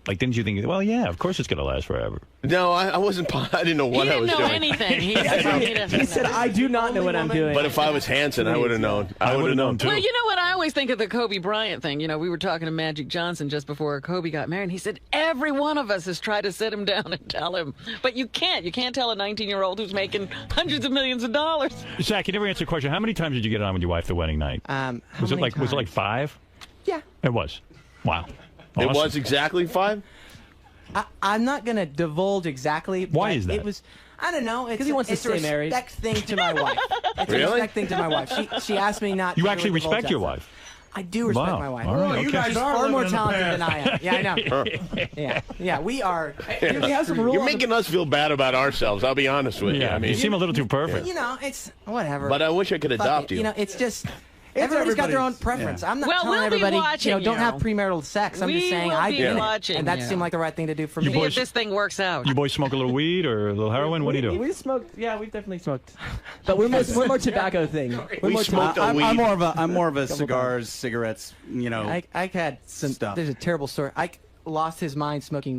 Like, didn't you think, well, yeah, of course it's going to last forever? No, I wasn't. I didn't know what I was doing. He didn't know anything. He said, "I do not know what I'm doing." But if I was Hanson, I would have known. I would have known too. Well, you know what? I always think of the Kobe Bryant thing. You know, we were talking to Magic Johnson just before Kobe got married. And he said every one of us has tried to sit him down and tell him, but you can't. You can't tell a 19-year-old who's making hundreds of millions of dollars. Zach, you never answered the question. How many times did you get it on with your wife the wedding night? Was it like 5? Yeah. It was. Wow. It was exactly 5. I'm not going to divulge exactly. Why is that? It was. I don't know. Because he wants to stay married. It's a respect thing to my wife. It's Really? a respect thing to my wife. She asked me not. You to actually really divulge respect your that wife? stuff. I do respect Wow. my wife. All right, You guys She's are far more living in the talented than I am. Yeah, I know. Huh. Yeah, we are. We have some rules. You're making us feel bad about ourselves. I'll be honest with you. Yeah, I mean, you seem a little too perfect. You know, it's whatever. But I wish I could Fuck adopt it. you. You know, it's just. Everybody's got their own preference. I'm not telling we'll be everybody, watching don't have you. premarital sex. I'm just saying I did it, and that seemed like the right thing to do for me. See if this thing works out. You boys smoke a little weed or a little heroin? What do you do? We smoked. Yeah, we've definitely smoked. But we're more tobacco thing. We smoked a weed. I'm more of a cigars, cigarettes. You know, I had some stuff. There's a terrible story. I lost his mind smoking